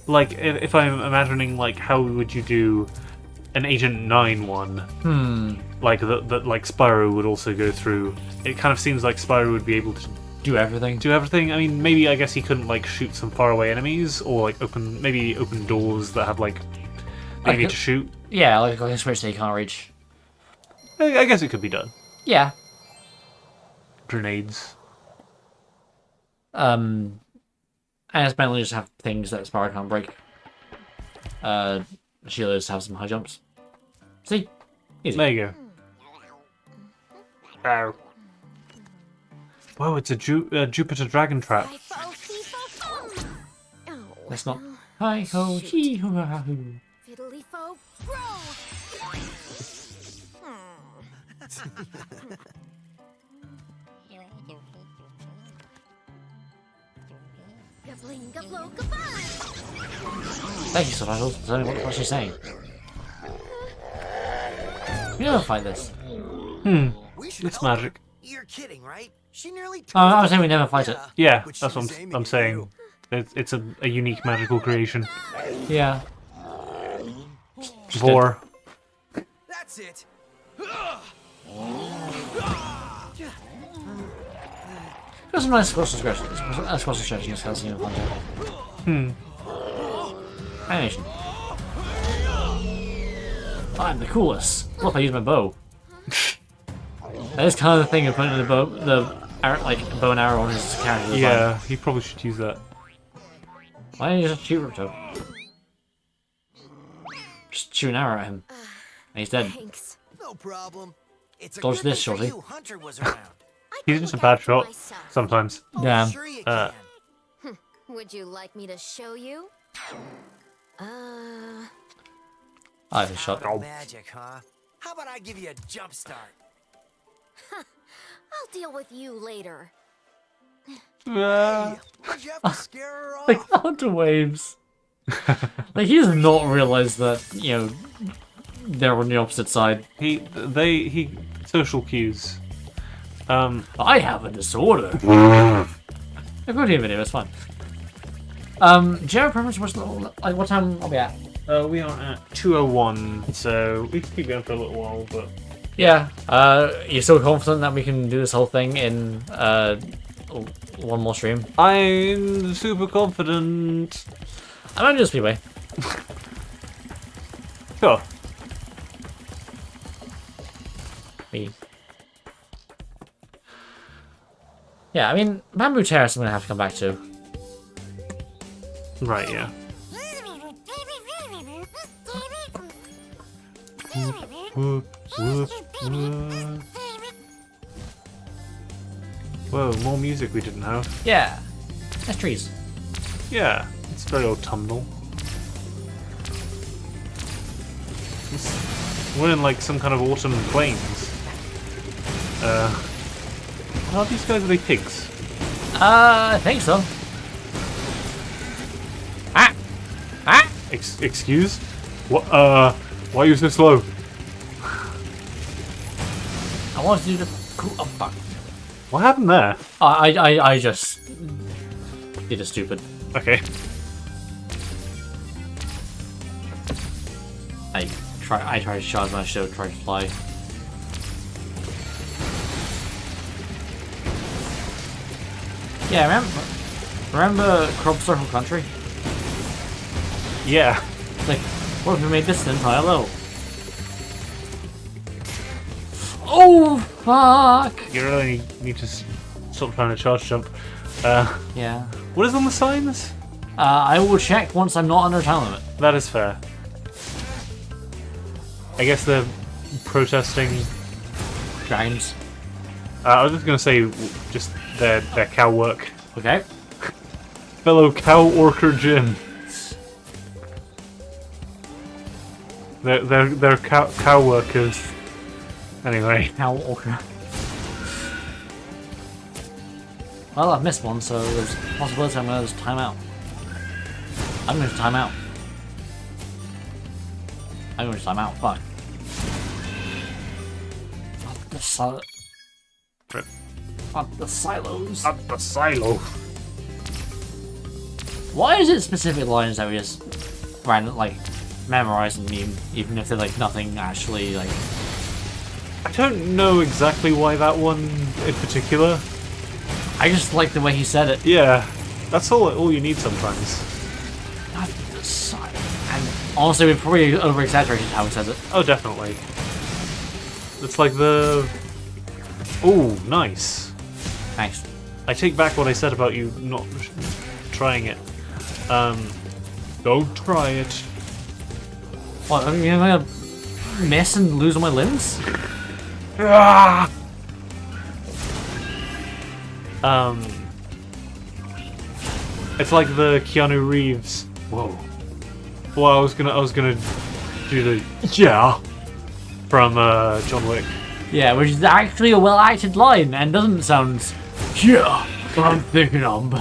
like if I'm imagining like how would you do an Agent 9 one, like that like Spyro would also go through. It kind of seems like Spyro would be able to Do everything. do everything. I mean, maybe I guess he couldn't like shoot some faraway enemies or like open doors that have like maybe Like to shoot. Yeah, like a switch that you can't reach. I guess it could be done. Yeah. Grenades. And it's mainly just have things that Spyro can't break. Sheila's have some high jumps. See? Easy. There you go. Ow. Whoa, it's a Jupiter Dragon Trap. Let's not. Hi ho, hee ho ha hoo. Fiddly fo, grow. Thank you, subtitles. I don't know what she's saying. You never fight this. We should It's help her. magic. You're kidding, right? She nearly Oh, I was saying we never fight it. Yeah, But that's she what was aiming I'm at saying. It's a unique magical creation. Yeah. Vor. That's it. Got some nice cross stretches. Cross stretching as hell, seeing Animation. I'm the coolest. Look, I use my bow. That is kind of the thing of putting the bow and arrow on his character. as well. Yeah, he probably should use that. Why don't you just shoot Ripto? Just shoot an arrow at him. And he's dead. Thanks. No problem. It's a Dodge good this, thing for shorty. you Hunter was around. I He's can just a look bad out for shot myself. sometimes. Oh, Damn. sure you Uh, can. Would you like me to show you? I have a shot. Power magic, huh? How about I give you a jump start? I'll deal with you later. Why'd you have to scare her off? Like, Hunter waves. Like, he does not realize that, you know, they're on the opposite side. He social cues. I have a disorder. I've got a video, it's fine. Do you have a preference for like what time I'll be at? We are at 2:01, so we can keep going for a little while, but Yeah. You're still confident that we can do this whole thing in one more stream? I'm super confident. I might do a speedway. Sure. Me. Yeah, I mean, Bamboo Terrace I'm gonna have to come back to. Right, yeah. Whoa, more music we didn't have. Yeah. That's trees. Yeah, it's very autumnal. We're in like some kind of autumn plains. Are these guys, are they pigs? I think so. Excuse? What? Why are you so slow? I want to do the cool. Oh fuck! What happened there? I just did a stupid. Okay. I tried to charge my shield, tried to fly. Yeah, remember Crop Circle Country? Yeah. Like, what if we made this an entire level? Oh fuck! You really need to stop trying to charge jump. Yeah. What is on the signs? I will check once I'm not under time limit. That is fair. I guess they're protesting. Dragons. I was just gonna say, just their cow work. Okay. Fellow cow orker Jim. They're cow workers. Anyway. Cow orca. Well, I've missed one, so there's a possibility I'm going to just time out. I'm going to time out. I'm going to time out. Fuck. Fuck the silo. Fuck the silos. At the silo. Why is it specific lines that we just like memorize and meme, even if they're like nothing actually like? I don't know exactly why that one in particular. I just like the way he said it. Yeah, that's all you need sometimes. And honestly, we probably over-exaggerated how he says it. Oh, definitely. It's like the... Oh, nice. Thanks. I take back what I said about you not trying it. Don't try it. What, I'm gonna miss and lose all my limbs? Ah! It's like the Keanu Reeves. Whoa. Well, I was gonna do the yeah from John Wick. Yeah, which is actually a well-acted line and doesn't sound yeah. I'm thinking of.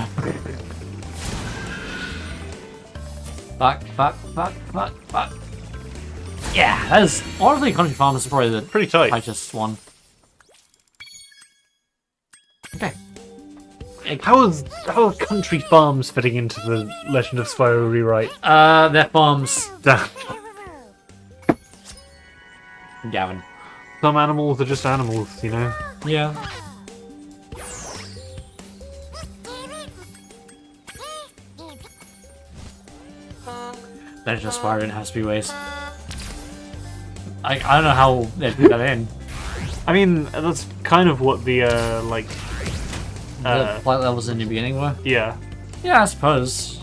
Fuck. Yeah, that is honestly Country Farmers is probably the Pretty tight. tightest one. Okay. How are country farms fitting into the Legend of Spyro rewrite? They're farms. Damn. Gavin. Some animals are just animals, you know? Yeah. Legend of Spyro has to be ways. I don't know how they put that in. I mean, that's kind of what the, like... The flight levels in the beginning were? Yeah. Yeah, I suppose.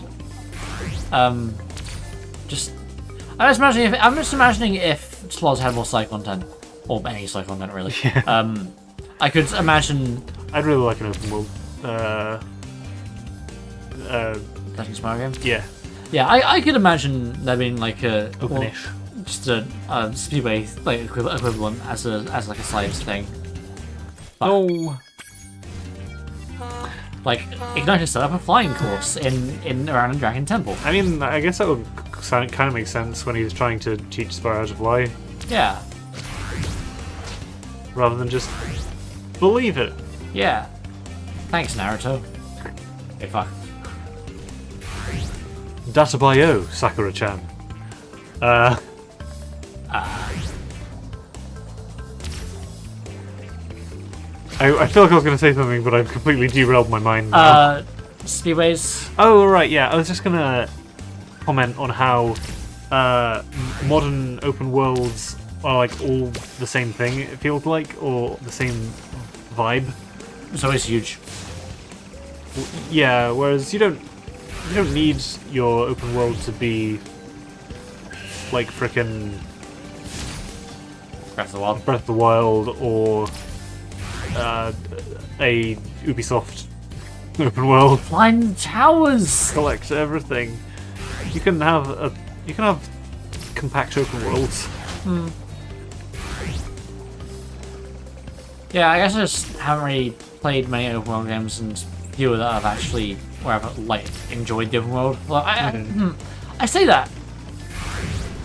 I'm just imagining if slots had more side content. Or any side content, really. Yeah. I could imagine... I'd really like an open world, Legend of Spyro game? yeah. Yeah, I could imagine there being like a... Openish. Well, just a Speedway like equivalent as like a side thing. But, Oh. like, Ignite set up a flying course in around a Dragon Temple. I mean, I guess that would kind of make sense when he was trying to teach Spyro how to fly, Yeah, rather than just believe it. yeah. Thanks, Naruto. Okay, fuck. Databayo, Sakura-chan. I feel like I was going to say something, but I've completely derailed my mind now. Speedways. Oh, right, yeah. I was just going to comment on how modern open worlds are like all the same thing, it feels like, or the same vibe. It's always huge. Yeah, whereas you don't need your open world to be like frickin' Breath of the Wild. Breath of the Wild or a Ubisoft open world. Flying towers. Collect everything. You can have compact open worlds. Yeah, I guess I just haven't really played many open world games, and fewer that I've actually where I've like enjoyed the open world. Well, I say that.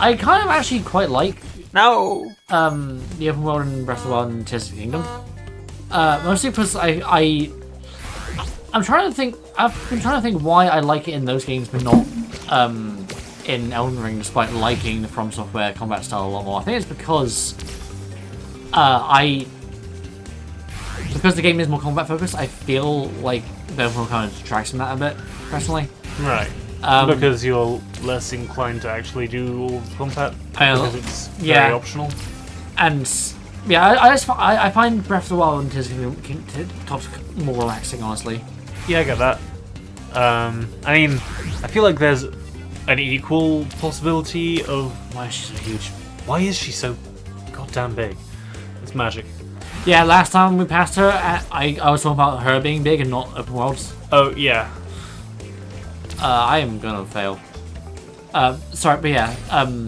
I kind of actually quite like the open world in Breath of the Wild and Tears of the Kingdom. Mostly because I'm trying to think. I've been trying to think why I like it in those games, but not in Elden Ring, despite liking the From Software combat style a lot more. I think it's because because the game is more combat focused. I feel like the open world kind of detracts from that a bit, personally. Right. Because you're less inclined to actually do all the combat because it's very optional. And yeah, I find Breath of the Wild and Tears of the Kingdom more relaxing, honestly. Yeah, I get that. I mean, I feel like there's an equal possibility of why is she so huge? Why is she so goddamn big? It's magic. Yeah, last time we passed her, I was talking about her being big and not open worlds. Oh yeah. I am gonna fail. Sorry, but yeah.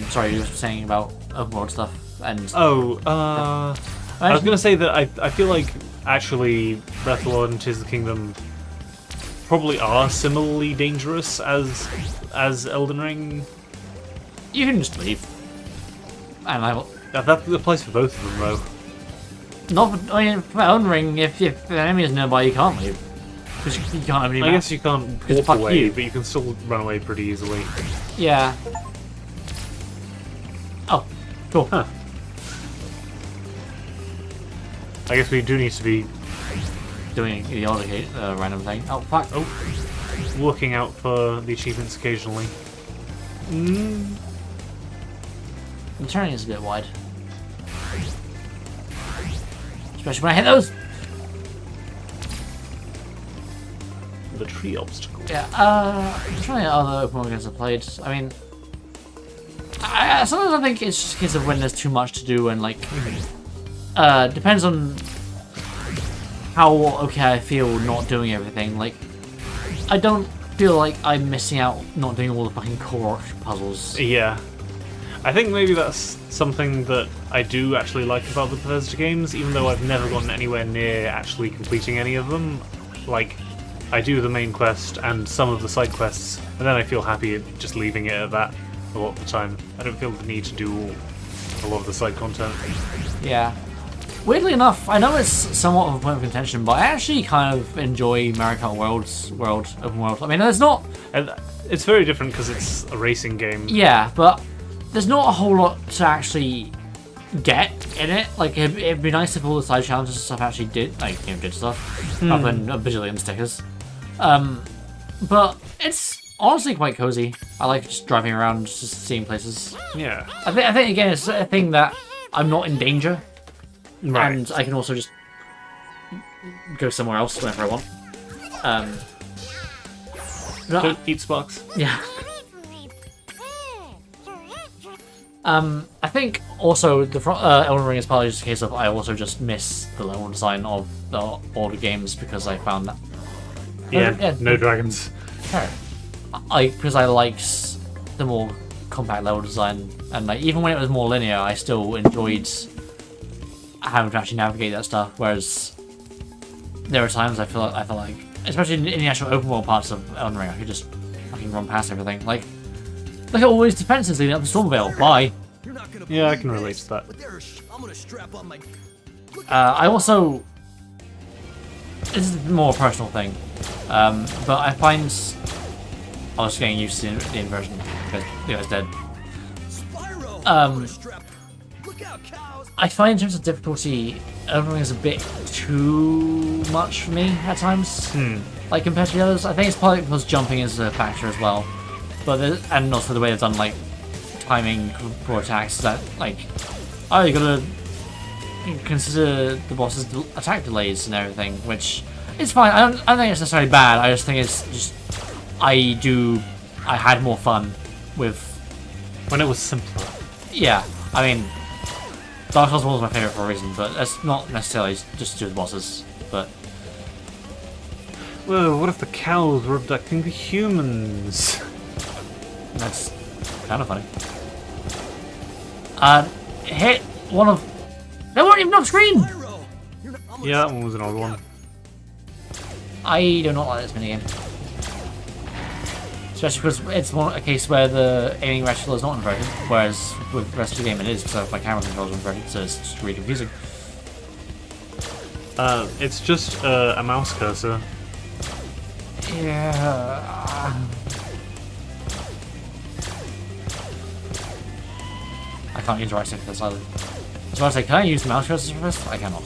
Sorry, you were saying about open world stuff and. I was gonna say that I feel like actually Breath of the Wild and Tears of the Kingdom probably are similarly dangerous as Elden Ring. You can just leave. And I will. That applies for both of them, though. Not for, I mean, for Elden Ring, if the enemy is nearby, you can't leave. Because you can't have any I guess you can't Because walk fuck away, you. but you can still run away pretty easily. Yeah. Oh, cool. Huh. I guess we do need to be Doing the odd random thing. Oh, fuck. oh, looking out for the achievements occasionally. The turning is a bit wide. Especially when I hit those! The tree obstacle. Yeah, I'm trying other open world games I've played. I mean, sometimes I think it's just a case of when there's too much to do and, like, depends on how okay I feel not doing everything. Like, I don't feel like I'm missing out not doing all the fucking core puzzles. Yeah. I think maybe that's something that I do actually like about the Bethesda games, even though I've never gotten anywhere near actually completing any of them. Like, I do the main quest and some of the side quests, and then I feel happy at just leaving it at that a lot of the time. I don't feel the need to do a lot of the side content. Yeah. Weirdly enough, I know it's somewhat of a point of contention, but I actually kind of enjoy Mario Kart open world. I mean, there's not... And it's very different because it's a racing game. Yeah, but there's not a whole lot to actually get in it. Like, it'd be nice if all the side challenges and stuff actually did, like, you know, did stuff, rather than a bajillion stickers. But it's honestly quite cozy. I like just driving around, just seeing places. Yeah. I think again, it's a thing that I'm not in danger. Right. And I can also just go somewhere else whenever I want. Don't eat sparks. Yeah. I think also the Elden Ring is probably just a case of I also just miss the level design of the older games because I found that. Yeah, no dragons. Because I liked the more compact level design, and like even when it was more linear, I still enjoyed having to actually navigate that stuff. Whereas there are times I feel like, especially in the actual open world parts of Elden Ring, I could just fucking run past everything. Like, look at all these defenses leading up to Stormvale. Bye. Yeah, I can relate to that. I'm gonna strap on my. I also, this is more a personal thing, but I find I was getting used to the inversion because it was dead. Spyro, I'm gonna strap. Look out, cows. I find in terms of difficulty, Elden Ring is a bit too much for me at times. Like compared to the others, I think it's probably because jumping is a factor as well. But and also the way they've done like timing for attacks, that like, oh, you gotta consider the boss's attack delays and everything, which is fine. I don't think it's necessarily bad. I just think it's just I had more fun with When it was simpler. Yeah, I mean, Dark Souls 1 was my favourite for a reason, but that's not necessarily just to do with bosses, but... Well, what if the cows were abducting the humans? That's kind of funny. Hit one of... They weren't even off screen! Spyro, Yeah, that one was an odd one. I do not like this minigame. Especially because it's a case where the aiming reticle is not inverted, whereas with the rest of the game it is, because my camera controls are inverted, so it's just really confusing. It's just a mouse cursor. Yeah. I can't use right stick for this either. So I was like, can I use the mouse cursor for this? I cannot.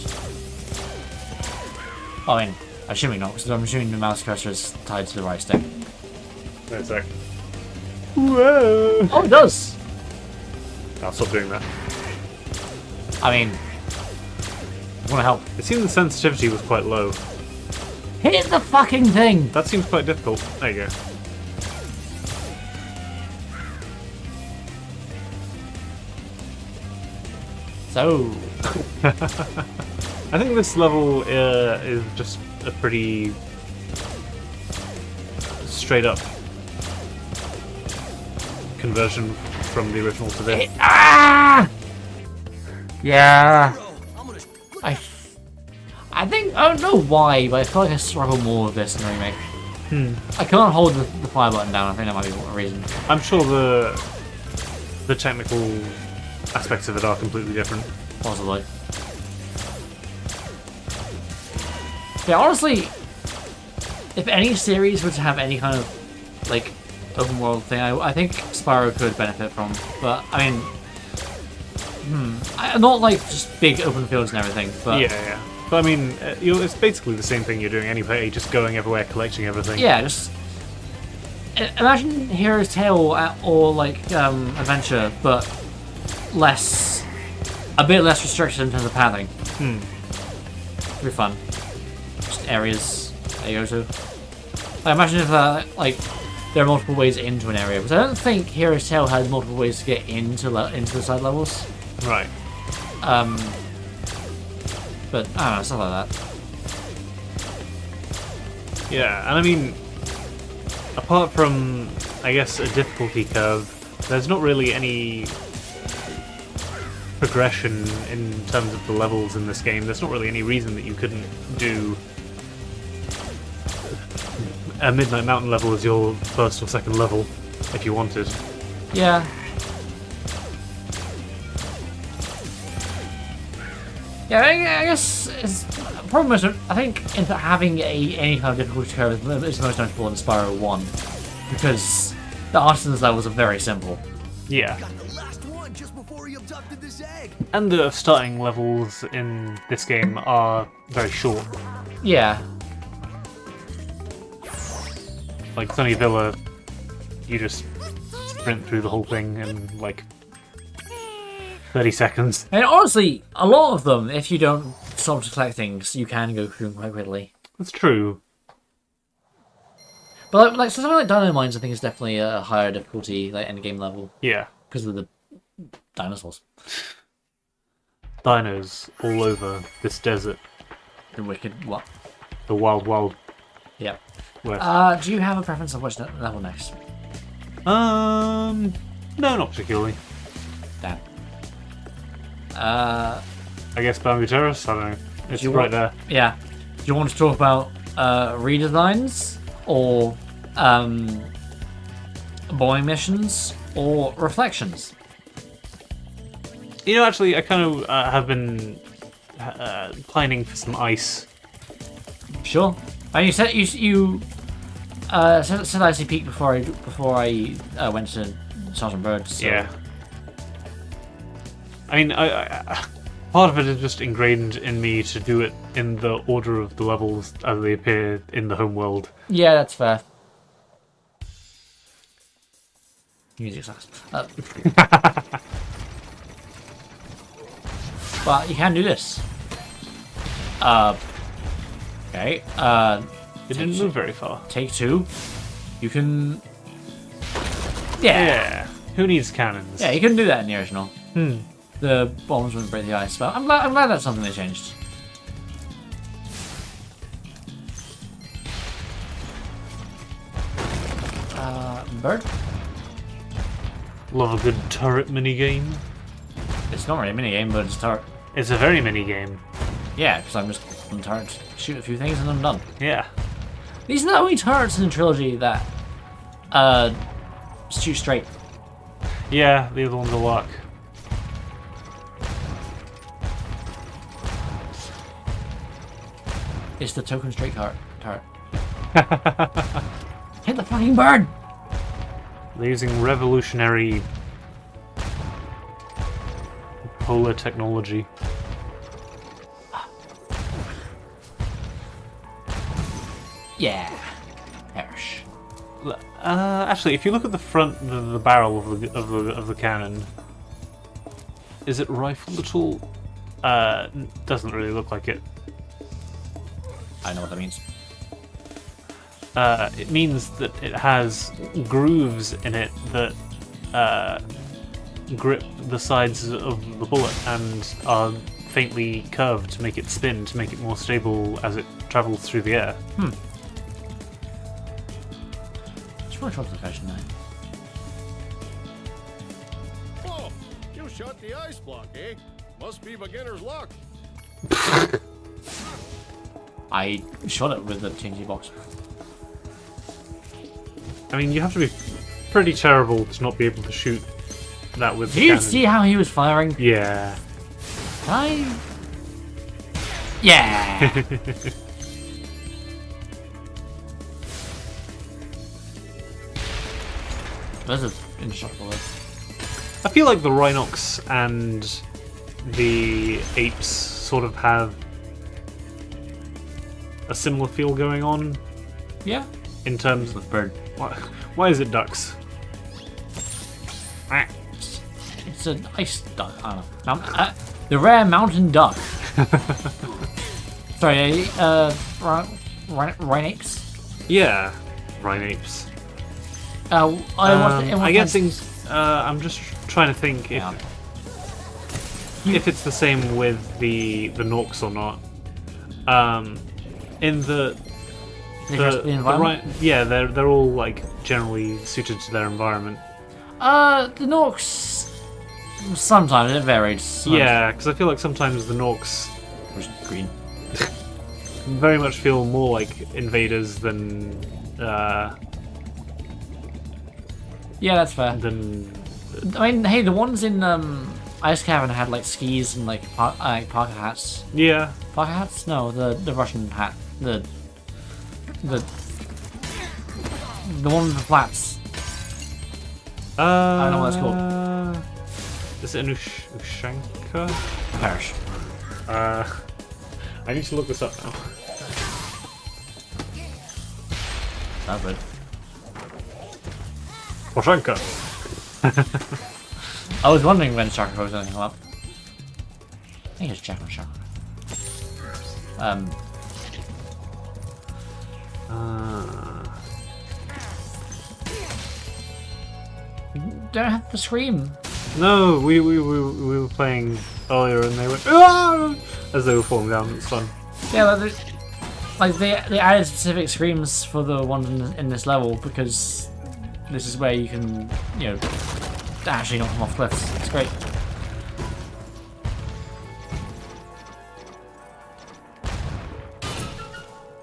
I mean, assuming not, because I'm assuming the mouse cursor is tied to the right stick. Wait a sec. Whoa! Oh, it does! I'll stop doing that. I mean, I want to help. It seemed the sensitivity was quite low. Hit the fucking thing! That seems quite difficult. There you go. So... I think this level is just a pretty straight up conversion from the original to this. Ah! Yeah. I think, I don't know why, but I feel like I struggle more with this in the remake. I can't hold the fire button down, I think that might be a reason. I'm sure the technical aspects of it are completely different. Possibly. Yeah, honestly, if any series were to have any kind of like open world thing, I think Spyro could benefit from. But I mean, not like just big open fields and everything. But Yeah. But I mean, it's basically the same thing you're doing anyway, just going everywhere, collecting everything. yeah, just imagine Hero's Tale or like Adventure, but a bit less restricted in terms of pathing. It'd be fun. Just areas that you go to. I imagine if like there are multiple ways into an area, because I don't think Hero's Tale had multiple ways to get into the side levels. Right. But I don't know, stuff like that. Yeah, and I mean, apart from, I guess, a difficulty curve, there's not really any progression in terms of the levels in this game. There's not really any reason that you couldn't do a Midnight Mountain level as your first or second level if you wanted. Yeah. Yeah, I guess it's problem is I think in having any kind of difficulty curve is most notable in Spyro 1 because the Artisan's levels are very simple. Yeah. Got the last one just before he abducted this egg. And the starting levels in this game are very short. Yeah. Like Sunny Villa, you just sprint through the whole thing in like 30 seconds. And honestly, a lot of them, if you don't stop to collect things, you can go through them quite quickly. That's true. But like something like Dino Mines, I think is definitely a higher difficulty, like end game level, Yeah. because of the dinosaurs. Dinos all over this desert. The wicked what? The wild, wild Yeah. west. Do you have a preference of which level next? No, not particularly. Dan. I guess Bamboo Terrace? I don't know. It's you right want- there. Yeah. Do you want to talk about redesigns or bowling missions or reflections? You know, actually, I kind of have been planning for some ice. Sure. And you said you said Icy Peak before I went to Sergeant Bird. So. Yeah. I mean, I part of it is just ingrained in me to do it in the order of the levels as they appear in the home world. Yeah, that's fair. Music sucks. But you can do this. Okay. It didn't move very far. Take two. You can. Yeah. Yeah. Who needs cannons? Yeah, you couldn't do that in the original. The bombs wouldn't break the ice, but I'm glad that's something they changed. Bird? Love a good turret minigame. It's not really a minigame, but it's a turret. It's a very minigame. Yeah, because I'm just on turret, shoot a few things and I'm done. Yeah. These are the only turrets in the trilogy that shoot straight. Yeah, the other ones are luck. It's the token straight turret. Hit the fucking bird! They're using revolutionary polar technology. Yeah. Perish. Actually, if you look at the front, the barrel of the cannon, is it rifled at all? Doesn't really look like it. I know what that means. It means that it has grooves in it that grip the sides of the bullet and are faintly curved to make it spin, to make it more stable as it travels through the air. Just want to try the question now. Oh, you shot the ice block, eh? Must be beginner's luck. I shot it with the TNT box. I mean, you have to be pretty terrible to not be able to shoot that with the Did you cannon. see how he was firing? Yeah. Yeah. Those are indestructible. I feel like the Rhinox and the apes sort of have a similar feel going on. Yeah. In terms of bird. Why is it ducks? It's an ice duck. I don't know. The rare mountain duck. Sorry, Rhinox? Yeah, Rhinapes. I'm just trying to think if it's the same with the Norks or not. In the yeah, they're all like generally suited to their environment. The Norks, sometimes it varies. Sometimes. Yeah, because I feel like sometimes the Norks, green, very much feel more like invaders than. Yeah, that's fair. I mean, hey, the ones in Ice Cavern had like skis and like parka hats. Yeah. Parka hats? No, the Russian hat. The one with the flats. I don't know what it's called. Is it an Ushanka? Perish. I need to look this up now. That's good. Ushanka. I was wondering when Chakra was going to come up. I think it's Chakra. Don't have to scream. No, we were playing earlier and they went "Ah!" as they were falling down. It's fun. Yeah, they added specific screams for the ones in this level because this is where you can, actually knock them off cliffs. It's great.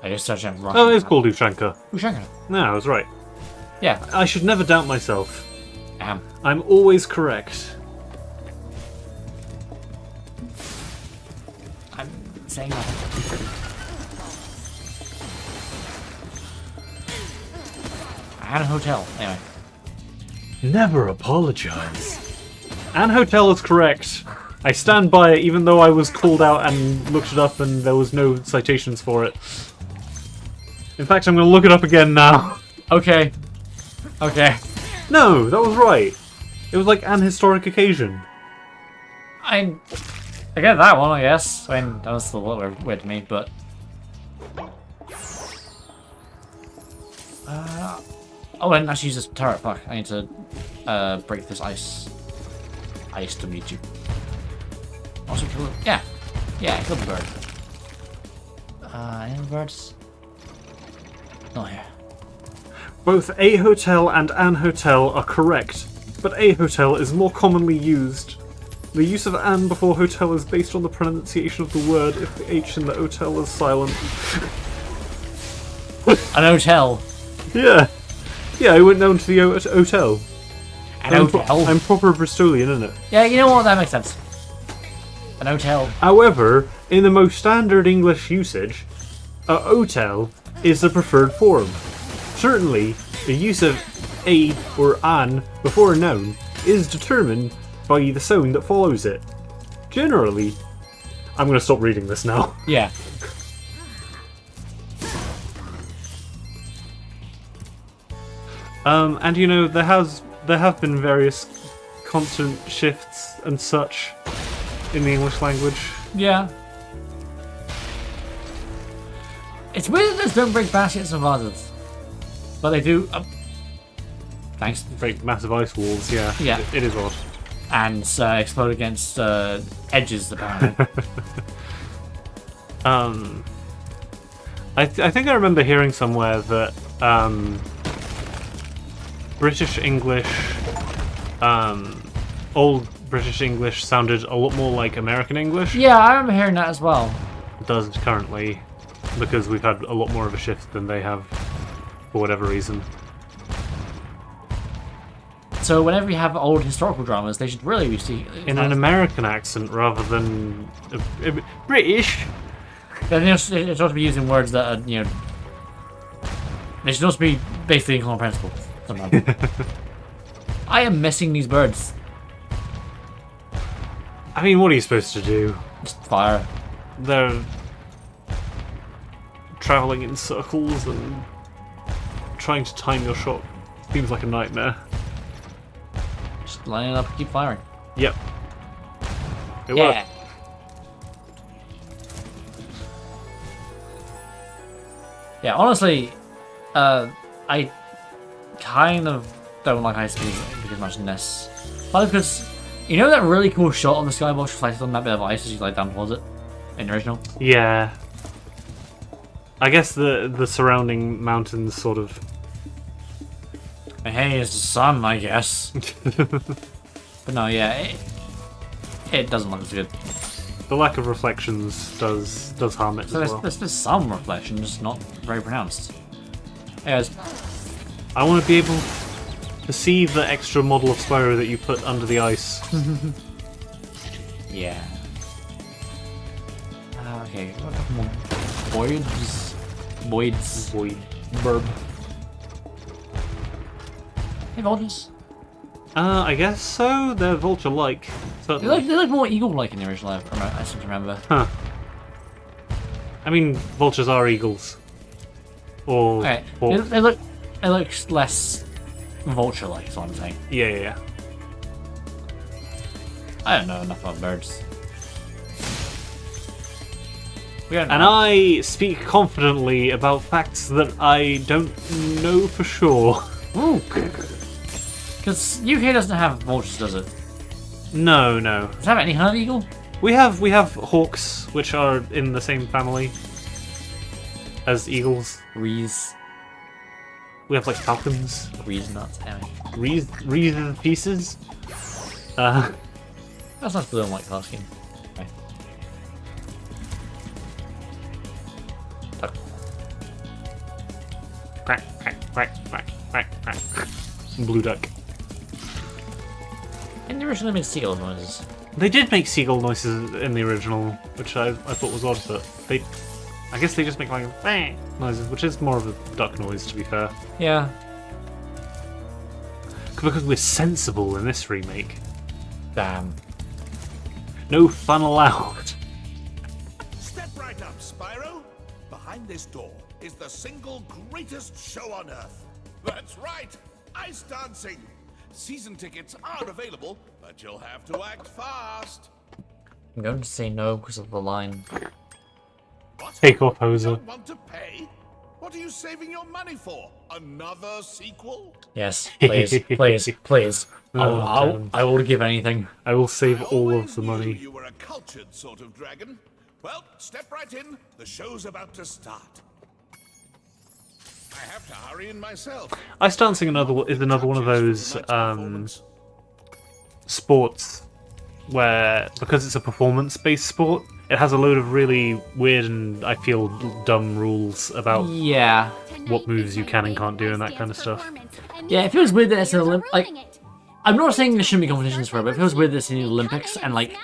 I just searched up Russian. Oh, it's called Ushanka. Ushanka. No, I was right. Yeah. I should never doubt myself. I am. I'm always correct. I'm saying nothing. And a hotel, anyway. Never apologize. And hotel is correct. I stand by it even though I was called out and looked it up and there was no citations for it. In fact, I'm going to look it up again now. Okay. Okay. No, that was right. It was like an historic occasion. I get that one, I guess. I mean, that was a little weird to me, but... Oh, and actually use this turret. Fuck, I need to break this ice to meet you. Also kill it. Yeah. Yeah, kill the bird. Any other birds? Not here. Both a hotel and an hotel are correct, but a hotel is more commonly used. The use of an before hotel is based on the pronunciation of the word if the H in the hotel is silent. An hotel? Yeah. Yeah, I went down to the hotel. An hotel? I'm proper Bristolian, isn't it? Yeah, you know what? That makes sense. An hotel. However, in the most standard English usage, a hotel is the preferred form. Certainly, the use of a or an before a noun is determined by the sound that follows it. Generally, I'm going to stop reading this now. Yeah. And there have been various consonant shifts and such in the English language. Yeah. It's weird that those don't break baskets and vases. But they do. Thanks. Break massive ice walls, yeah. Yeah. It is odd. And explode against edges, apparently. I think I remember hearing somewhere that British English, old British English sounded a lot more like American English. Yeah, I remember hearing that as well. It does currently, because we've had a lot more of a shift than they have, for whatever reason. So whenever you have old historical dramas, they should really be in an American accent rather than British. They're supposed to be using words that are, they should also be basically incomprehensible sometimes. I am missing these birds. I mean, what are you supposed to do? Just fire. They're traveling in circles and trying to time your shot seems like a nightmare. Just line it up and keep firing. Yep. It worked. Yeah, honestly, I kind of don't like ice because much in this. Probably because, you know that really cool shot on the skybox reflected on that bit of ice as you glide down towards it? In the original? Yeah. I guess the surrounding mountains sort of... Hey, it's the sun, I guess. But no, yeah, it doesn't look as good. The lack of reflections does harm it So as well. there's some reflections, not very pronounced. Anyways, I want to be able to see the extra model of Spyro that you put under the ice. yeah. Okay, a couple more voids. Void. Burb. Hey, vultures. I guess so. They're vulture-like. They look more eagle-like in the original, I seem to remember. Huh. I mean, vultures are eagles. Or... Okay, or they look less vulture-like, is what I'm saying. yeah. I don't know enough about birds. And I speak confidently about facts that I don't know for sure. Ooh! Because UK doesn't have vultures, does it? No. Does it have any kind of eagle? We have hawks, which are in the same family as eagles. Rees. We have like falcons. Rees nuts, anyway. Rees pieces. That's nice blue and white color scheme. Okay. Duck. Quack. Blue duck. In the original, they made seagull noises. They did make seagull noises in the original, which I thought was odd, but I guess they just make like noises, which is more of a duck noise, to be fair. Yeah. Because we're sensible in this remake. Damn. No fun allowed. Step right up, Spyro. Behind this door is the single greatest show on Earth. That's right, ice dancing. Season tickets are available, but you'll have to act fast. I'm going to say no because of the line. What? Take off, You Hoser. don't want to pay? What are you saving your money for? Another sequel? Yes, please. Oh, I will give anything. I will save I all of always the knew money. You were a cultured sort of dragon. Well, step right in. The show's about to start. I have to hurry in myself. Ice dancing is another one of those sports where, because it's a performance-based sport, it has a load of really weird and I feel dumb rules about Yeah. what moves you can and can't do and that kind of stuff. Yeah, it feels weird that it's an like. I'm not saying there shouldn't be competitions for it, but it feels weird that it's in the Olympics and like,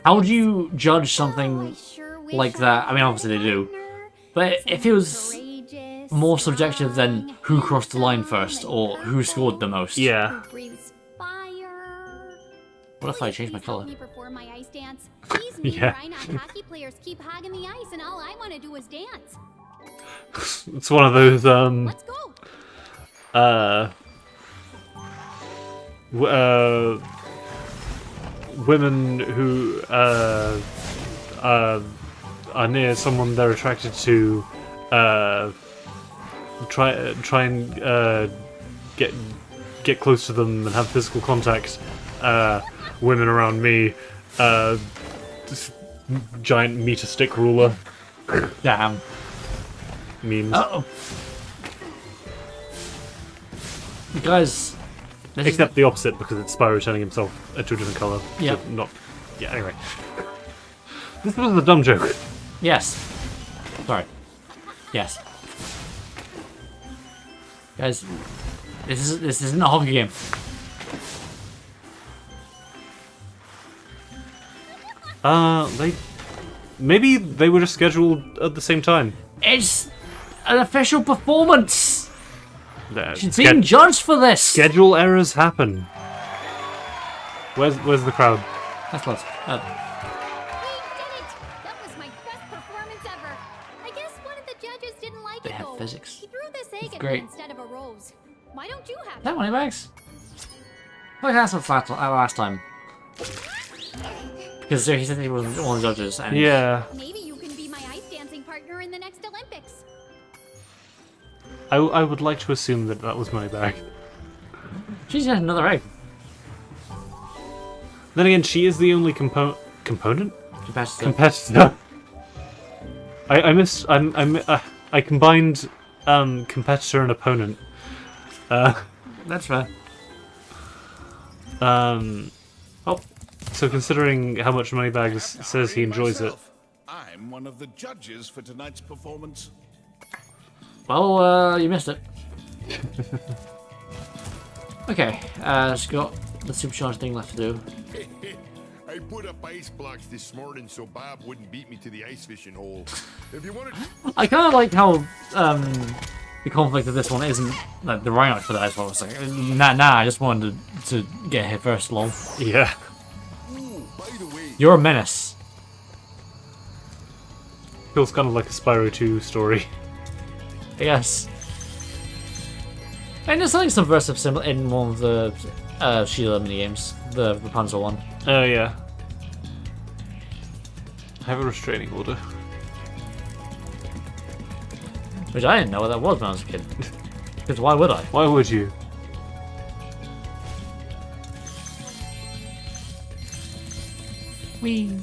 how do you judge something like that? I mean, obviously they do, but it feels more subjective than who crossed the line first or who scored the most. Yeah. What if I change my color? Yeah. Hockey players keep hogging the ice, and all I want to do is dance. It's one of those Let's go. women who are near someone they're attracted to try and get close to them and have physical contact. Women around me, this giant meter stick ruler. Damn. Memes. Uh-oh. Guys, Except the opposite, because it's Spyro turning himself into a different colour. Yep. So not. Yeah. Anyway, this was a dumb joke. Yes. Sorry. Yes. Guys, this isn't a hockey game. Maybe they were just scheduled at the same time. It's an official performance. She's being judged for this! Schedule errors happen. Where's the crowd? That's close. We did it! That was my best performance ever. I guess one of the judges didn't like They it have though. physics. He threw this egg at Great. me instead of a rose. Why don't you have Is that it? money bags? Well, that's what last time. Because he said he was one of the judges. And Yeah. Maybe you can be my ice dancing partner in the next Olympics. I would like to assume that was money bag. She's got another egg. Then again, she is the only component. Competitor. I combined competitor and opponent. That's fair. Oh, so considering how much Moneybags says he enjoys it. I'm one of the judges for tonight's performance. Well, you missed it. Okay, just got the supercharged thing left to do. I put up ice blocks this morning so Bob wouldn't beat me to the ice fishing hole. If you wanted, I kind of like how the conflict of this one isn't like the Rhino for the ice blocks. Like, nah, I just wanted to get here first, lol. Yeah. ooh, by the way, You're a menace. Feels kind of like a Spyro 2 story. Yes. And there's something subversive in one of the Sheila minigames, the Rapunzel one. Oh, yeah. I have a restraining order. Which I didn't know what that was when I was a kid. Because why would I? Why would you? Whee.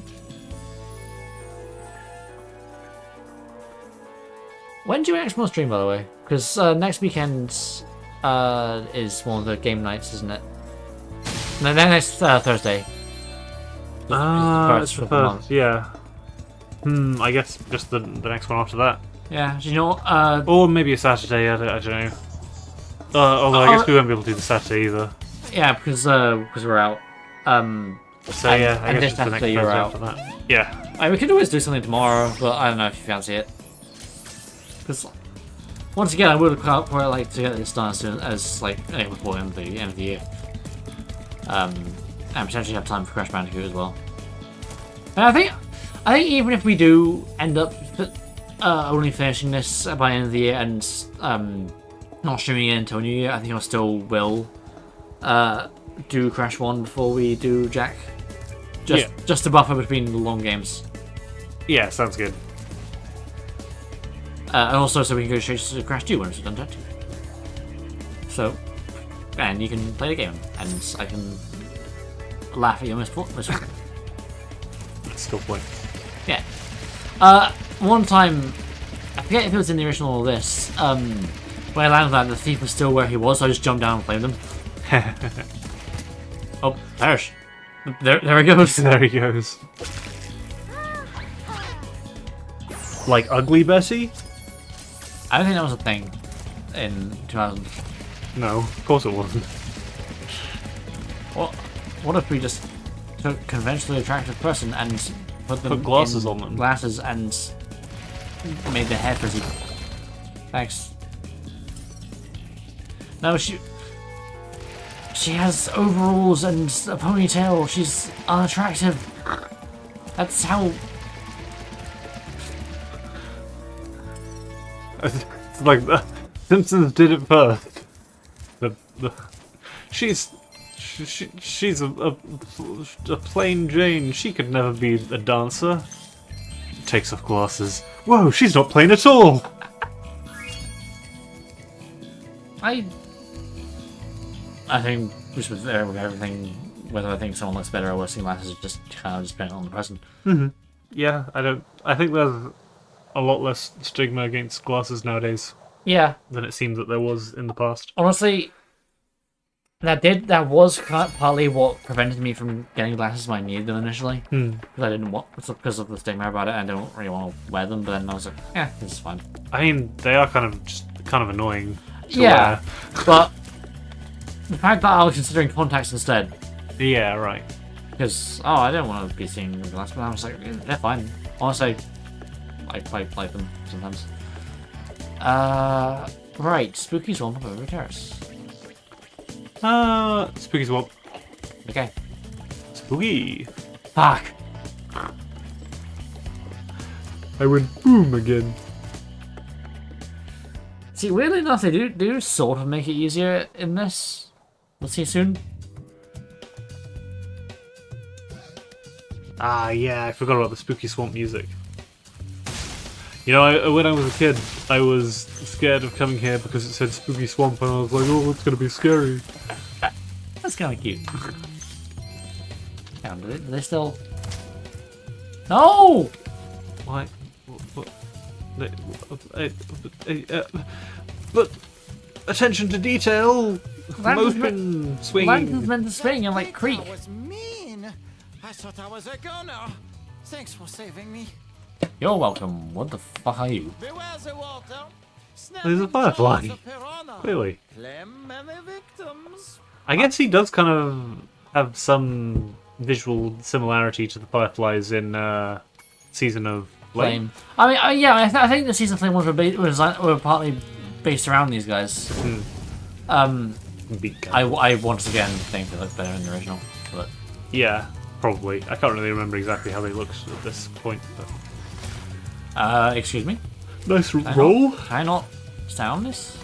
When do you actually want to stream, by the way? Because next weekend is one of the game nights, isn't it? No, next Thursday. It's the of the month. first, yeah. I guess just the next one after that. Yeah, do you know what? Or maybe a Saturday, I don't know. Although I guess we won't be able to do the Saturday either. Yeah, because we're out. So yeah, I and guess this it's the next Saturday you're Thursday out. after that. Yeah. We could always do something tomorrow, but I don't know if you fancy it. Because once again, I would quite like to get this done as soon as before the end of the year. And potentially have time for Crash Bandicoot as well. And I think even if we do end up only finishing this by the end of the year and not streaming it until New Year, I think I still will do Crash 1 before we do Jack. Just to buffer between the long games. Yeah, sounds good. And also so we can go straight to Crash 2 once we've done Jack 2. So, and you can play the game, and I can laugh at your misfortune. That's still point. Yeah. One time, I forget if it was in the original or this, when I landed that, the thief was still where he was, so I just jumped down and flamed him. Oh, perish. There he goes. There he goes. Like Ugly Betty? I don't think that was a thing in 2000. No, of course it wasn't. What if we just took a conventionally attractive person and put glasses in on them? Glasses and made their hair frizzy. Thanks. No, she has overalls and a ponytail. She's unattractive. That's how. It's like the Simpsons did it first. She's a plain Jane. She could never be a dancer. Takes off glasses. Whoa, she's not plain at all. I think just with everything, whether I think someone looks better or worse in glasses, is just kind of dependent on the person. Yeah, I think there's a lot less stigma against glasses nowadays Yeah, than it seems that there was in the past. honestly, that was partly what prevented me from getting glasses when I needed them initially. Because I didn't want, because of the stigma about it, and I don't really want to wear them. But then I was like, yeah, this is fine. I mean, they are kind of annoying to Yeah, wear. but the fact that I was considering contacts instead, Yeah, right. because I didn't want to be seeing the glasses, but I was like, yeah, they're fine. Honestly, I quite like them sometimes. Right, spooky swamp of Over Terrace. Spooky swamp. Okay. Spooky. Fuck. I went boom again. See, weirdly enough, they do sort of make it easier in this. We'll see soon. Ah, yeah, I forgot about the spooky swamp music. You know, when I was a kid, I was scared of coming here because it said spooky swamp, and I was like, oh, it's gonna be scary. That's kind of cute. Damn, do they still... No! Why? But attention to detail. Motion swing. Lantern's meant to swing and like creak. That was mean. I thought I was a goner. Thanks for saving me. You're welcome. What the fuck are you? Beware the water. There's a firefly. Clearly. I guess he does kind of have some visual similarity to the fireflies in Season of Flame. I mean, yeah, I think the Season of Flame ones were partly based around these guys. I once again think they look better in the original, but yeah, probably. I can't really remember exactly how they looked at this point. But... excuse me? Nice roll. Can I not sound this?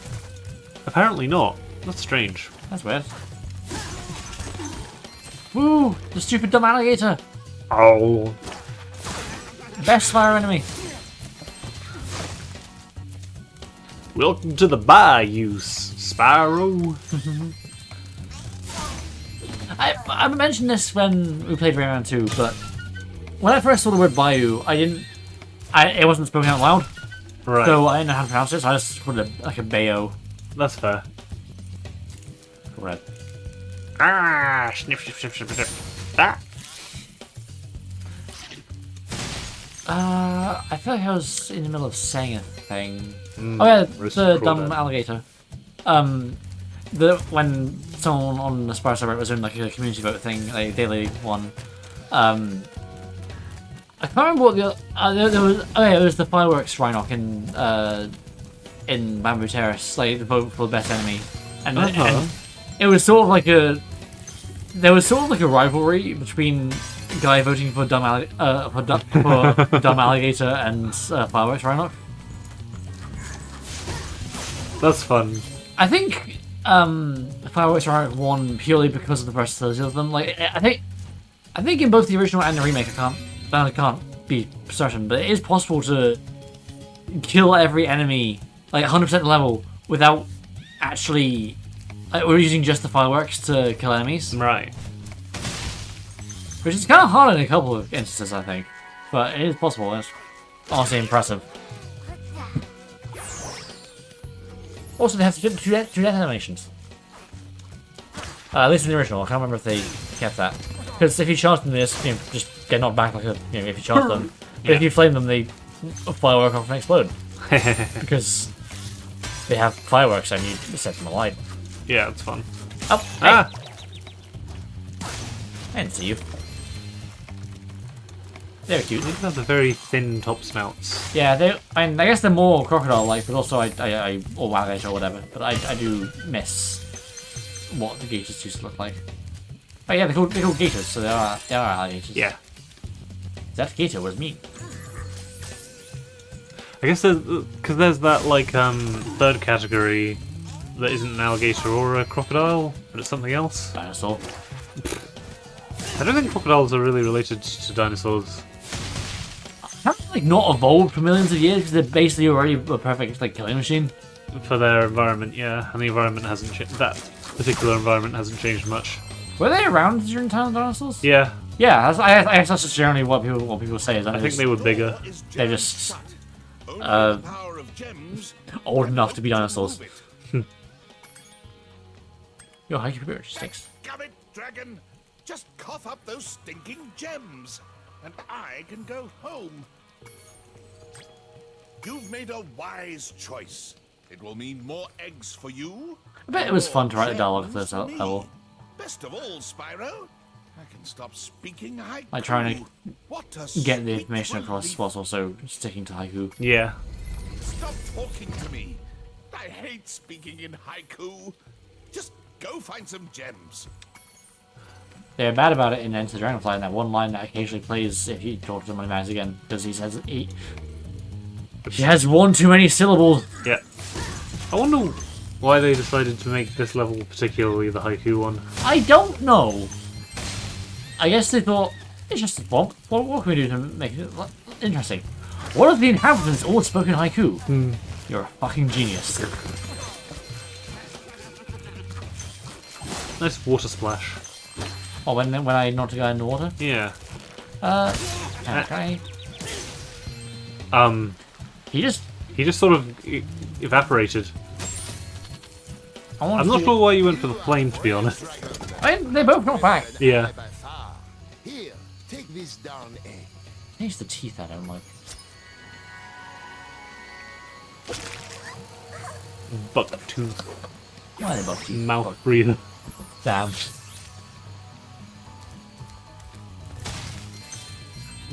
Apparently not. That's strange. That's weird. Woo! The stupid dumb alligator! Oh. Best Spyro enemy! Welcome to the bayou, Spyro. I mentioned this when we played Rayman 2, but when I first saw the word bayou, it wasn't spoken out loud. Right. So I didn't know how to pronounce it, so I just put it like a bayo. That's fair. Red. Ah! Sniff, sniff, sniff, sniff, sniff. Ah! I feel like I was in the middle of saying a thing. Oh yeah, the dumb alligator. When someone on the Spyro subreddit was doing like a community vote thing, a daily one. I can't remember what there was. Oh yeah, it was the fireworks Rhinoc in Bamboo Terrace, like the vote for the best enemy, and it was sort of like there was sort of like a rivalry between guy voting for dumb dumb alligator and fireworks Rhinoc. That's fun. I think fireworks Rhinoc won purely because of the versatility of them. Like I think in both the original and the remake, I can't be certain, but it is possible to kill every enemy like 100% level without actually. We're using just the fireworks to kill enemies. Right. Which is kind of hard in a couple of instances, I think. But it is possible, and it's honestly impressive. Also, they have two death animations. At least in the original, I can't remember if they kept that. Because if you charge them, they just get knocked back like if you charge them. But if you flame them, they firework off and explode. Because they have fireworks and you set them alight. Yeah, it's fun. Oh, hey. I didn't see you. They're cute. They have the very thin top snouts. Yeah, I guess they're more crocodile-like, but also or alligator or whatever. But I do miss what the gators used to look like. Oh yeah, they're called gators, so they are alligators. Yeah. That gator was me. I guess there's that like third category that isn't an alligator or a crocodile, but it's something else. Dinosaur. I don't think crocodiles are really related to dinosaurs. Have they not evolved for millions of years because they're basically already a perfect like killing machine? For their environment, yeah, and the environment hasn't changed. That particular environment hasn't changed much. Were they around during time of dinosaurs? Yeah. Yeah, I guess that's just generally what people say. Is that I think they were bigger. They're just old enough to be dinosaurs. Your high computer stinks. Damn it, dragon! Just cough up those stinking gems, and I can go home. You've made a wise choice. It will mean more eggs for you. I bet it was fun to write the dialogue for this level. Best of all, Spyro, I can stop speaking haiku. Like trying to get the information across whilst also sticking to haiku. Yeah. Stop talking to me. I hate speaking in haiku. Just go find some gems. They're bad about it in Enter the Dragonfly, and that one line that occasionally plays if you talk to Moneybags again, because he says he has one too many syllables. Yeah. I wonder why they decided to make this level particularly the haiku one. I don't know. I guess they thought, it's just a swamp. What can we do to make it interesting? What if the inhabitants all spoke in haiku? You're a fucking genius. Nice water splash. Oh, when I knocked a guy in the water? Yeah. Okay. He just sort of evaporated. I'm not sure why you went for the flame, to be honest. They both knocked back. Yeah. Here, take this darn egg. It's the teeth I don't like. Buck tooth. Why are they both teeth? Mouth breather. Damn.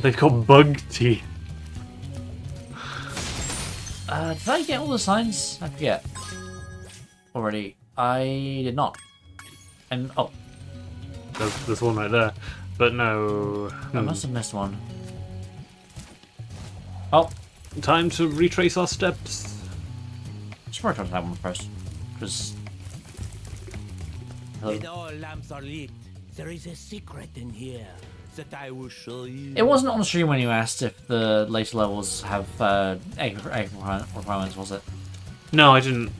They've got bug teeth. Did I get all the signs? I forget. Already. I did not. And oh. There's one right there. But no. I must have missed one. Oh. Time to retrace our steps. I should probably try that one first. Because. When all lamps are lit, there is a secret in here that I will show you. It wasn't on the stream when you asked if the later levels have egg requirements, was it? No, I didn't.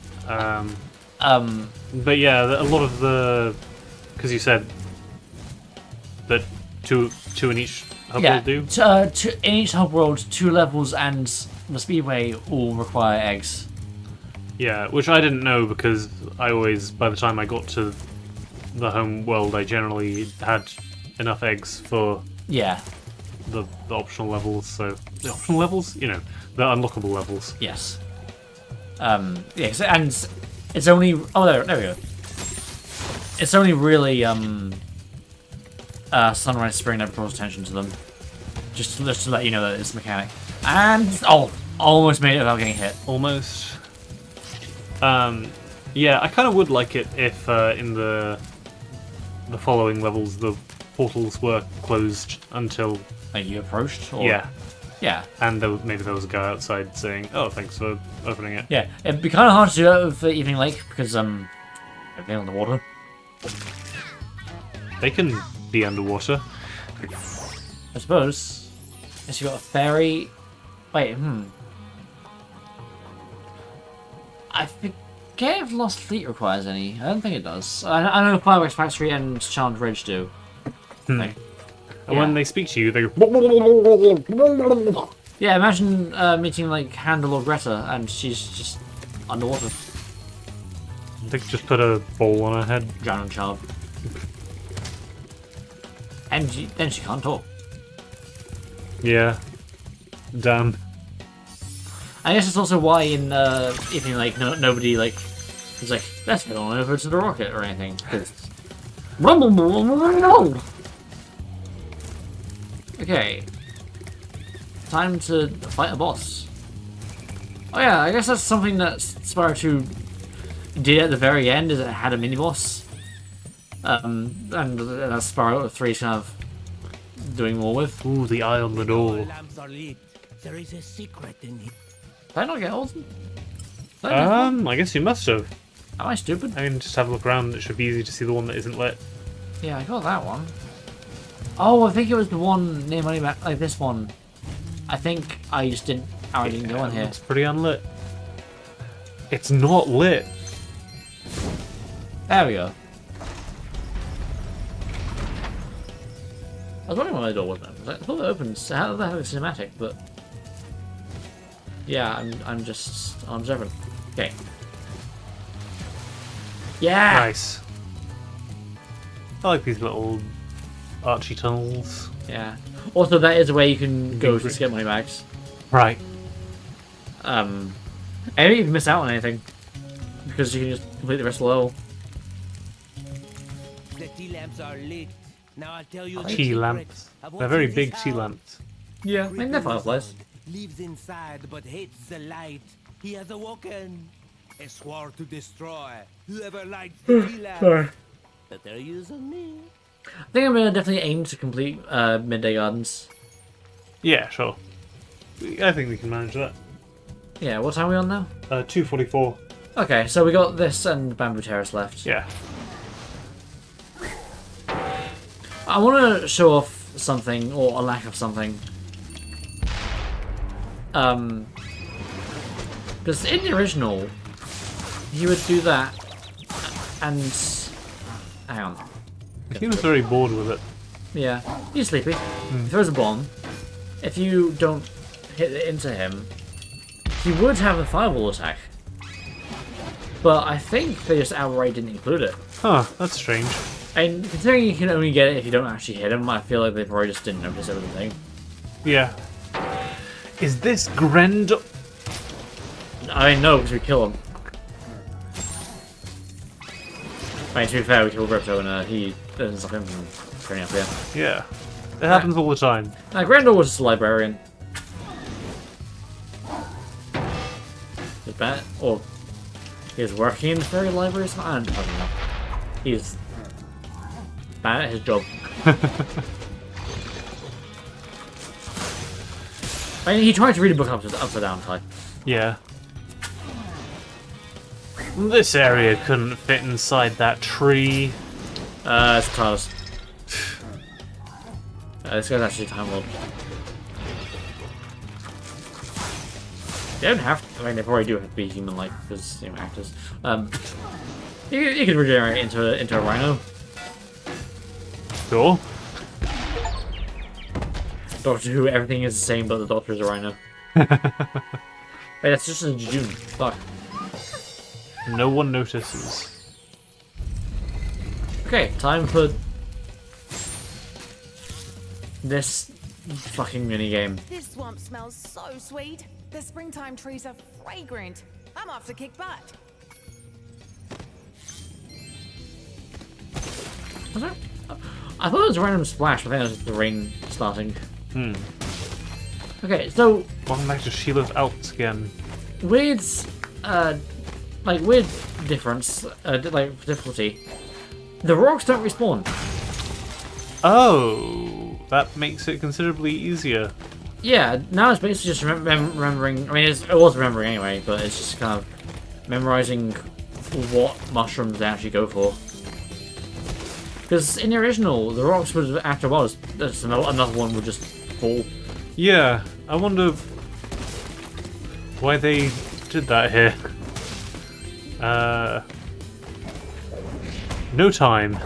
But yeah, a lot of the, because you said that two in each hub Yeah, will do. In each hub world, 2 levels and the speedway all require eggs. Yeah, which I didn't know because I always, by the time I got to the home world, I generally had enough eggs for Yeah. the optional levels. So the optional levels, you know, the unlockable levels. Yes. Yes, and it's only there we go. It's only really Sunrise Spring that draws attention to them. Just to let you know that it's a mechanic. And almost made it without getting hit. Almost. Yeah, I kind of would like it if in the following levels the portals were closed until Like you approached? Or... yeah, And maybe there was a guy outside saying, "Oh, thanks for opening it." yeah, it'd be kind of hard to do that with Evening Lake because everything on the water. They can be underwater. I suppose. Unless you got a ferry. Wait, I forget if Lost Fleet requires any. I don't think it does. I know Fireworks Factory and Challenge Ridge do. Like, And when they speak to you, they go. yeah, imagine meeting like Handel or Greta and she's just underwater. They could just put a bowl on her head. Drowning child. And then she can't talk. Yeah. Damn. I guess it's also why in Evening Lake nobody like is like, let's head on over to the rocket or anything. Okay. Time to fight a boss. Oh yeah, I guess that's something that Spyro 2 did at the very end, is it had a mini-boss. And that's Spyro 3 is kind of doing more with. Ooh, the eye on the door. Lamps are lit. There is a secret in here. Did I not get old? I guess you must have. Am I stupid? I mean, just have a look around. It should be easy to see the one that isn't lit. Yeah, I got that one. Oh, I think it was the one near Moneyback, like this one. I think I just didn't. I didn't go on here. It's pretty unlit. It's not lit. There we go. I was wondering why the door wasn't open. I thought it opened. So how did that have a cinematic? But yeah, I'm just observant. Okay. Yeah. Nice. I like these little archy tunnels. Yeah. Also, that is a way you can go to skip Moneybags. Right. And maybe you miss out on anything because you can just complete the rest of the level. The tea lamps are lit. Now I'll tell you the Tea secret lamps. of They're what's very in this big tea house. lamps. Yeah, I mean they're fireflies. Lives inside but hates the light. He has awoken. I swore to destroy whoever likes the killer. Sorry. But they're using me. I think I'm gonna definitely aim to complete Midday Gardens. Yeah, sure. I think we can manage that. Yeah, what time are we on now? 2:44. Okay, so we got this and Bamboo Terrace left. Yeah. I want to show off something, or a lack of something. Because in the original, he would do that, and... Hang on. He was very bored with it. Yeah, he's sleepy. He throws a bomb. If you don't hit it into him, he would have a fireball attack. But I think they just outright didn't include it. Huh, that's strange. And considering you can only get it if you don't actually hit him, I feel like they probably just didn't notice it was a thing. Yeah. Is this Grand... I know, because we kill him. I mean, to be fair, we kill Crypto and he doesn't stop him from turning up here. Yeah. It happens all the time. Grandor was just a librarian. Is that... Or... He was working in the fairy library or something? I don't fucking know. He's... bad at his job. I mean, he tried to read a book upside down, type. Yeah. This area couldn't fit inside that tree. It's close. This guy's actually Time Lord. They don't have to, I mean, they probably do have to be human-like, because, you know, actors. You could regenerate into a rhino. Cool. Doctor Who, everything is the same, but the Doctor is a rhino. Wait, that's just a Jejun. Fuck. No one notices. Okay, time for this fucking minigame. This swamp smells so sweet. The springtime trees are fragrant. I'm off to kick butt. Was that? I thought it was a random splash, but I think it was just the rain starting. Okay, so Welcome back to Sheila's Alps again. weird, weird difference, like difficulty. The rocks don't respawn. Oh, that makes it considerably easier. Yeah, now it's basically just remembering. I mean, it was remembering anyway, but it's just kind of memorizing what mushrooms they actually go for. Because in the original, the rocks would, after a while, another one would just fall. Yeah, I wonder why they did that here. No time.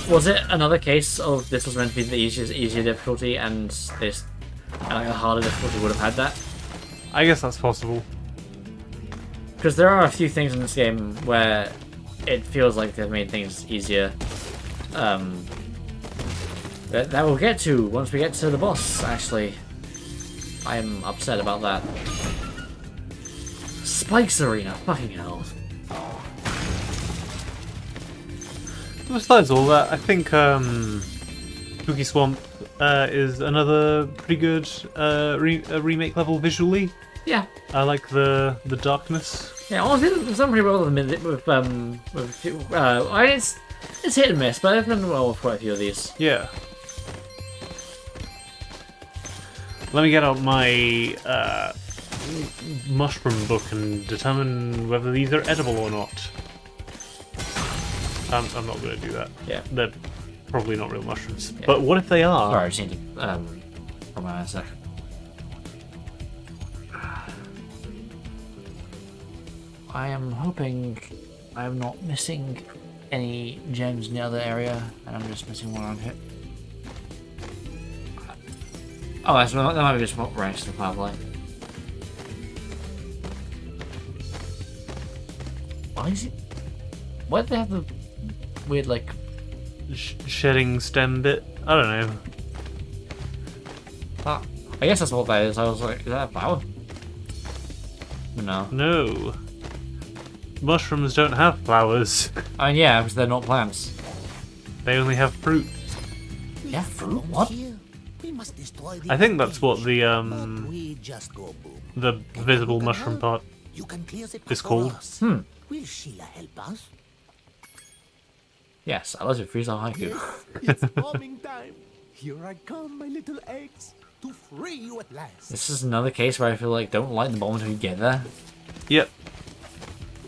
Was it another case of this was meant to be the easier difficulty, and this a harder difficulty would have had that? I guess that's possible. Because there are a few things in this game where it feels like they've made things easier. That we'll get to once we get to the boss, actually. I'm upset about that. Spikes Arena, fucking hell. Besides all that, I think Spooky Swamp is another pretty good remake level visually. Yeah. I like the darkness. Yeah, honestly, it's done pretty well it's hit and miss, but I've done well with quite a few of these. Yeah. Let me get out my mushroom book and determine whether these are edible or not. I'm not going to do that. Yeah. They're probably not real mushrooms. Yeah. But what if they are? Sorry, I just need to from my sec. I am hoping I'm not missing any gems in the other area, and I'm just missing one on here. Oh, that might be just what ranks the Firefly. Why is it? Why do they have the weird, like... shedding stem bit? I don't know. I guess that's what that is. I was like, is that a flower? No. No. Mushrooms don't have flowers. I mean, yeah, because they're not plants. They only have fruit. Yeah, fruit? What? I think that's what the visible mushroom part You can clear the It's path for called. us. Hmm. Will Sheila help us? Yes, I love it. Freeze our haiku. It's bombing time. Here I come, my little eggs, to free you at last. This is another case where I feel like don't light the bomb until you get there. Yep.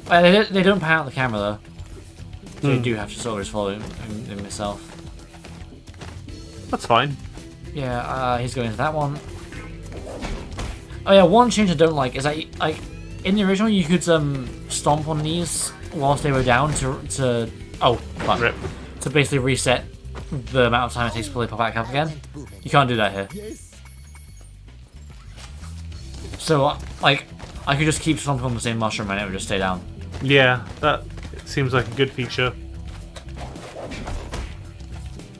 Well, they don't pan out the camera though. So you do have to sort of just follow him himself. That's fine. Yeah, he's going to that one. Oh yeah, one change I don't like is that like in the original you could stomp on these whilst they were down to oh fuck, Rip. to basically reset the amount of time it takes before they pop back up again. You can't do that here. Yes. So like I could just keep stomping on the same mushroom and it would just stay down. Yeah, that seems like a good feature.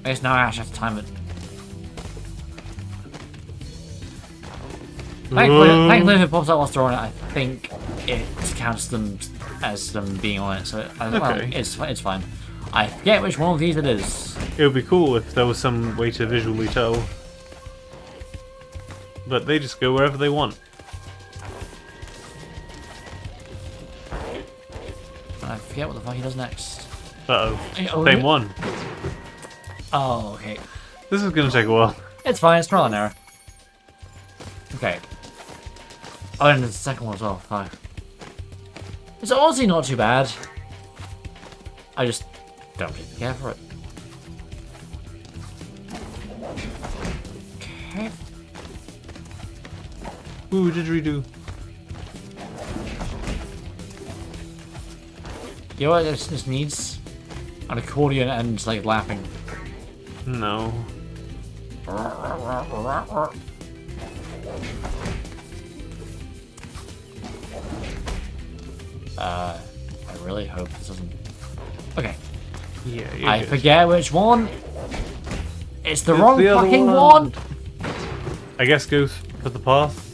I guess now I actually have to time it. Thankfully, if it pops out whilst they're on it, I think it counts them as them being on it. So well, it's fine. I forget which one of these it is. It would be cool if there was some way to visually tell. But they just go wherever they want. I forget what the fuck he does next. Uh-oh. Oh, Same one. Oh, okay. This is going to take a while. It's fine, it's trial and error. Okay. Oh, and there's the second one as well. Fuck. It's honestly not too bad. I just don't really care for it. Okay. Ooh, didgeridoo. You know what this needs? An accordion and like laughing. No. I really hope this doesn't. Okay. Yeah, you're I good. forget which one. It's the It's wrong the other fucking one. one. I guess go for the path.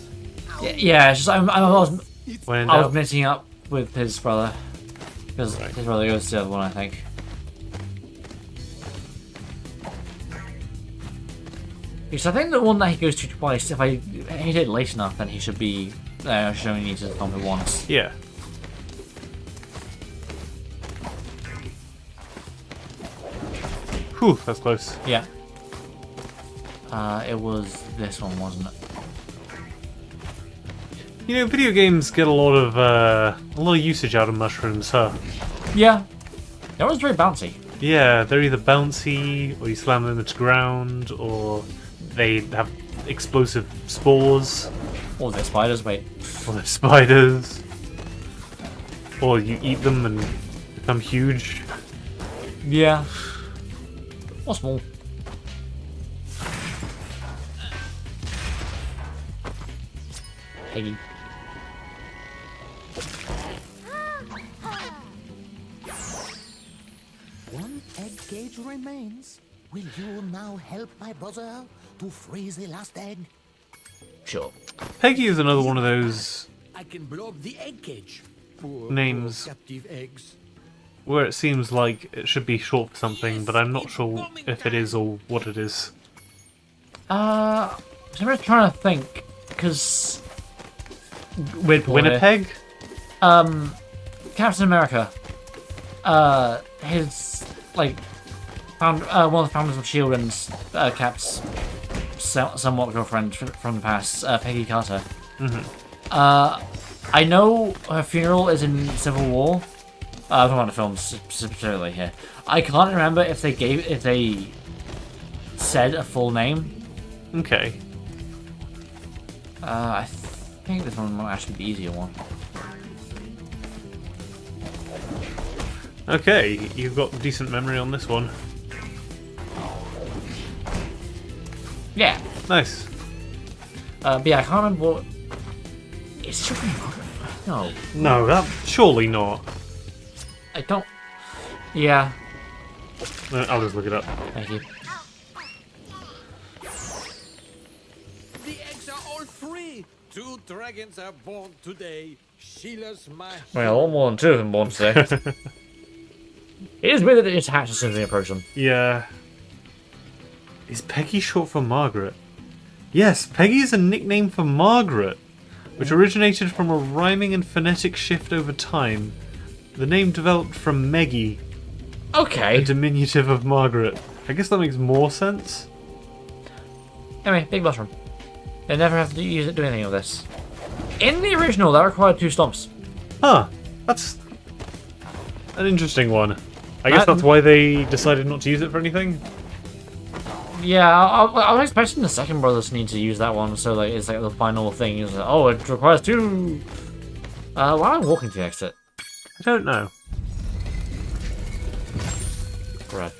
Yeah, it's just I was When in I was doubt. mixing up with his brother because Right. his brother goes to the other one, I think. Because I think the one that he goes to twice, if I hit it late enough, then he should be. I should only need to thump it once. Yeah. Whew, that's close. Yeah. It was this one, wasn't it? You know, video games get a lot of usage out of mushrooms, huh? Yeah. That was very bouncy. Yeah, they're either bouncy, or you slam them into ground, or they have explosive spores, Or the spiders, wait. or they're spiders, or you eat them and become huge. Yeah. Or small. Peggy. One egg cage remains. Will you now help my brother to freeze the last egg? Sure. Peggy is another one of those I can blow up the egg cage. Poor, Names. poor captive eggs. where it seems like it should be short for something, but I'm not sure if it is or what it is. So I'm just trying to think, because weird pull here. Winnipeg? Captain America. His one of the founders of Shield and Cap's somewhat girlfriend from the past, Peggy Carter. I know her funeral is in Civil War. I'm talking about the film specifically here. I can't remember if they said a full name. Okay. I think this one might actually be the easier one. Okay, you've got decent memory on this one. Yeah. Nice. But yeah, I can't remember what. It's Sugar Margaret. No, No, that surely not. I don't. Yeah. I'll just look it up. Thank you. The eggs are all free. 2 dragons are born today. Sheila's my Well, one more than 2 of them born today. It is weird that it hatches as soon as they approach them. Yeah. Is Peggy short for Margaret? Yes, Peggy is a nickname for Margaret. which originated from a rhyming and phonetic shift over time. The name developed from Meggie, Okay. a diminutive of Margaret. I guess that makes more sense. Anyway, big mushroom. They never have to use it do anything of this. In the original, that required 2 stomps. Huh. That's an interesting one. I guess that's why they decided not to use it for anything. Yeah, I was expecting the second brothers need to use that one, so like it's like the final thing is like, oh, it requires 2. Why am I walking to the exit? I don't know. Right.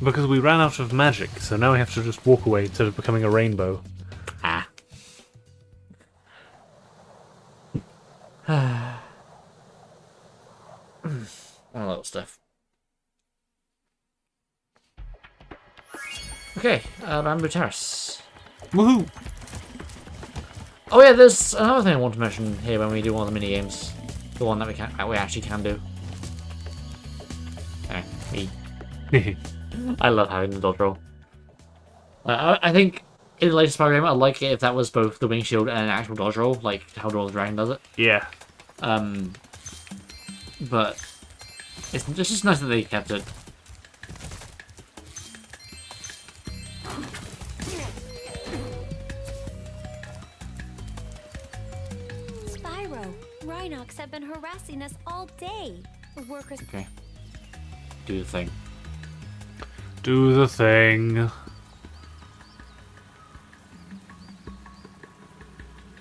Because we ran out of magic, so now we have to just walk away instead of becoming a rainbow. Ah. One little stuff. Okay, Bamboo Terrace. Woohoo! Oh yeah, there's another thing I want to mention here when we do one of the mini games. The one that we actually can do. Anyway, me. I love having the dodge roll. I think in the latest Spyro game, I'd like it if that was both the wing shield and an actual dodge roll, like how Dawn of the Dragon does it. Yeah. But it's just nice that they kept it. Spyro, Rhinox have been harassing us all day. The workers. Okay. Do the thing. Do the thing.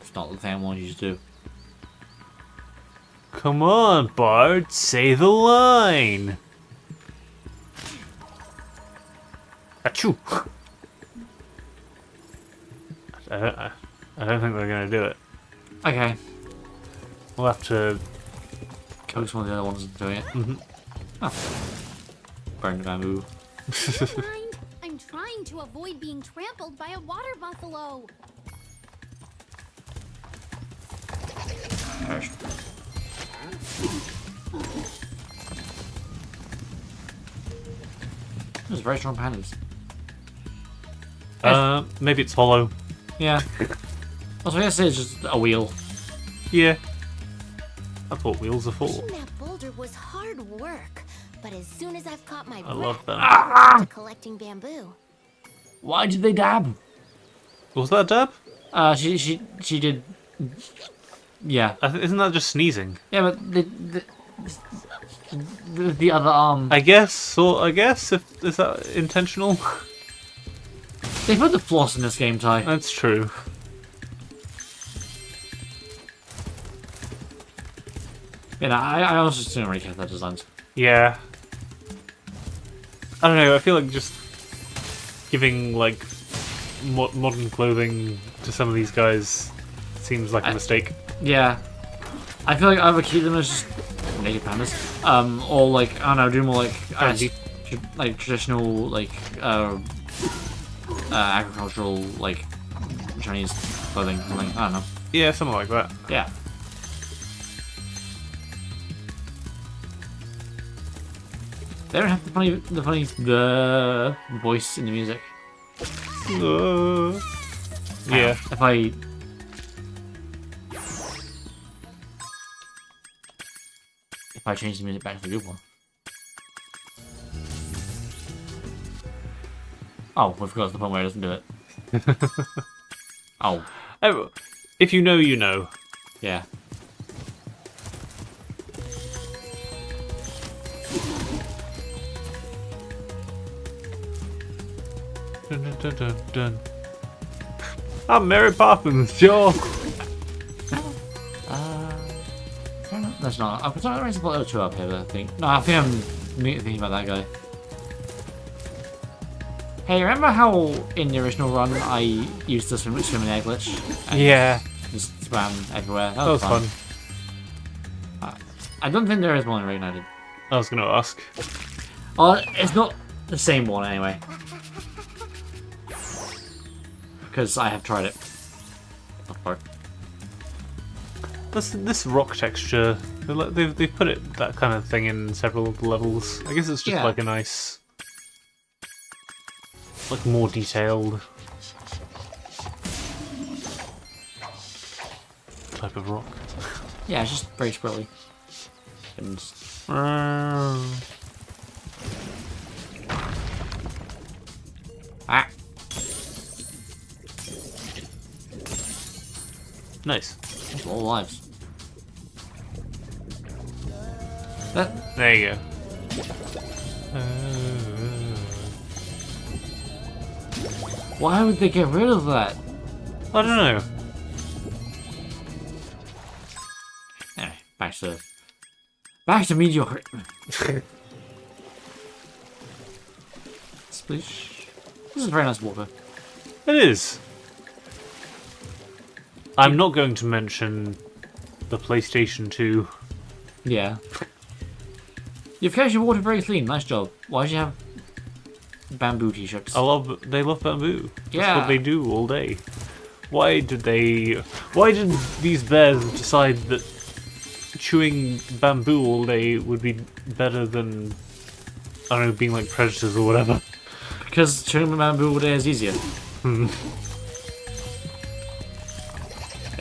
It's not the thing I want you to do. Come on, Bart, say the line. Achoo! I don't think they're gonna do it. Okay. We'll have to. Coax one of the other ones doing it. Mm-hmm. Oh. Burn the bamboo. Mind? I'm trying to avoid being trampled by a water buffalo. Gosh. Those very strong pandas. Maybe it's hollow. Yeah. Also, I guess it's just a wheel. Yeah. That's what wheels are for. Pushing that boulder was hard work, but as soon as I've caught my I breath, love them. I'm to collecting bamboo. Why did they dab? Was that a dab? She did. Yeah. Isn't that just sneezing? Yeah, but the other arm. I guess. So I guess is that intentional? They put the floss in this game, Ty. That's true. Yeah, no, I also just didn't really care for that designs. Yeah. I don't know. I feel like just giving like modern clothing to some of these guys seems like a mistake. Yeah. I feel like I would keep them as just naked pandas. Or like, I don't know, do more like traditional, like, agricultural, like, Chinese clothing, something. I don't know. Yeah, something like that. Yeah. They don't have the funny voice in the music. Yeah. If I change the music back to the good one. Oh, we forgot the point where it doesn't do it. Oh. If you know, you know. Yeah. Dun, dun, dun, dun, dun. I'm Mary Poppins, Joe. That's not. I'm sorry, there's a lot of 2 up here, I think. No, I think I'm thinking about that guy. Hey, remember how in the original run I used the swim in egg glitch? And Yeah. just swam everywhere. That was fun. I don't think there is one in Reignited. I was going to ask. Oh, it's not the same one anyway. Because I have tried it. This rock texture, they've put it that kind of thing in several of the levels. I guess it's just like a nice, like more detailed. type of rock. Yeah, it's just very squirrely. And ah, Nice. that's all lives. There you go. Why would they get rid of that? I don't know. Anyway, back to mediocrity. Splish. This is very nice water. It is. I'm not going to mention the PlayStation 2. Yeah. You've kept your water very clean. Nice job. Why did you have bamboo t-shirts? They love bamboo. That's Yeah. what they do all day. Why did these bears decide that chewing bamboo all day would be better than, I don't know, being like predators or whatever? Because chewing bamboo all day is easier. They're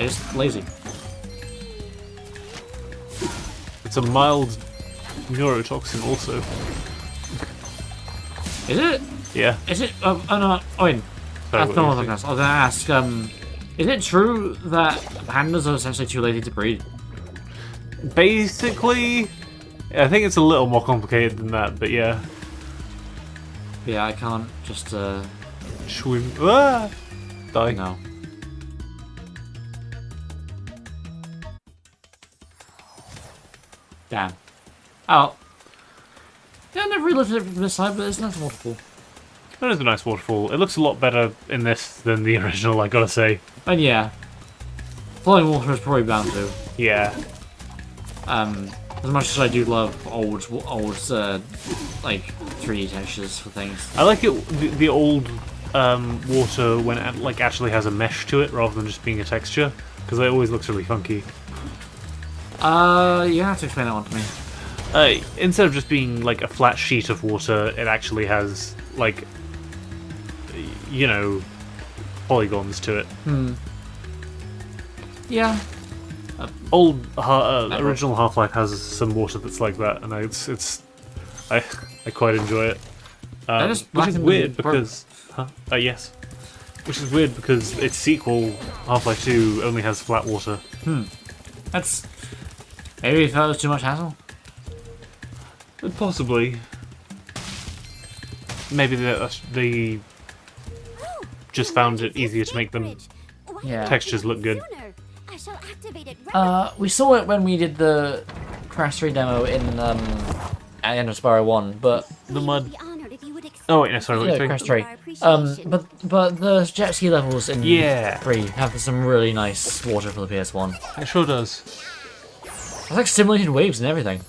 just lazy. It's a mild neurotoxin also. Is it? Yeah. Is it? Oh no. Oh, wait. Sorry, That's what not were what I you was going to ask. Is it true that pandas are essentially too lazy to breed? Basically, I think it's a little more complicated than that, but yeah. Yeah, I can't just Swim. Ah! Die. no. Damn. Oh. Yeah, I never really looked at it from this side, but it's nice waterfall. That is a nice waterfall. It looks a lot better in this than the original, I gotta say. And yeah, flowing water is probably bound to. Yeah. As much as I do love old like 3D textures for things. I like it the old water when it like actually has a mesh to it rather than just being a texture, because it always looks really funky. You have to explain that one to me. Instead of just being like a flat sheet of water, it actually has like, you know, polygons to it. Yeah. Original Half-Life has some water that's like that, and I quite enjoy it. Which is weird because, yes, which is weird because its sequel, Half-Life 2, only has flat water. That's maybe if that was too much hassle. Possibly. Maybe they just found it easier to make them Yeah. textures look good. I shall activate it right We saw it when we did the Crash 3 demo in at the end of Spyro 1, but The mud. Be honored if you would accept Oh wait, no, sorry. What yeah, are you Crash saying? 3. our appreciation. But the jet ski levels in Yeah. 3 have some really nice water for the PS1. It sure does. It's like simulated waves and everything.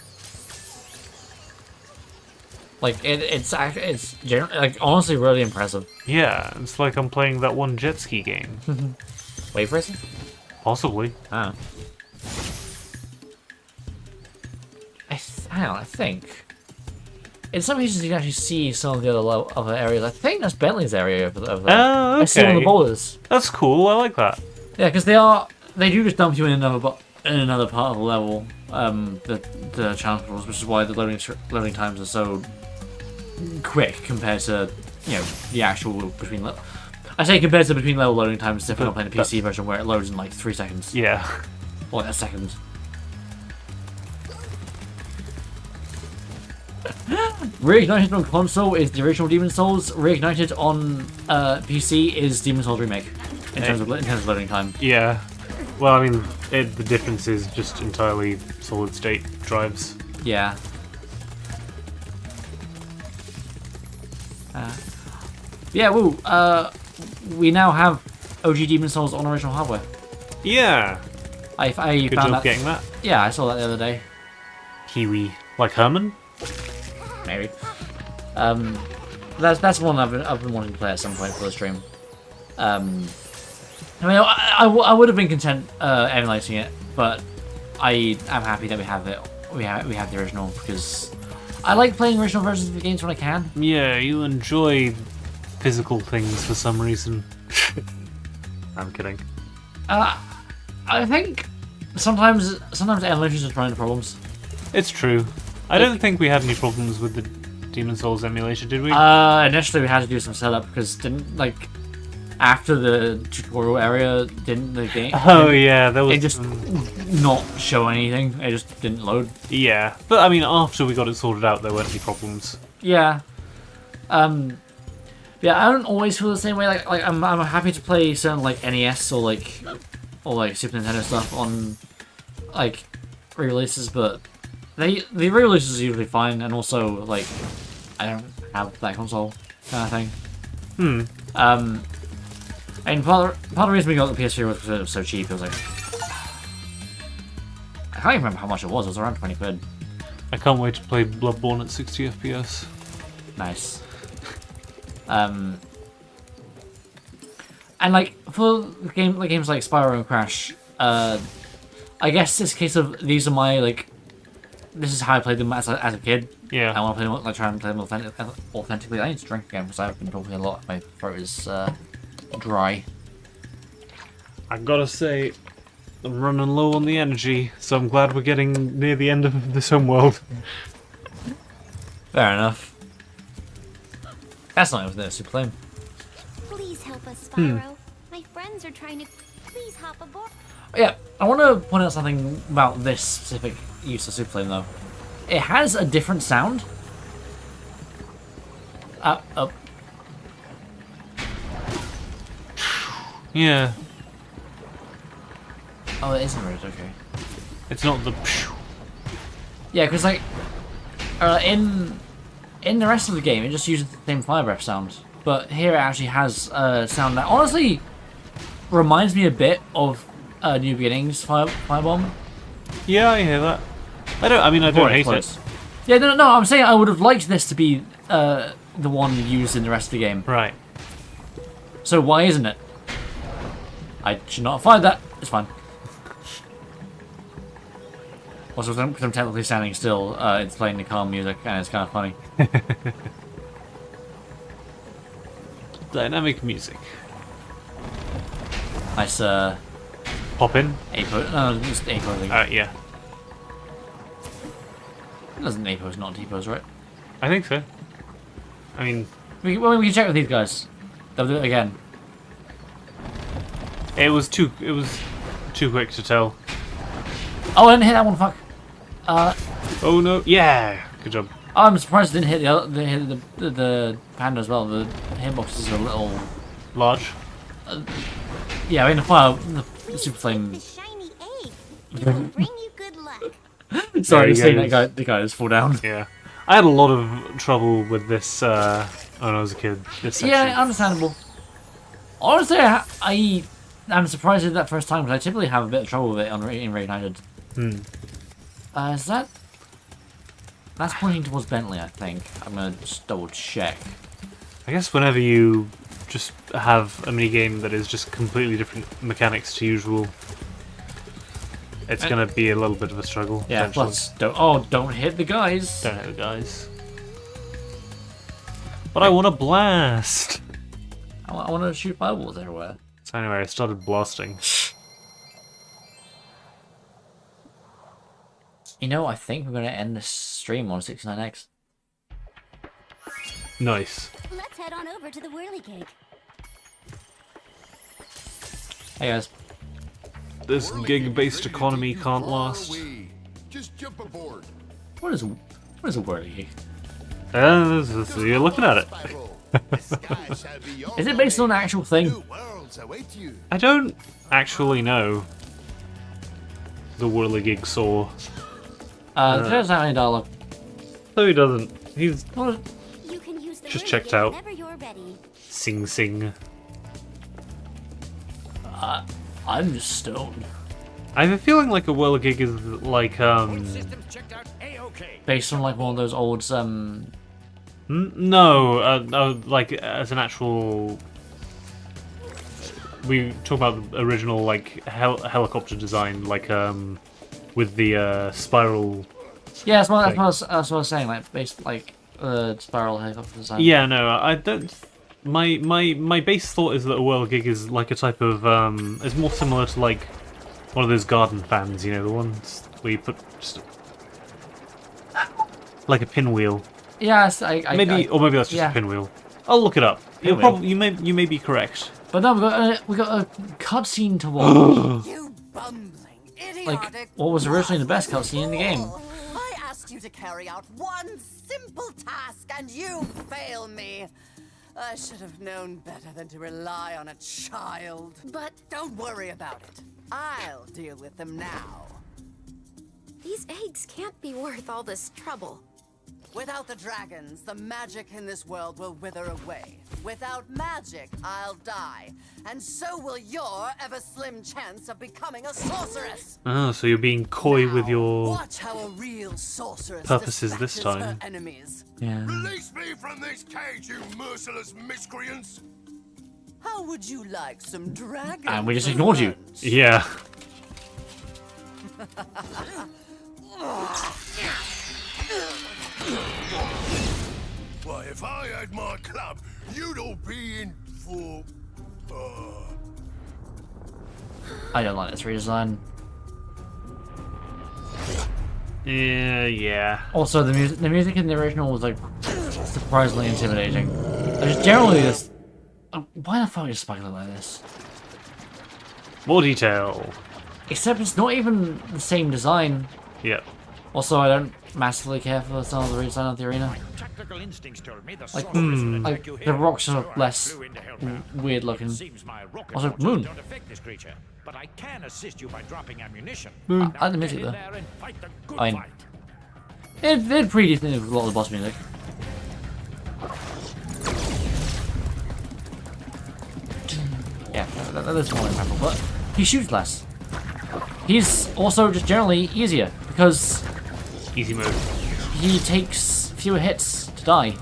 Like it's generally, like honestly really impressive. Yeah, it's like I'm playing that one jet ski game. Wave racing? Possibly. Ah. I think in some cases you can actually see some of the other areas. I think that's Bentley's area over there. Oh, okay. I see one of the boulders. That's cool. I like that. Yeah, because they do just dump you in another part of the level. The challenge levels, which is why the loading times are so quick compared to the actual between level. I say compared to between level loading times, if I'm playing the PC version where it loads in like 3 seconds. Yeah. Or like a second. Reignited on console is the original Demon's Souls. Reignited on PC is Demon's Souls Remake in terms of loading time. Yeah. Well, I mean, the difference is just entirely solid state drives. Yeah. Yeah, woo. We now have OG Demon's Souls on original hardware. Yeah. I Good found job that. getting that. Yeah, I saw that the other day. Kiwi. Like Herman? Maybe. That's one I've been wanting to play at some point for the stream. I mean, I would have been content emulating it, but I am happy that we have it. We have the original because I like playing original versions of the games when I can. Yeah, you enjoy physical things for some reason. I'm kidding. I think sometimes emulations are trying problems. It's true. I don't think we had any problems with the Demon Souls emulation, did we? Initially we had to do some setup because after the tutorial area, didn't the game? Oh yeah, there was. It just not show anything. It just didn't load. Yeah, but I mean, after we got it sorted out, there weren't any problems. Yeah. Yeah, I don't always feel the same way. Like I'm happy to play certain like NES or like Super Nintendo stuff on like re-releases, but the re-releases are usually fine, and also like I don't have that console kind of thing. And part of the reason we got the PS3 was because it was so cheap. It was like I can't even remember how much it was. It was around 20 quid. I can't wait to play Bloodborne at 60 FPS. Nice. And like for games like Spyro and Crash, I guess it's a case of these are my like, this is how I played them as a kid. Yeah. I want to play them, like try and play them authentically. I need to drink again because I've been talking a lot. My throat is dry. I gotta say, I'm running low on the energy, so I'm glad we're getting near the end of this homeworld. Fair enough. That's not even the super flame. Please help us, Spyro. My friends are trying to. Please hop aboard. Yeah, I want to point out something about this specific use of super flame though. It has a different sound. Yeah. Oh, it isn't red. Okay. It's not the. Yeah, because like in the rest of the game, it just uses the same fire breath sound, but here it actually has a sound that honestly reminds me a bit of New Beginnings Firebomb. Yeah, I hear that. I don't hate it. Yeah, no, I'm saying I would have liked this to be the one used in the rest of the game. Right. So why isn't it? I should not have fired that. It's fine. Also, because I'm technically standing still, it's playing the calm music, and it's kind of funny. Dynamic music. Nice, Pop in? A-pose. No, it's A-posing. Yeah. Doesn't A-pose not T-pose, right? I think so. I mean... We can check with these guys. They'll do it again. It was too quick to tell. Oh, I didn't hit that one, fuck. Oh no, yeah! Good job. I'm surprised it didn't hit the panda as well. The hitboxes are a little... Large? Yeah, I mean, the super flame... The shiny egg. It will bring you good luck. Sorry, you're saying the guy just fall down. Yeah. I had a lot of trouble with this when I was a kid. This section. Yeah, understandable. Honestly, I'm surprised at that first time because I typically have a bit of trouble with it in Reignited. Is that... That's pointing towards Bentley, I think. I'm gonna just double check. I guess whenever you just have a minigame that is just completely different mechanics to usual, it's gonna be a little bit of a struggle. Yeah, plus, don't hit the guys. Don't hit the guys. But I want to blast! I want to shoot fireballs everywhere. So anyway, I started blasting. You know, I think we're going to end this stream on 69X. Nice. Let's head on over to the whirligig. Hey guys. This gig-based economy can't last. Just jump aboard. What is a whirligig? You're looking at it. Is it based on an actual thing? I don't actually know. The whirligig saw. There's not any dialogue. No, he doesn't. He's You can use the just whirligig checked out. whenever you're ready. Sing Sing. I'm just stoned. I have a feeling like a whirligig is like Systems checked out A-OK. Based on like one of those old no, like as an actual. We talk about the original like helicopter design, like with the spiral. Yeah, that's what I was saying. Like based like spiral helicopter design. Yeah, no, I don't. My base thought is that a whirligig is like a type of is more similar to like one of those garden fans, you know, the ones where you put just like a pinwheel. Yes, Maybe that's just yeah. a pinwheel. I'll look it up. You'll Pinwheel. probably you may be correct. But no, we got a cutscene to watch. You bumbling, idiotic Like what was originally the best cutscene in the game. I asked you to carry out one simple task and you fail me. I should have known better than to rely on a child. But don't worry about it. I'll deal with them now. These eggs can't be worth all this trouble. Without the dragons, the magic in this world will wither away. Without magic, I'll die. And so will your ever-slim chance of becoming a sorceress. Oh, so you're being coy with your Watch how a real sorceress purposes this dispatches time. her enemies. Yeah. Release me from this cage, you merciless miscreants! How would you like some dragon? And we just ignored you. Yeah. Why, if I had my club, you'd all be in for... I don't like this redesign. Yeah. Also, the music in the original was like surprisingly intimidating. Just generally, this. Why the fuck is Spike look like this? More detail. Except it's not even the same design. Yep. Also, I don't massively care for some of the redesign of the arena. Tactical instincts told me the Like the rocks are less weird looking. Also, Moon. Don't affect this creature, but I can assist you by dropping ammunition. I like the music though. I mean, it did pretty decent with a lot of the boss music. Yeah, that is more impactful, but he shoots less. He's also just generally easier because easy mode. He takes fewer hits to die.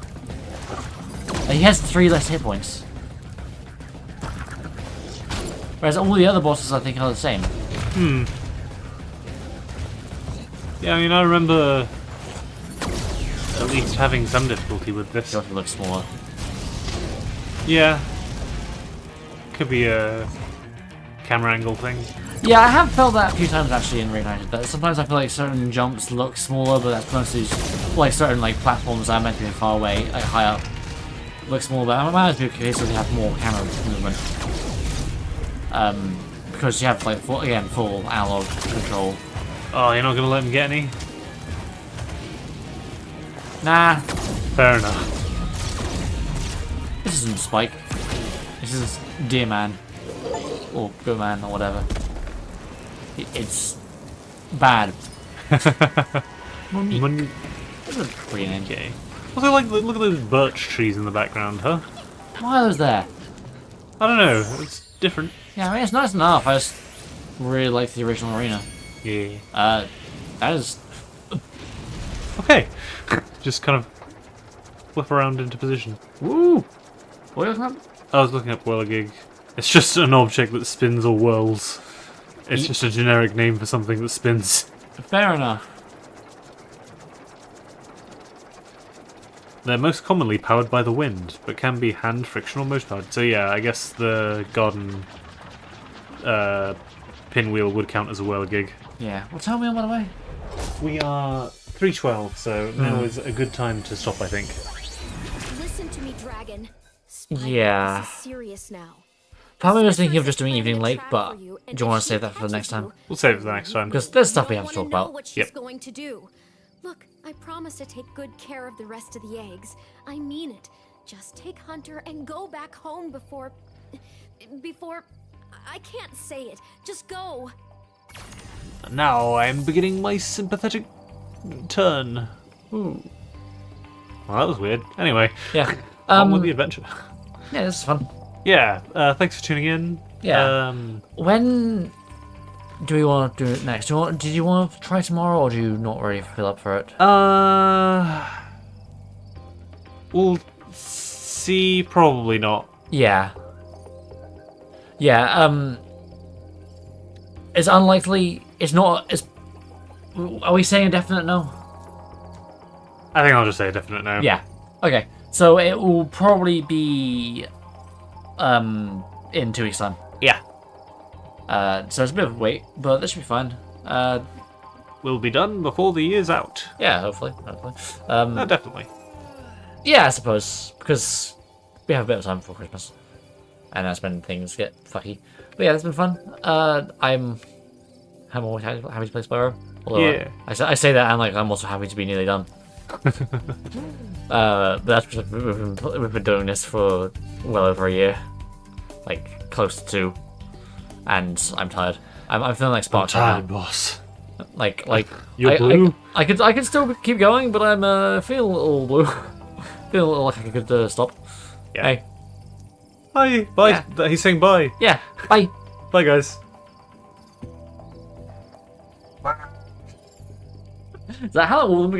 He has 3 less hit points. Whereas all the other bosses I think are the same. Yeah, I mean I remember at least having some difficulty with this. It looks smaller. Yeah. Could be a camera angle thing. Yeah, I have felt that a few times actually in Reignited, that sometimes I feel like certain jumps look smaller, but that's mostly like certain like platforms that are meant to be far away, like high up, look smaller, but it might be a case where they have more camera movement. Because you have like full analog control. Oh, you're not gonna let him get any? Nah. Fair enough. This isn't Spike. This is Dear Man. Or Good Man, or whatever. It's bad. Monique. That's a pretty name. Okay. Also, like, look at those birch trees in the background, huh? Why are those there? I don't know. It's different. Yeah, I mean, it's nice enough. I just really like the original arena. Yeah. That is... Okay. Just kind of flip around into position. Woo! What are you looking up? I was looking up Whirligig. It's just an object that spins or whirls. It's just a generic name for something that spins. Fair enough. They're most commonly powered by the wind, but can be hand frictional motor powered. So yeah, I guess the garden pinwheel would count as a Whirligig. Yeah. Well, tell me on by the way. We are 3:12, so now is a good time to stop, I think. Listen to me, Dragon. Spyro, Yeah. This is serious now. Probably was thinking of just doing Evening Lake, but do you want to save that for the next time? We'll save it for the next time. Because there's stuff we have to talk about. What she's going to do. Look, I promise to take good care of the rest of the eggs. I mean it. Just take Hunter and go back home before... I can't say it. Just go. Now I'm beginning my sympathetic turn. Ooh. Well, that was weird. Anyway. Yeah. On with the adventure. Yeah, this is fun. Yeah, thanks for tuning in. Yeah. When do we want to do it next? Did you want to try tomorrow, or do you not really feel up for it? We'll see. Probably not. Yeah. Yeah. It's unlikely. It's not. It's. Are we saying a definite no? I think I'll just say a definite no. Yeah. Okay. So it will probably be in 2 weeks' time. Yeah. So it's a bit of a wait, but this should be fine. We'll be done before the year's out. Yeah, hopefully. Definitely. Yeah, I suppose, because we have a bit of time before Christmas. And that's when things get fucky. But yeah, that's been fun. I'm always happy to play Spyro. Although Yeah. I say that and like I'm also happy to be nearly done. But that's because we've been doing this for well over a year. Like, close to 2. And I'm tired. I'm feeling like Spark. Tired, boss. Like You're blue? I could still keep going, but I'm feeling a little blue. Feeling a little like I could stop. Yeah. Hey. Bye. Bye. Yeah. He's saying bye. Yeah. Bye. Bye, guys. Is that how it will